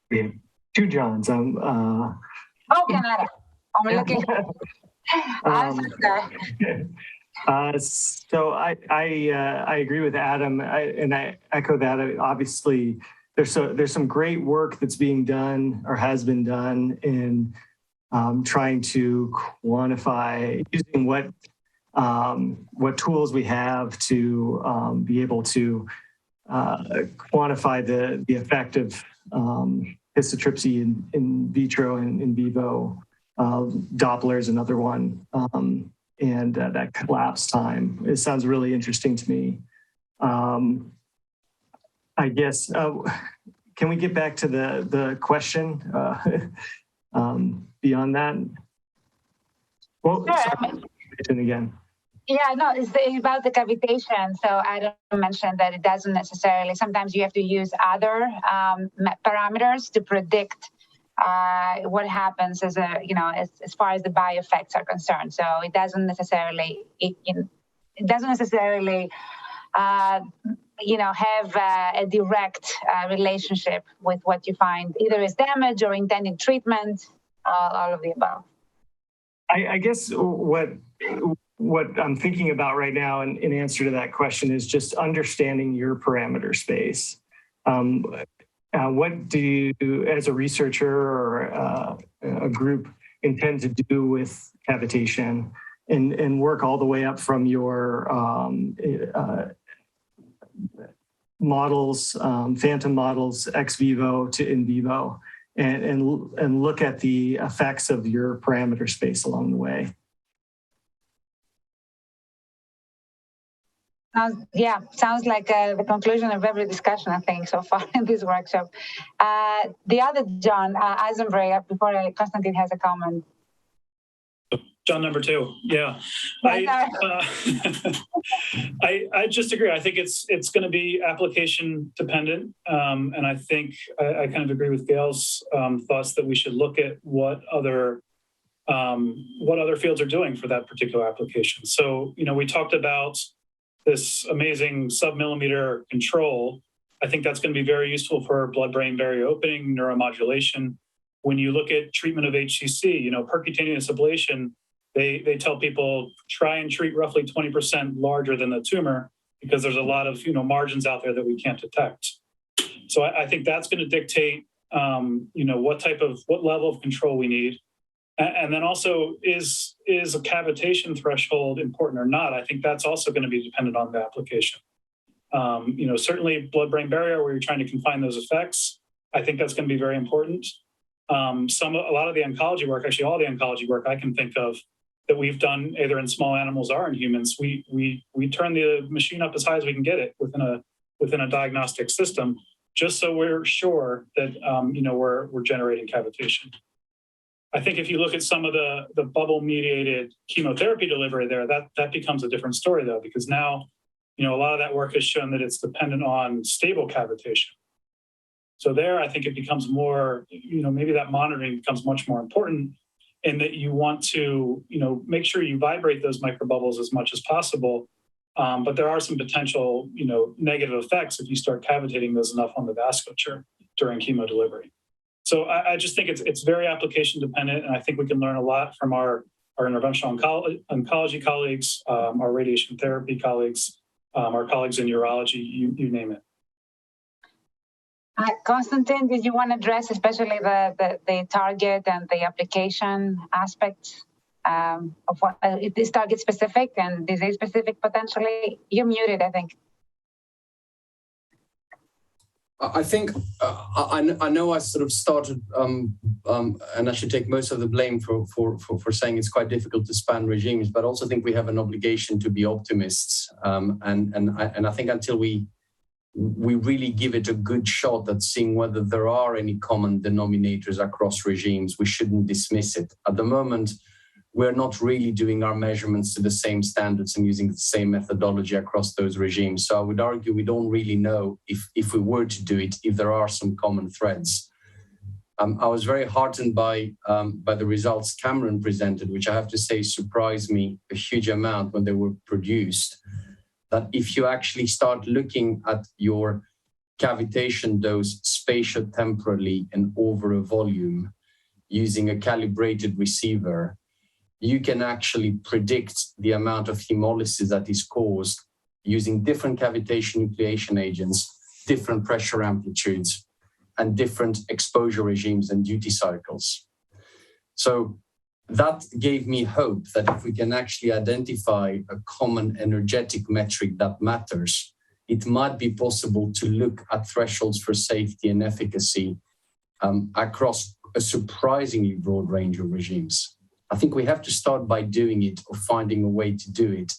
We have two Johns. Oh, Canada. I'm looking. So I agree with Adam, and I echo that. Obviously, there's some great work that's being done or has been done in trying to quantify using what tools we have to be able to quantify the effect of histotripsy in vitro and in vivo. Doppler is another one, and that collapse time. It sounds really interesting to me. I guess, can we get back to the question beyond that? Well, sure. Again. Yeah, no, it's about the cavitation. So Adam mentioned that it doesn't necessarily, sometimes you have to use other parameters to predict what happens as far as the bio effects are concerned. So it doesn't necessarily, have a direct relationship with what you find, either as damage or intended treatment, all of the above. I guess what I'm thinking about right now in answer to that question is just understanding your parameter space. What do you, as a researcher or a group, intend to do with cavitation and work all the way up from your models, phantom models, ex vivo to in vivo, and look at the effects of your parameter space along the way? Sounds like the conclusion of every discussion, I think, so far in this workshop. The other John, Eisenberg, before Konstantin has a comment. John number 2. Yeah. I just agree. I think it's going to be application dependent. And I think I kind of agree with Gail's thoughts that we should look at what other fields are doing for that particular application. So, we talked about this amazing sub-millimeter control. I think that's going to be very useful for blood-brain barrier opening, neuromodulation. When you look at treatment of HCC, percutaneous ablation, they tell people try and treat roughly 20% larger than the tumor because there's a lot of margins out there that we can't detect. So I think that's going to dictate what level of control we need. And then also, is a cavitation threshold important or not? I think that's also going to be dependent on the application. Certainly blood-brain barrier, where you're trying to confine those effects, I think that's going to be very important. A lot of the oncology work, actually all the oncology work I can think of that we've done either in small animals or in humans, we turn the machine up as high as we can get it within a diagnostic system. just so we're sure that we're generating cavitation. I think if you look at some of the bubble-mediated chemotherapy delivery there, that becomes a different story though, because now, a lot of that work has shown that it's dependent on stable cavitation. So there, I think it becomes more, maybe that monitoring becomes much more important, in that you want to, make sure you vibrate those microbubbles as much as possible. But there are some potential, negative effects if you start cavitating those enough on the vasculature during chemo delivery. So I just think it's very application dependent, and I think we can learn a lot from our interventional oncology colleagues, our radiation therapy colleagues, our colleagues in urology, you name it. Konstantin, did you want to address especially the target and the application aspects of what is this target specific and disease specific potentially? You're muted, I think. I think I know I sort of started, and I should take most of the blame for saying it's quite difficult to span regimes, but I also think we have an obligation to be optimists, and I think until we really give it a good shot at seeing whether there are any common denominators across regimes, we shouldn't dismiss it. At the moment, we're not really doing our measurements to the same standards and using the same methodology across those regimes. So I would argue we don't really know if we were to do it, if there are some common threads. I was very heartened by the results Cameron presented, which I have to say surprised me a huge amount when they were produced. That if you actually start looking at your cavitation dose spatio-temporally and over a volume using a calibrated receiver, you can actually predict the amount of hemolysis that is caused using different cavitation nucleation agents, different pressure amplitudes, and different exposure regimes and duty cycles. So that gave me hope that if we can actually identify a common energetic metric that matters, it might be possible to look at thresholds for safety and efficacy across a surprisingly broad range of regimes. I think we have to start by doing it or finding a way to do it,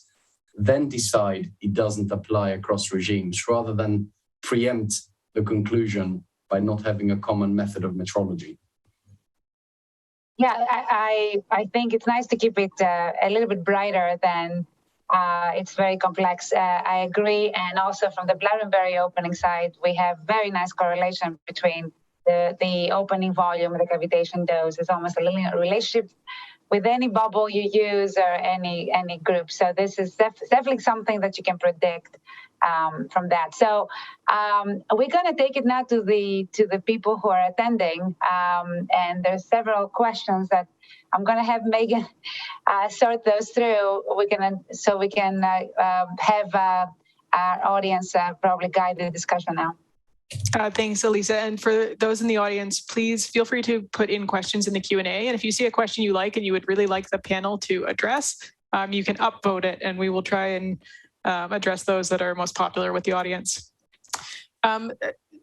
then decide it doesn't apply across regimes, rather than preempt the conclusion by not having a common method of metrology. Yeah, I think it's nice to keep it a little bit brighter than it's very complex. I agree. And also from the Blabberingberry opening side, we have very nice correlation between the opening volume and the cavitation dose. It's almost a linear relationship with any bubble you use or any group. So this is definitely something that you can predict from that. So we're going to take it now to the people who are attending, and there's several questions that I'm going to have Megan sort those through. We can have our audience probably guide the discussion now. Thanks, Elisa. And for those in the audience, please feel free to put in questions in the Q&A. And if you see a question you like and you would really like the panel to address, you can upvote it, and we will try and address those that are most popular with the audience.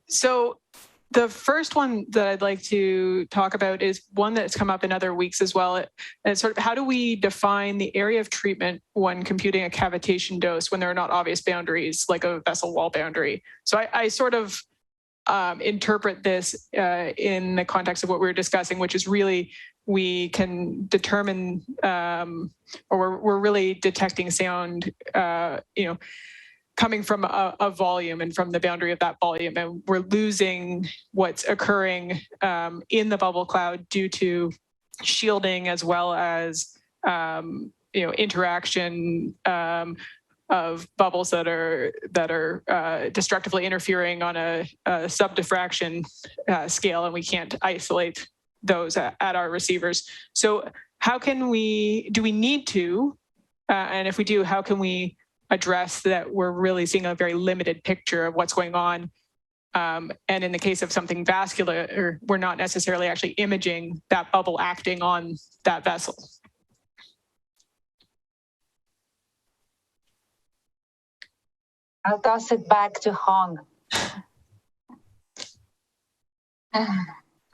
So the first one that I'd like to talk about is one that's come up in other weeks as well. It's sort of how do we define the area of treatment when computing a cavitation dose when there are not obvious boundaries like a vessel wall boundary? So I sort of interpret this in the context of what we were discussing, which is really we can determine, or we're really detecting sound, coming from a volume and from the boundary of that volume, and we're losing what's occurring in the bubble cloud due to shielding as well as interaction of bubbles that are destructively interfering on a subdiffraction scale, and we can't isolate those at our receivers. So how can do we need to, and if we do, how can we address that we're really seeing a very limited picture of what's going on? And in the case of something vascular, we're not necessarily actually imaging that bubble acting on that vessel. I'll toss it back to Hong.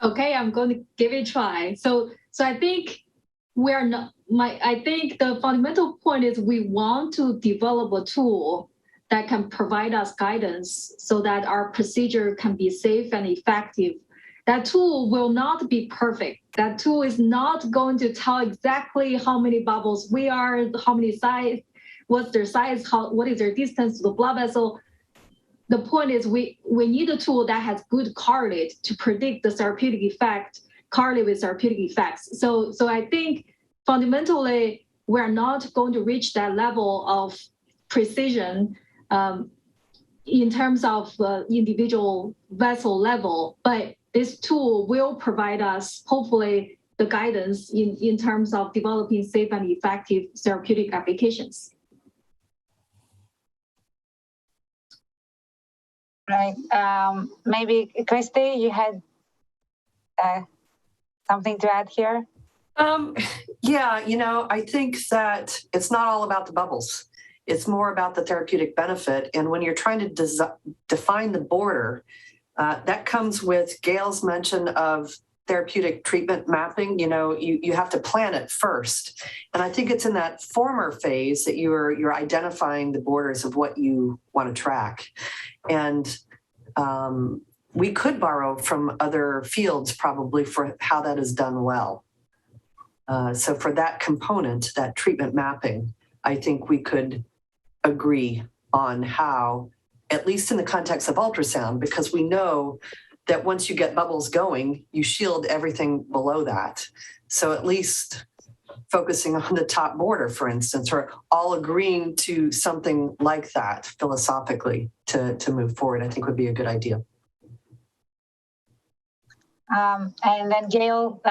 Okay, I'm going to give it a try. So I think we're not. I think the fundamental point is we want to develop a tool that can provide us guidance so that our procedure can be safe and effective. That tool will not be perfect. That tool is not going to tell exactly how many bubbles we are, how many size, what's their size, what is their distance to the blood vessel. The point is we need a tool that has good correlate to predict the therapeutic effect, correlate with therapeutic effects. So I think fundamentally, we're not going to reach that level of precision in terms of individual vessel level, but this tool will provide us, hopefully, the guidance in terms of developing safe and effective therapeutic applications. Right. Maybe, Christy, you had something to add here? Yeah, I think that it's not all about the bubbles. It's more about the therapeutic benefit. And when you're trying to define the border, that comes with Gail's mention of therapeutic treatment mapping. You have to plan it first. And I think it's in that former phase that you're identifying the borders of what you want to track. And we could borrow from other fields probably for how that is done well. So for that component, that treatment mapping, I think we could agree on how, at least in the context of ultrasound, because we know that once you get bubbles going, you shield everything below that. So at least focusing on the top border, for instance, or all agreeing to something like that philosophically to move forward, I think would be a good idea. And then Gail,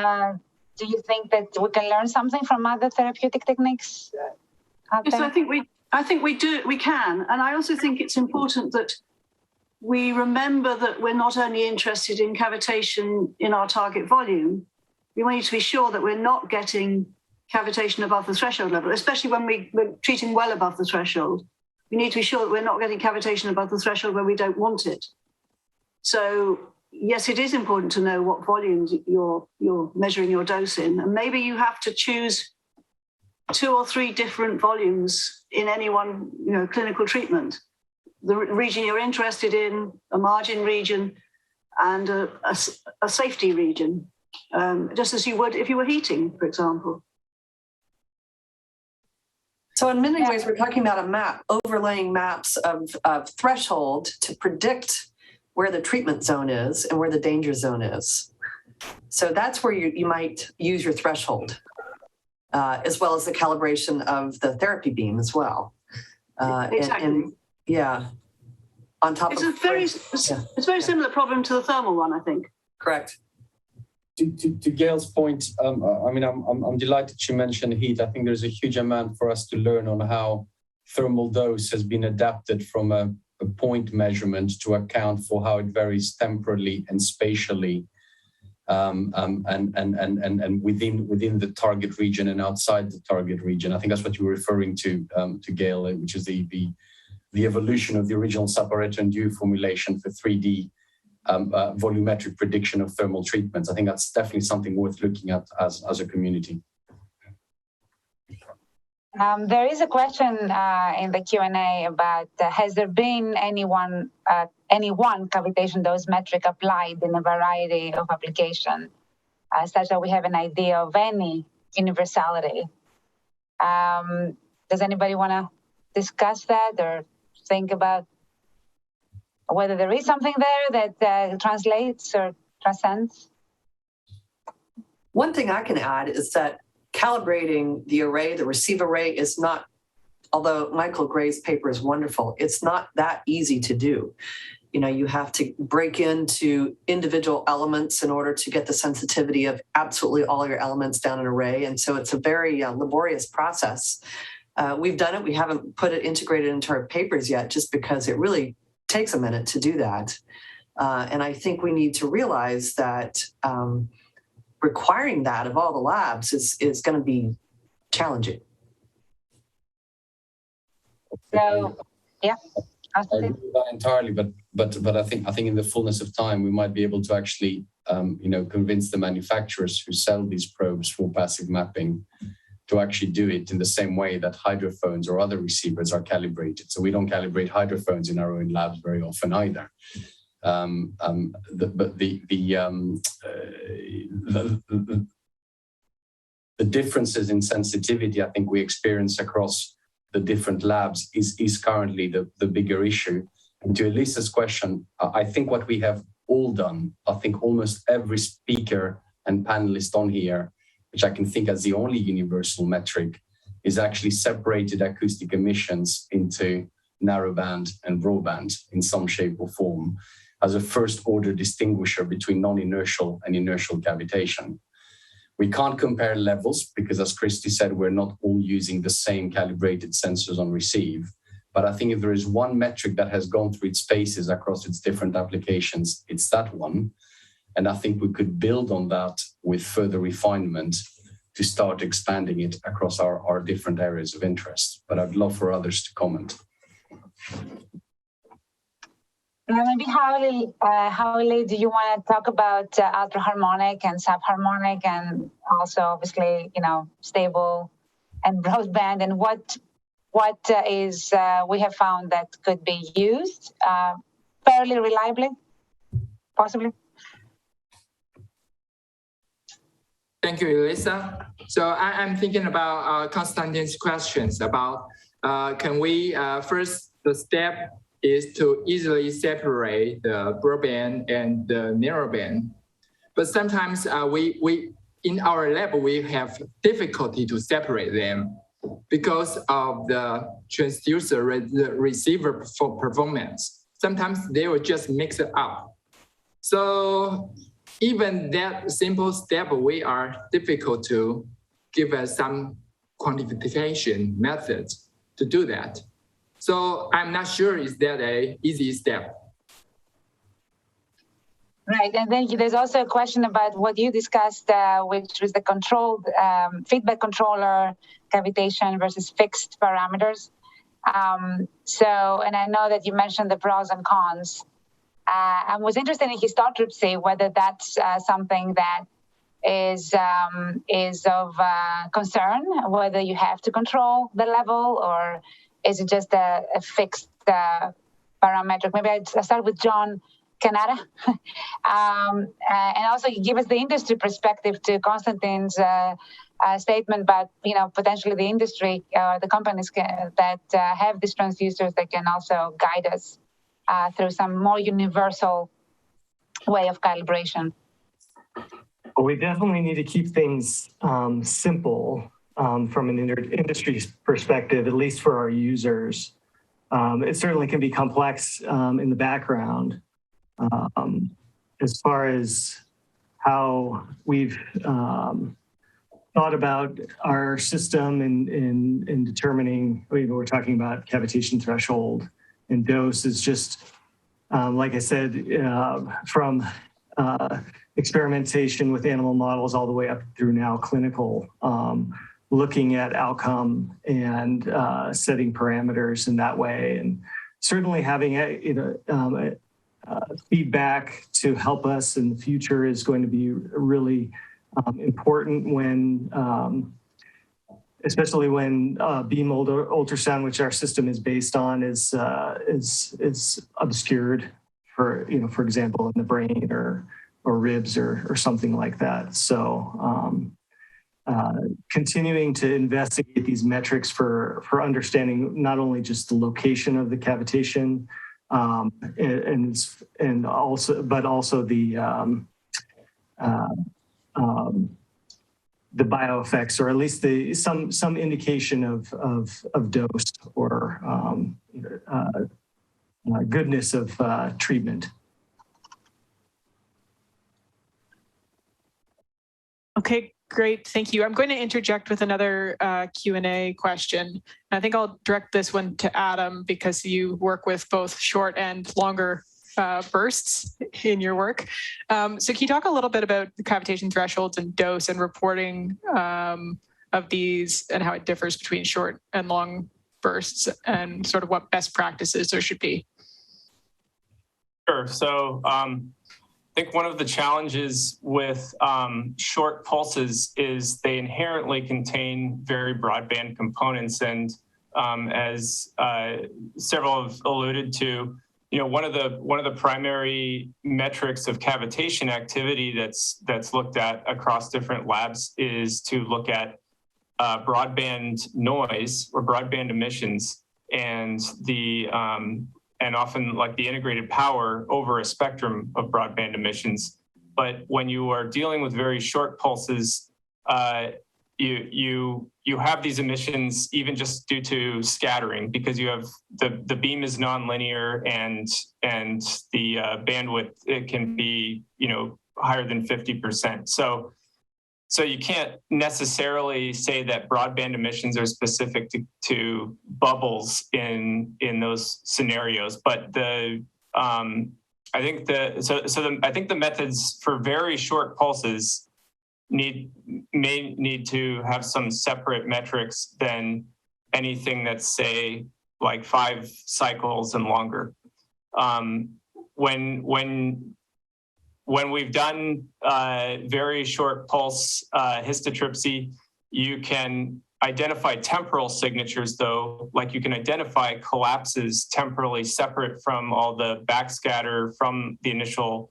do you think that we can learn something from other therapeutic techniques out there? Yes, I think we can. And I also think it's important that we remember that we're not only interested in cavitation in our target volume, we need to be sure that we're not getting cavitation above the threshold level, especially when we're treating well above the threshold. We need to be sure that we're not getting cavitation above the threshold where we don't want it. So yes, it is important to know what volumes you're measuring your dose in, and maybe you have to choose 2 or 3 different volumes in any one clinical treatment. The region you're interested in, a margin region, and a safety region, just as you would if you were heating, for example. So in many ways, we're talking about a map, overlaying maps of threshold to predict where the treatment zone is and where the danger zone is. So that's where you might use your threshold, as well as the calibration of the therapy beam as well. Exactly. And yeah, on top it's of it's a very similar problem to the thermal one, I think. Correct. To Gail's point, I'm delighted she mentioned heat. I think there's a huge amount for us to learn on how thermal dose has been adapted from a point measurement to account for how it varies temporally and spatially, and within the target region and outside the target region. I think that's what you were referring to Gail, which is the evolution of the original separator and dew formulation for 3D volumetric prediction of thermal treatments. I think that's definitely something worth looking at as a community. There is a question in the Q&A about has there been any one cavitation dose metric applied in a variety of applications, such that we have an idea of any universality? Does anybody want to discuss that or think about whether there is something there that translates or transcends? One thing I can add is that calibrating the array, the receive array, is not, although Michael Gray's paper is wonderful, it's not that easy to do. You have to break into individual elements in order to get the sensitivity of absolutely all your elements down an array. And so it's a very laborious process. We've done it. We haven't put it integrated into our papers yet, just because it really takes a minute to do that. And I think we need to realize that requiring that of all the labs is going to be challenging. So, yeah. I agree with that entirely, but I think in the fullness of time we might be able to actually convince the manufacturers who sell these probes for passive mapping to actually do it in the same way that hydrophones or other receivers are calibrated. So we don't calibrate hydrophones in our own labs very often either. The differences in sensitivity I think we experience across the different labs is currently the bigger issue. And to Elisa's question, I think what we have all done, I think almost every speaker and panelist on here, which I can think as the only universal metric, is actually separated acoustic emissions into narrowband and broadband in some shape or form as a first order distinguisher between non-inertial and inertial cavitation. We can't compare levels because, as Christy said, we're not all using the same calibrated sensors on receive. But I think if there is one metric that has gone through its phases across its different applications, it's that one. And I think we could build on that with further refinement to start expanding it across our different areas of interest. But I'd love for others to comment. Maybe Howley, do you want to talk about ultraharmonic and subharmonic, and also obviously, stable and broadband, and what is we have found that could be used fairly reliably, possibly? Thank you, Elisa. So I'm thinking about Konstantin's questions about can we first, the step is to easily separate the broadband and the narrowband. But sometimes we in our lab, we have difficulty to separate them because of the transducer, the receiver performance. Sometimes they will just mix it up. So even that simple step, we are difficult to give us some quantification methods to do that. So I'm not sure is that an easy step. Right, and then there's also a question about what you discussed, which was the controlled feedback controller cavitation versus fixed parameters. And I know that you mentioned the pros and cons. I was interested in histotripsy, whether that's something that is of concern, whether you have to control the level, or is it just a fixed parametric? Maybe I'd start with John Canada. And also you give us the industry perspective to Konstantin's statement about, potentially the industry, the companies that have these transducers that can also guide us through some more universal way of calibration. Well, we definitely need to keep things simple from an industry perspective, at least for our users. It certainly can be complex in the background. As far as how we've thought about our system in determining, we're talking about cavitation threshold and dose, is just, like I said, from experimentation with animal models all the way up through now clinical, looking at outcome and setting parameters in that way, and certainly having feedback to help us in the future is going to be really important when, especially when beam ultrasound, which our system is based on, is obscured for example, in the brain or ribs or something like that. So continuing to investigate these metrics for understanding not only just the location of the cavitation, and also the bioeffects, or at least some indication of dose or goodness of treatment. Okay, great, thank you. I'm going to interject with another Q&A question. I think I'll direct this one to Adam because you work with both short and longer bursts in your work. So can you talk a little bit about the cavitation thresholds and dose and reporting of these and how it differs between short and long bursts and sort of what best practices there should be? Sure. So think one of the challenges with short pulses is they inherently contain very broadband components. And as several have alluded to, one of the primary metrics of cavitation activity that's looked at across different labs is to look at broadband noise or broadband emissions, and and often like the integrated power over a spectrum of broadband emissions. But when you are dealing with very short pulses, you have these emissions even just due to scattering, because you have the beam is nonlinear and the bandwidth, it can be higher than 50%. So you can't necessarily say that broadband emissions are specific to bubbles in those scenarios. But I think the methods for very short pulses may need to have some separate metrics than anything that's, say, like 5 cycles and longer. When we've done very short pulse histotripsy, you can identify temporal signatures, though, like you can identify collapses temporally separate from all the backscatter from the initial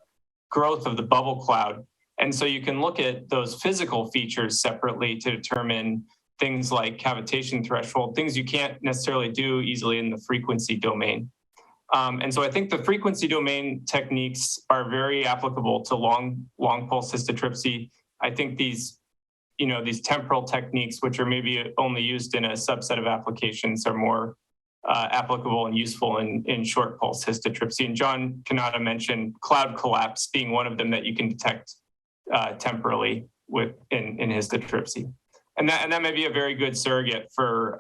growth of the bubble cloud. And so you can look at those physical features separately to determine things like cavitation threshold, things you can't necessarily do easily in the frequency domain. And so I think the frequency domain techniques are very applicable to long pulse histotripsy. I think these temporal techniques, which are maybe only used in a subset of applications, are more applicable and useful in short pulse histotripsy. And John Kanata mentioned cloud collapse being one of them that you can detect temporally in histotripsy. And that may be a very good surrogate for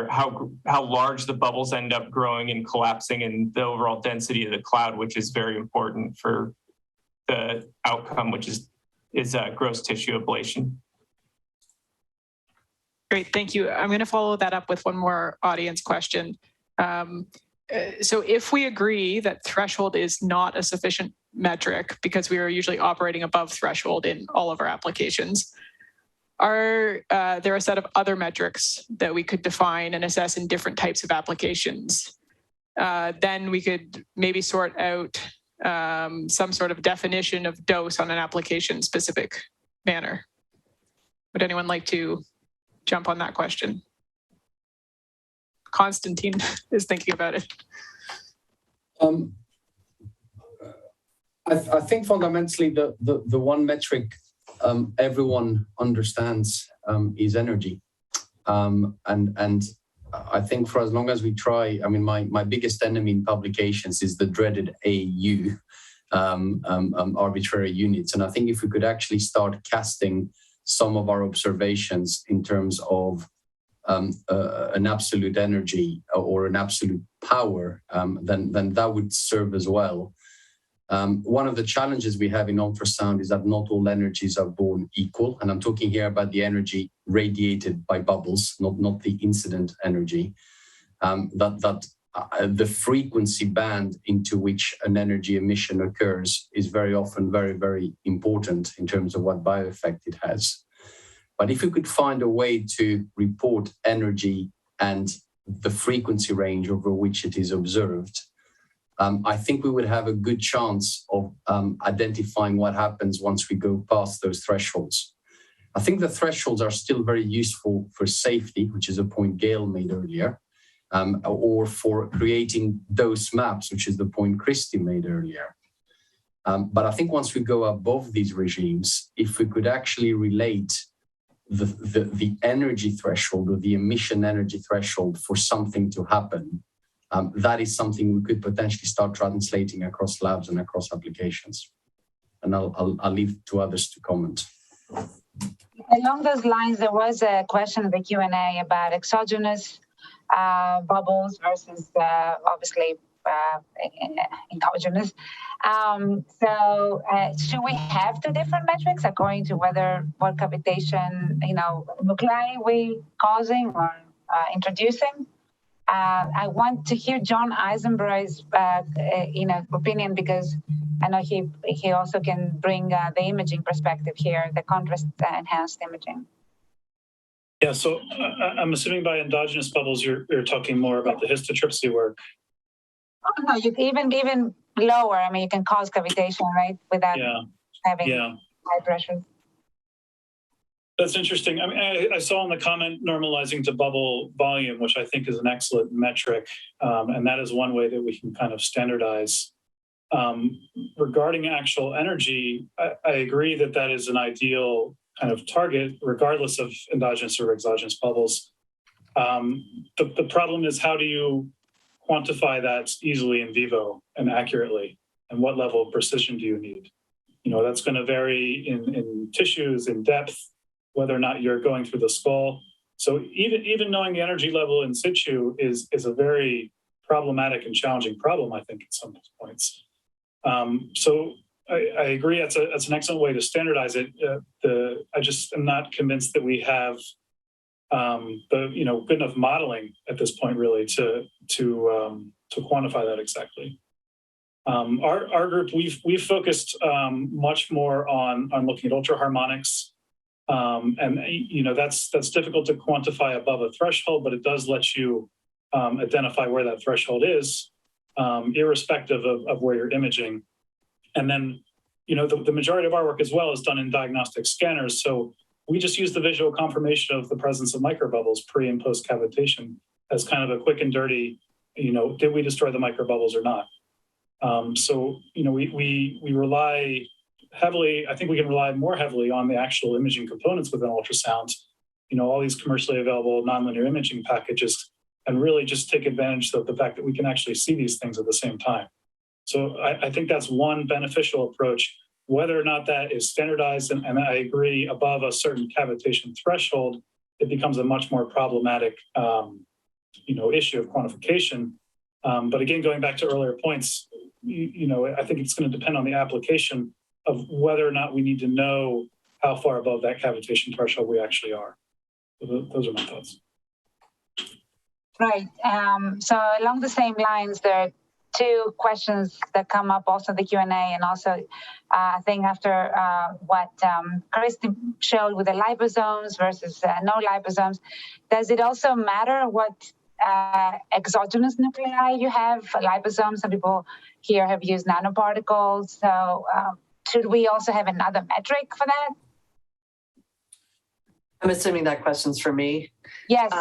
how large the bubbles end up growing and collapsing and the overall density of the cloud, which is very important for the outcome, which is gross tissue ablation. Great, thank you. I'm going to follow that up with one more audience question. So if we agree that threshold is not a sufficient metric because we are usually operating above threshold in all of our applications, are there a set of other metrics that we could define and assess in different types of applications? Then we could maybe sort out some sort of definition of dose on an application-specific manner. Would anyone like to jump on that question? Constantine is thinking about it. I think fundamentally the one metric everyone understands is energy. And I think for as long as we try, I mean, my biggest enemy in publications is the dreaded AU, arbitrary units. And I think if we could actually start casting some of our observations in terms of an absolute energy or an absolute power, then that would serve as well. One of the challenges we have in ultrasound is that not all energies are born equal. And I'm talking here about the energy radiated by bubbles, not the incident energy. The frequency band into which an energy emission occurs is very often very, very important in terms of what bioeffect it has. But if we could find a way to report energy and the frequency range over which it is observed, I think we would have a good chance of identifying what happens once we go past those thresholds. I think the thresholds are still very useful for safety, which is a point Gail made earlier, or for creating dose maps, which is the point Christy made earlier. But I think once we go above these regimes, if we could actually relate the energy threshold or the emission energy threshold for something to happen, that is something we could potentially start translating across labs and across applications. And I'll leave to others to comment. Along those lines, there was a question in the Q&A about exogenous bubbles versus obviously endogenous. So should we have 2 different metrics according to whether what cavitation, nuclei we causing or introducing? I want to hear John Eisenberg's opinion, because I know he also can bring the imaging perspective here, the contrast enhanced imaging. Yeah, so I'm assuming by endogenous bubbles, you're talking more about the histotripsy work. Oh, no, you even lower. I mean, you can cause cavitation, right, without having high pressure. That's interesting. I mean, I saw in the comment normalizing to bubble volume, which I think is an excellent metric, and that is one way that we can kind of standardize. Regarding actual energy, I agree that that is an ideal kind of target, regardless of endogenous or exogenous bubbles. The problem is, how do you quantify that easily in vivo and accurately? And what level of precision do you need? You know, that's going to vary in tissues, in depth, whether or not you're going through the skull. So even knowing the energy level in situ is a very problematic and challenging problem, I think, at some points. So I agree that's an excellent way to standardize it. I just am not convinced that we have good enough modeling at this point, really, to quantify that exactly. Our group, we've focused much more on looking at ultraharmonics. And that's difficult to quantify above a threshold, but it does let you identify where that threshold is, irrespective of where you're imaging. And then, the majority of our work as well is done in diagnostic scanners. So we just use the visual confirmation of the presence of microbubbles pre and post cavitation as kind of a quick and dirty, did we destroy the microbubbles or not? So we rely heavily, I think we can rely more heavily on the actual imaging components within ultrasound, all these commercially available nonlinear imaging packages, and really just take advantage of the fact that we can actually see these things at the same time. So I think that's one beneficial approach. Whether or not that is standardized, and I agree, above a certain cavitation threshold, it becomes a much more problematic, issue of quantification. But again, going back to earlier points, I think it's going to depend on the application of whether or not we need to know how far above that cavitation threshold we actually are. So those are my thoughts. Right. So along the same lines, there are two questions that come up also in the Q&A, and also I think after what Christy showed with the liposomes versus no liposomes, does it also matter what exogenous nuclei you have? Liposomes, some people here have used nanoparticles. So should we also have another metric for that? I'm assuming that question's for me. Yes.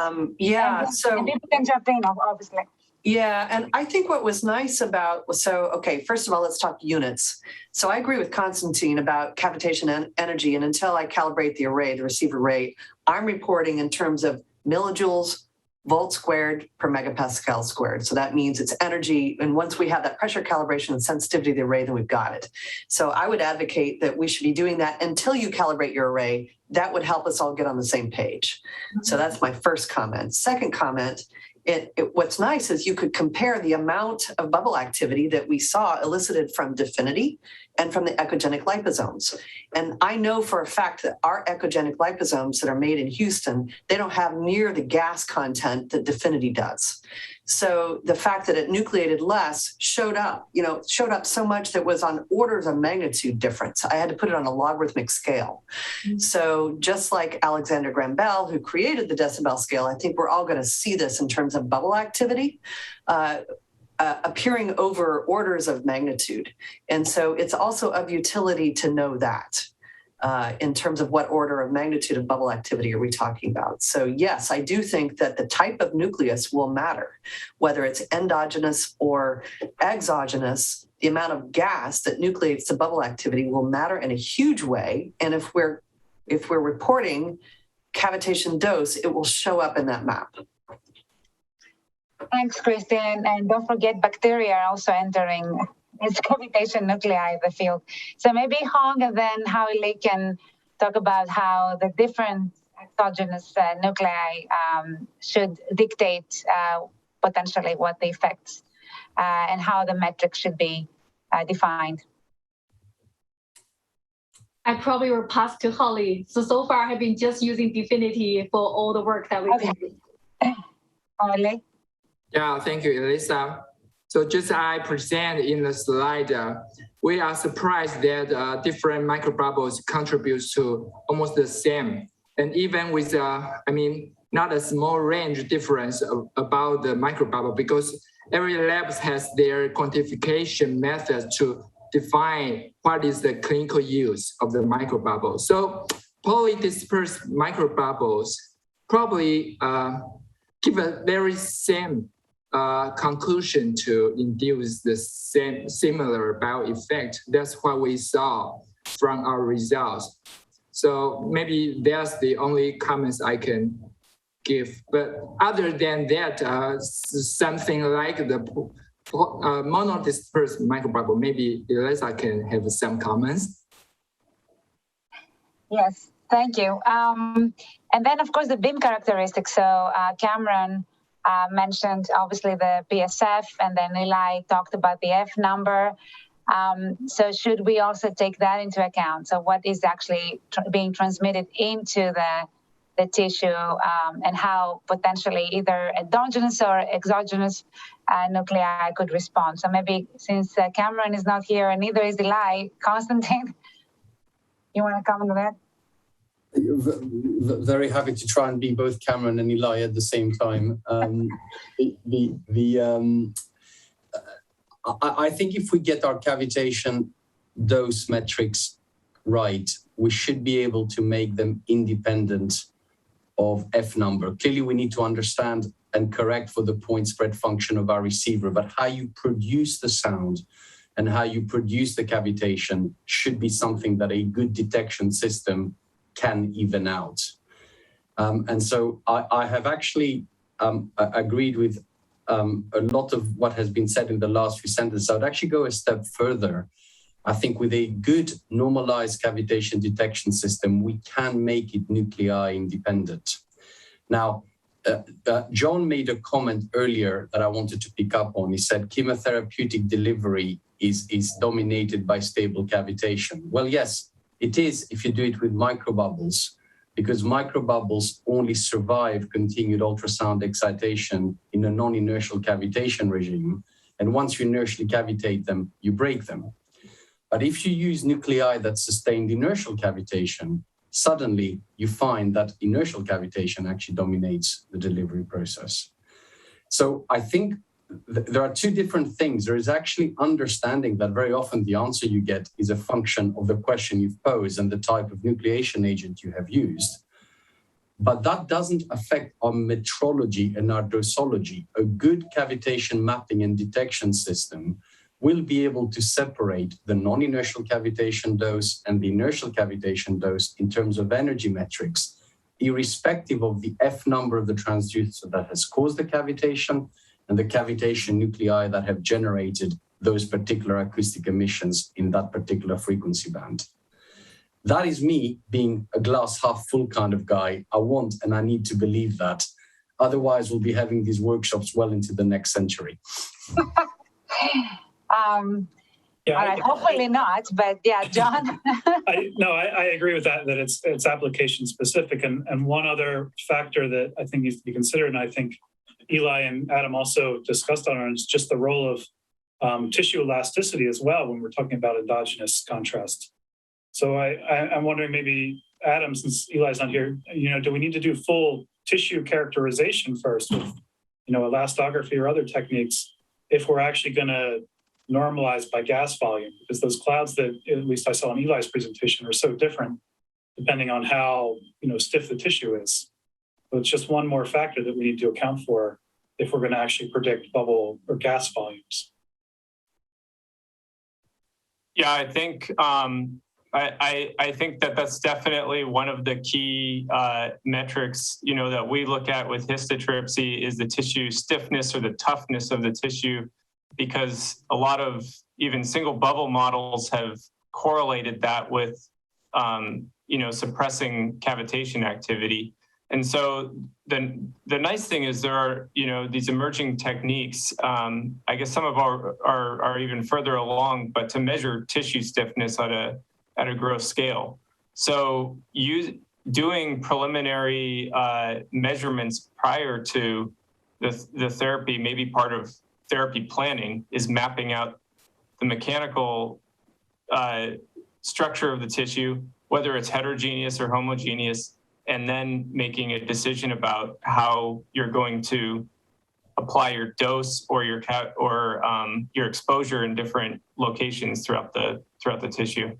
So people can jump in, obviously. Yeah, and I think what was nice about, first of all, let's talk units. So I agree with Constantine about cavitation and energy, and until I calibrate the array, the receiver rate, I'm reporting in terms of millijoules, volt squared per megapascal squared. So that means it's energy, and once we have that pressure calibration and sensitivity of the array, then we've got it. So I would advocate that we should be doing that until you calibrate your array. That would help us all get on the same page. So that's my first comment. Second comment, what's nice is you could compare the amount of bubble activity that we saw elicited from Definity and from the echogenic liposomes. And I know for a fact that our echogenic liposomes that are made in Houston, they don't have near the gas content that Definity does. So the fact that it nucleated less showed up so much that was on orders of magnitude difference. I had to put it on a logarithmic scale. Mm-hmm. So just like Alexander Graham Bell, who created the decibel scale, I think we're all going to see this in terms of bubble activity appearing over orders of magnitude. And so it's also of utility to know that. In terms of what order of magnitude of bubble activity are we talking about. So yes, I do think that the type of nucleus will matter, whether it's endogenous or exogenous. The amount of gas that nucleates the bubble activity will matter in a huge way. And if we're reporting cavitation dose, it will show up in that map. Thanks, Kristen. And don't forget, bacteria are also entering its cavitation nuclei, the field. So maybe Hong and then Howie Lee can talk about how the different exogenous nuclei should dictate potentially what the effects and how the metrics should be defined. I probably will pass to Holly. So far I have been just using Definity for all the work that we do. Holly? Yeah, thank you, Elisa. So just I present in the slide, we are surprised that different microbubbles contribute to almost the same. And even with, not a small range difference about the microbubble, because every lab has their quantification methods to define what is the clinical use of the microbubble. So polydispersed microbubbles probably give a very same conclusion to induce the same similar bio effect. That's what we saw from our results. So maybe that's the only comments I can give. But other than that, something like the monodispersed microbubble, maybe Elisa can have some comments. Yes, thank you. And then, of course, the beam characteristics. So Cameron mentioned, obviously, the PSF, and then Eli talked about the F number. So should we also take that into account? So what is actually being transmitted into the tissue, and how potentially either endogenous or exogenous nuclei could respond? So maybe since Cameron is not here and neither is Eli, Constantine, you want to comment on that? Very happy to try and be both Cameron and Eli at the same time. I think if we get our cavitation dose metrics right, we should be able to make them independent of F number. Clearly, we need to understand and correct for the point spread function of our receiver, but how you produce the sound and how you produce the cavitation should be something that a good detection system can even out. And so I have actually agreed with a lot of what has been said in the last few sentences. I would actually go a step further. I think with a good normalized cavitation detection system, we can make it nuclei independent. Now, John made a comment earlier that I wanted to pick up on. He said chemotherapeutic delivery is dominated by stable cavitation. Well, yes, it is if you do it with microbubbles, because microbubbles only survive continued ultrasound excitation in a non-inertial cavitation regime. And once you inertially cavitate them, you break them. But if you use nuclei that sustained inertial cavitation, suddenly you find that inertial cavitation actually dominates the delivery process. So I think there are two different things. There is actually understanding that very often the answer you get is a function of the question you've posed and the type of nucleation agent you have used. But that doesn't affect our metrology and our dosology. A good cavitation mapping and detection system will be able to separate the non-inertial cavitation dose and the inertial cavitation dose in terms of energy metrics, irrespective of the F number of the transducer that has caused the cavitation and the cavitation nuclei that have generated those particular acoustic emissions in that particular frequency band. That is me being a glass half full kind of guy. I want and I need to believe that. Otherwise, we'll be having these workshops well into the next century. Yeah, all right, hopefully not, but yeah, John. I agree with that it's application specific. And one other factor that I think needs to be considered, and I think Eli and Adam also discussed on it, is just the role of tissue elasticity as well when we're talking about endogenous contrast. So I'm wondering, maybe Adam, since Eli's not here, do we need to do full tissue characterization first with, elastography or other techniques if we're actually going to normalize by gas volume? Because those clouds that at least I saw in Eli's presentation are so different depending on how stiff the tissue is. So it's just one more factor that we need to account for if we're going to actually predict bubble or gas volumes. Yeah, I think I think that's definitely one of the key metrics, that we look at with histotripsy is the tissue stiffness or the toughness of the tissue, because a lot of even single bubble models have correlated that with, suppressing cavitation activity. And so the nice thing is there are, these emerging techniques. I guess some of our are even further along, but to measure tissue stiffness at a gross scale. So doing preliminary measurements prior to the therapy may be part of therapy planning is mapping out the mechanical structure of the tissue, whether it's heterogeneous or homogeneous, and then making a decision about how you're going to apply your dose or your exposure in different locations throughout the tissue.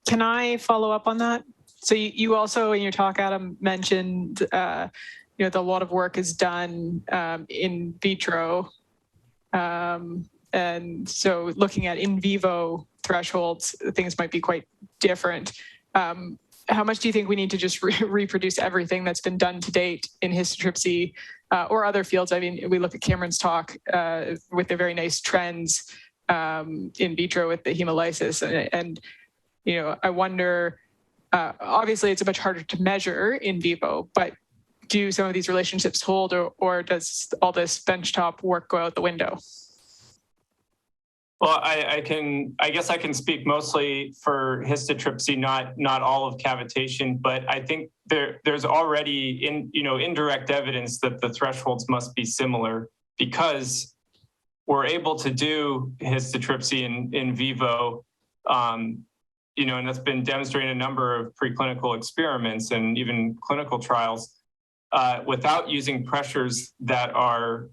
Can I follow up on that? So you also in your talk, Adam, mentioned that a lot of work is done in vitro, and so looking at in vivo thresholds, things might be quite different. How much do you think we need to just reproduce everything that's been done to date in histotripsy or other fields? I mean, we look at Cameron's talk with the very nice trends in vitro with the hemolysis, and I wonder. Obviously, it's much harder to measure in vivo, but do some of these relationships hold, or does all this benchtop work go out the window? Well, I guess I can speak mostly for histotripsy, not all of cavitation, but I think there's already indirect evidence that the thresholds must be similar because we're able to do histotripsy in vivo. And that's been demonstrated in a number of preclinical experiments and even clinical trials without using pressures that are,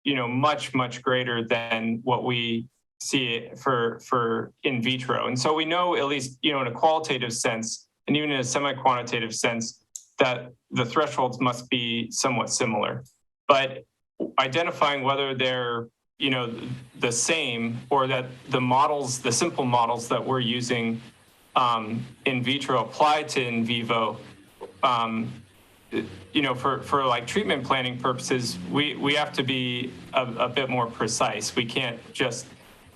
much, much greater than what we see for in vitro. And so we know, at least, in a qualitative sense, and even in a semi-quantitative sense, that the thresholds must be somewhat similar. But identifying whether they're, the same, or that the simple models that we're using in vitro apply to in vivo, for like treatment planning purposes, we have to be a bit more precise. We can't just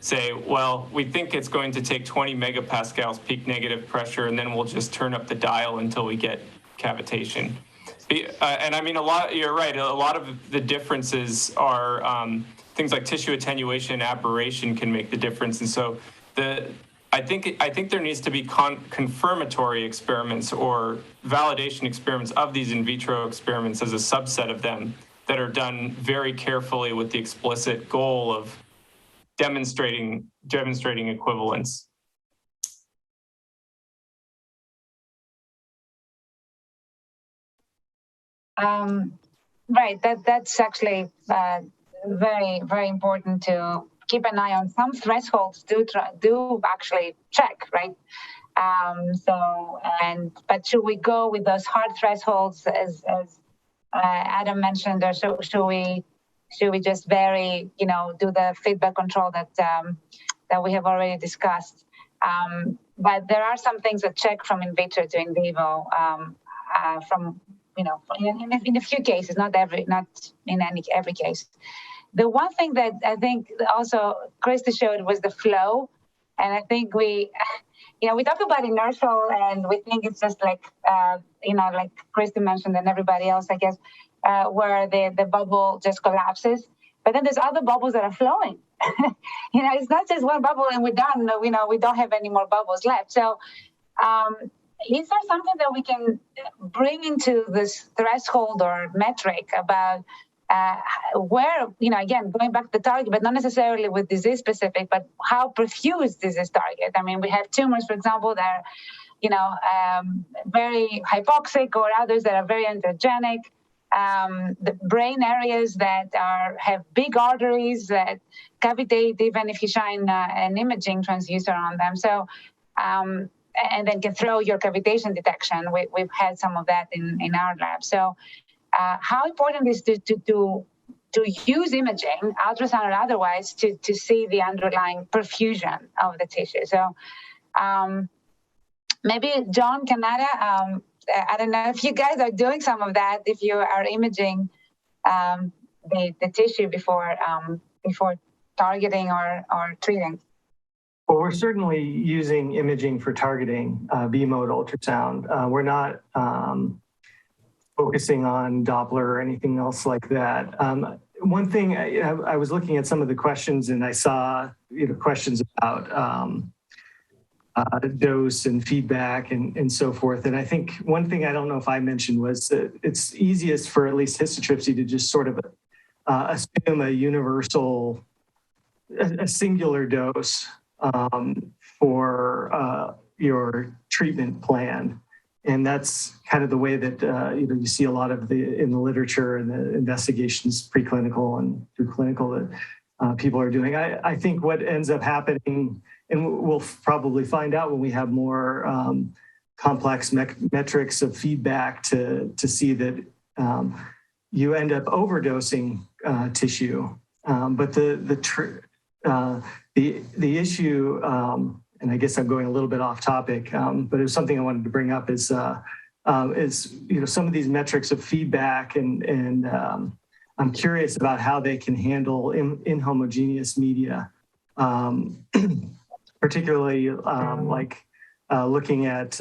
say, well, we think it's going to take 20 megapascals peak negative pressure, and then we'll just turn up the dial until we get cavitation. And I mean, you're right, a lot of the differences are things like tissue attenuation and aberration can make the difference. And so I think there needs to be confirmatory experiments or validation experiments of these in vitro experiments as a subset of them that are done very carefully with the explicit goal of demonstrating equivalence. Right, that's actually very, very important to keep an eye on. Some thresholds do actually check, right? But should we go with those hard thresholds as Adam mentioned, or should we just vary, do the feedback control that we have already discussed? But there are some things that check from in vitro to in vivo, in a few cases, not in every case. The one thing that I think also Christy showed was the flow. And I think we talk about inertial and we think it's just like, like Christy mentioned and everybody else, I guess, where the bubble just collapses. But then there's other bubbles that are flowing. It's not just one bubble and we're done. We don't have any more bubbles left. So is there something that we can bring into this threshold or metric about where, again, going back to the target, but not necessarily with disease specific, but how profuse is this target? I mean, we have tumors, for example, that are, very hypoxic, or others that are very enterogenic. The brain areas that have big arteries that cavitate, even if you shine an imaging transducer on them. So, and then can throw your cavitation detection. We've had some of that in our lab. So, how important is to use imaging, ultrasound or otherwise, to see the underlying perfusion of the tissue? So maybe John, Canada, I don't know if you guys are doing some of that, if you are imaging the tissue before targeting or treating. Well, we're certainly using imaging for targeting B-mode ultrasound. We're not focusing on Doppler or anything else like that. One thing, I was looking at some of the questions and I saw questions about dose and feedback and so forth. And I think one thing I don't know if I mentioned was that it's easiest for at least histotripsy to just sort of assume a universal, a singular dose for your treatment plan. And that's kind of the way that you see a lot of in the literature and the investigations, preclinical and through clinical, that people are doing. I think what ends up happening, and we'll probably find out when we have more complex metrics of feedback to see that you end up overdosing tissue. But the issue, and I guess I'm going a little bit off topic, but it was something I wanted to bring up is some of these metrics of feedback, and I'm curious about how they can handle inhomogeneous media, particularly looking at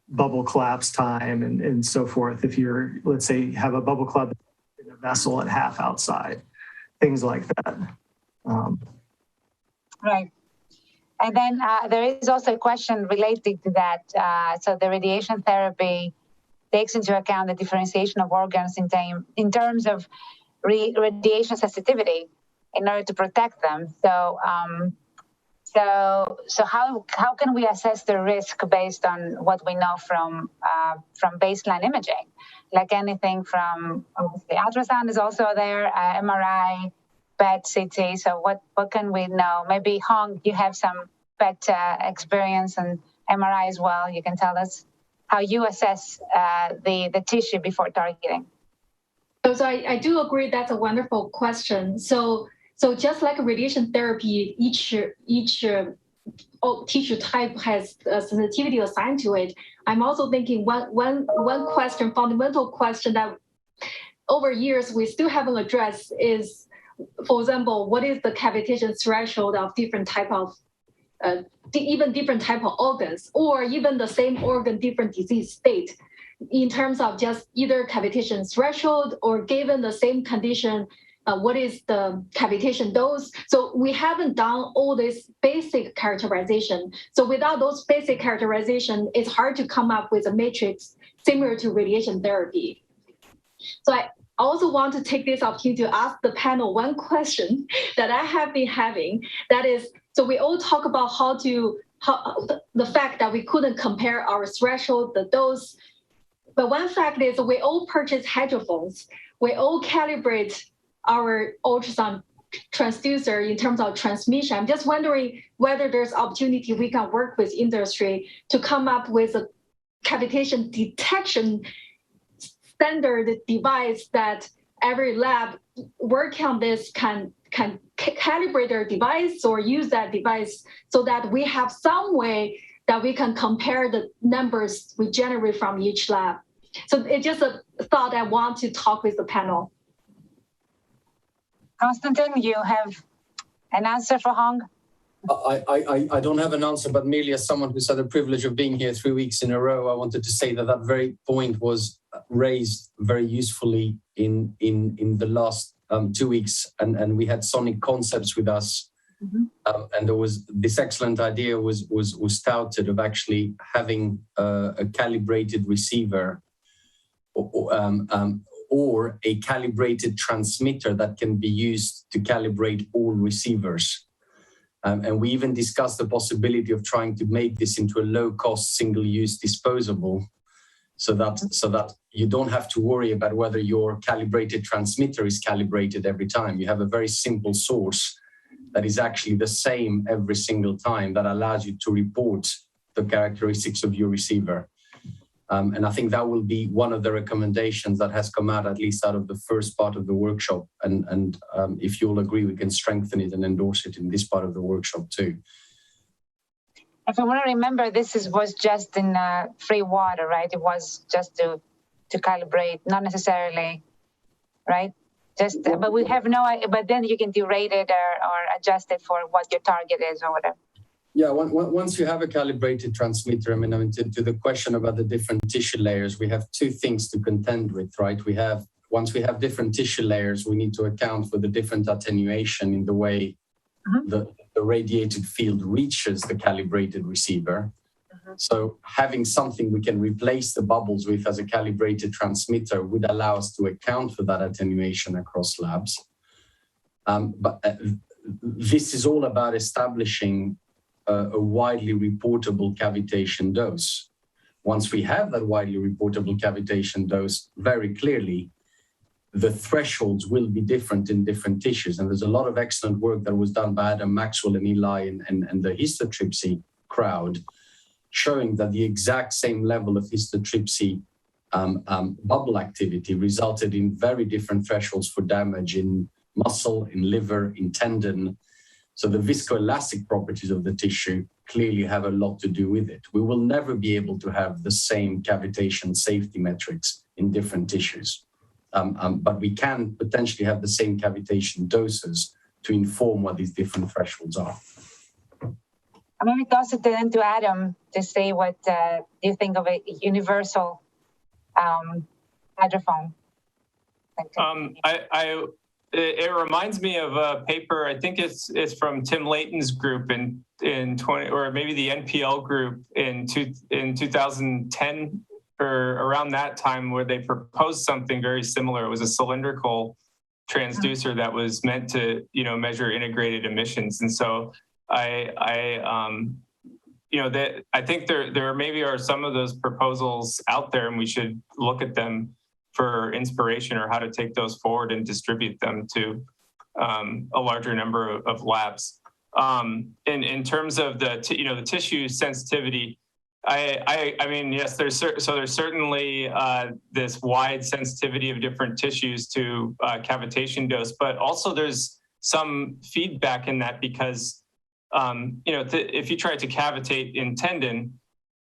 bubble collapse time and so forth. If you're, let's say, have a bubble collapse in a vessel at half outside, things like that. Right. And then there is also a question related to that. So the radiation therapy takes into account the differentiation of organs in terms of radiation sensitivity in order to protect them. So how can we assess the risk based on what we know from baseline imaging? Like anything from, obviously, ultrasound is also there, MRI, PET, CT. So what can we know? Maybe Hong, you have some PET experience and MRI as well. You can tell us how you assess the tissue before targeting. So I do agree that's a wonderful question. So just like radiation therapy, each tissue type has a sensitivity assigned to it. I'm also thinking one question, fundamental question that over years we still haven't addressed is, for example, what is the cavitation threshold of different type of even different type of organs, or even the same organ, different disease state, in terms of just either cavitation threshold or given the same condition, what is the cavitation dose? So we haven't done all this basic characterization. So without those basic characterization, it's hard to come up with a matrix similar to radiation therapy. So I also want to take this opportunity to ask the panel one question that I have been having. That is, so we all talk about the fact that we couldn't compare our threshold, the dose. But one fact is we all purchase hydrophones. We all calibrate our ultrasound transducer in terms of transmission. I'm just wondering whether there's opportunity we can work with industry to come up with a cavitation detection standard device that every lab working on this can calibrate their device or use that device so that we have some way that we can compare the numbers we generate from each lab. So it's just a thought I want to talk with the panel. Konstantin, you have an answer for Hong? I don't have an answer, but merely as someone who's had the privilege of being here 3 weeks in a row, I wanted to say that very point was raised very usefully in the last 2 weeks, and we had Sonic Concepts with us, and there was this excellent idea was touted of actually having a calibrated receiver or a calibrated transmitter that can be used to calibrate all receivers. And we even discussed the possibility of trying to make this into a low-cost, single-use disposable, so that you don't have to worry about whether your calibrated transmitter is calibrated every time. You have a very simple source that is actually the same every single time, that allows you to report the characteristics of your receiver. And I think that will be one of the recommendations that has come out, at least out of the first part of the workshop. And if you'll agree, we can strengthen it and endorse it in this part of the workshop too. If I want to remember, this was just in free water, right? It was just to calibrate, not necessarily, right? Just, but we have no, but then you can derate it or adjust it for what your target is or whatever. Yeah, once you have a calibrated transmitter, I mean, to the question about the different tissue layers, we have two things to contend with, right? Once we have different tissue layers, we need to account for the different attenuation in the way the the radiated field reaches the calibrated receiver. So having something we can replace the bubbles with as a calibrated transmitter would allow us to account for that attenuation across labs. But this is all about establishing a widely reportable cavitation dose. Once we have that widely reportable cavitation dose, very clearly, the thresholds will be different in different tissues. And there's a lot of excellent work that was done by Adam, Maxwell, and Eli and the Histotripsy crowd, showing that the exact same level of histotripsy bubble activity resulted in very different thresholds for damage in muscle, in liver, in tendon. So the viscoelastic properties of the tissue clearly have a lot to do with it. We will never be able to have the same cavitation safety metrics in different tissues. But we can potentially have the same cavitation doses to inform what these different thresholds are. I'm going to toss it then to Adam to say what you think of a universal hydrophone. It reminds me of a paper. I think it's from Tim Layton's group in 20, or maybe the NPL group in 2010 or around that time, where they proposed something very similar. It was a cylindrical transducer that was meant to, measure integrated emissions. And so I think there maybe are some of those proposals out there, and we should look at them for inspiration or how to take those forward and distribute them to a larger number of labs. In terms of the tissue sensitivity, I mean, yes, there's certainly this wide sensitivity of different tissues to cavitation dose, but also there's some feedback in that because if you try to cavitate in tendon,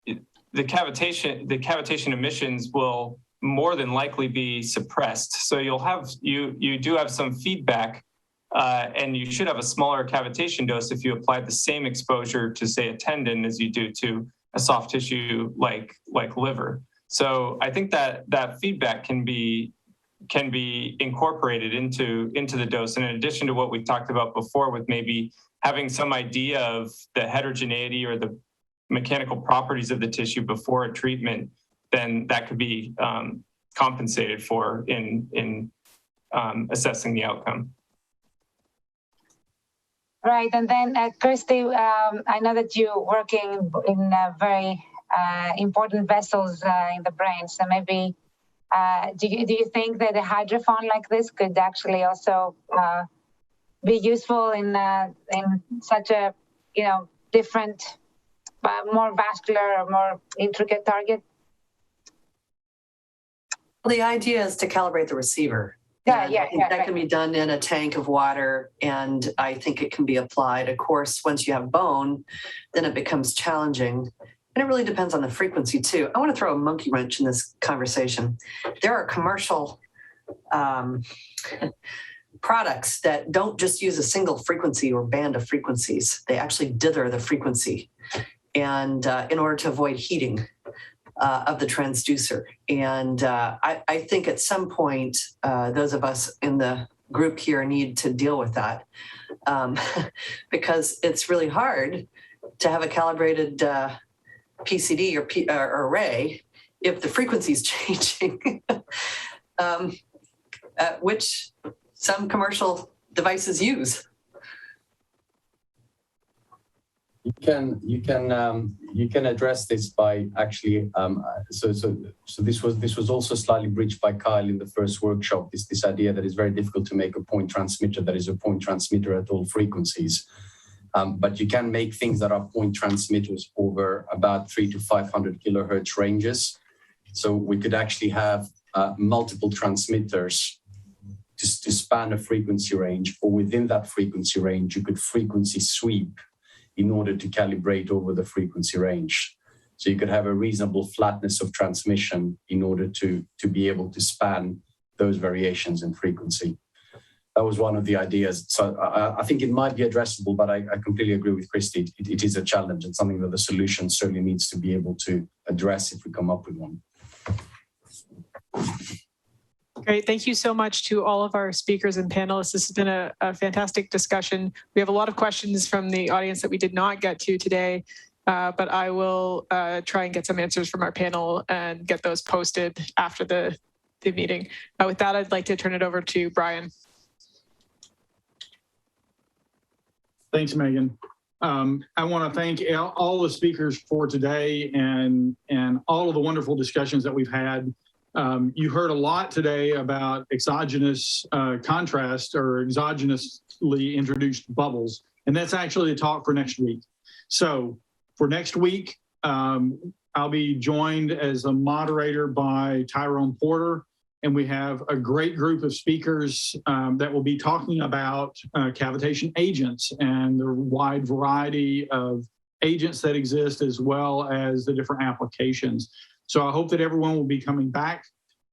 the cavitation emissions will more than likely be suppressed. So you do have some feedback, and you should have a smaller cavitation dose if you apply the same exposure to, say, a tendon as you do to a soft tissue like liver. So I think that feedback can be incorporated into the dose. And in addition to what we talked about before, with maybe having some idea of the heterogeneity or the mechanical properties of the tissue before a treatment, then that could be compensated for in assessing the outcome. Right, and then Kirsty, I know that you're working in very important vessels in the brain. So maybe, do you think that a hydrophone like this could actually also be useful in such a different, more vascular or more intricate target? Well, the idea is to calibrate the receiver. Yeah, that can be done in a tank of water, and I think it can be applied. Of course, once you have bone, then it becomes challenging. And it really depends on the frequency, too. I want to throw a monkey wrench in this conversation. There are commercial products that don't just use a single frequency or band of frequencies. They actually dither the frequency, and in order to avoid heating of the transducer. And I think at some point, those of us in the group here need to deal with that because it's really hard to have a calibrated PCD or array if the frequency is changing, which some commercial devices use. You can address this by actually so this was also slightly breached by Kyle in the first workshop, this idea that it's very difficult to make a point transmitter that is a point transmitter at all frequencies, but you can make things that are point transmitters over about 300 to 500 kilohertz ranges. So we could actually have multiple transmitters to span a frequency range, or within that frequency range you could frequency sweep in order to calibrate over the frequency range. So you could have a reasonable flatness of transmission in order to be able to span those variations in frequency. That was one of the ideas. So I think it might be addressable, but I completely agree with Christy. It is a challenge and something that the solution certainly needs to be able to address if we come up with one. Great. Thank you so much to all of our speakers and panelists. This has been a fantastic discussion. We have a lot of questions from the audience that we did not get to today, but I will try and get some answers from our panel and get those posted after the meeting. With that, I'd like to turn it over to Brian. Thanks, Megan. I want to thank all the speakers for today and all of the wonderful discussions that we've had. You heard a lot today about exogenous contrast or exogenously introduced bubbles, and that's actually a talk for next week. So for next week, I'll be joined as a moderator by Tyrone Porter, and we have a great group of speakers that will be talking about cavitation agents and the wide variety of agents that exist, as well as the different applications. So I hope that everyone will be coming back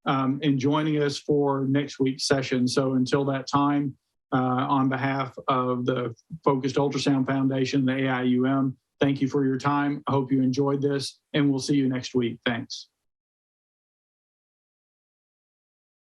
and joining us for next week's session. So until that time, on behalf of the Focused Ultrasound Foundation, the AIUM, thank you for your time. I hope you enjoyed this, and we'll see you next week. Thanks.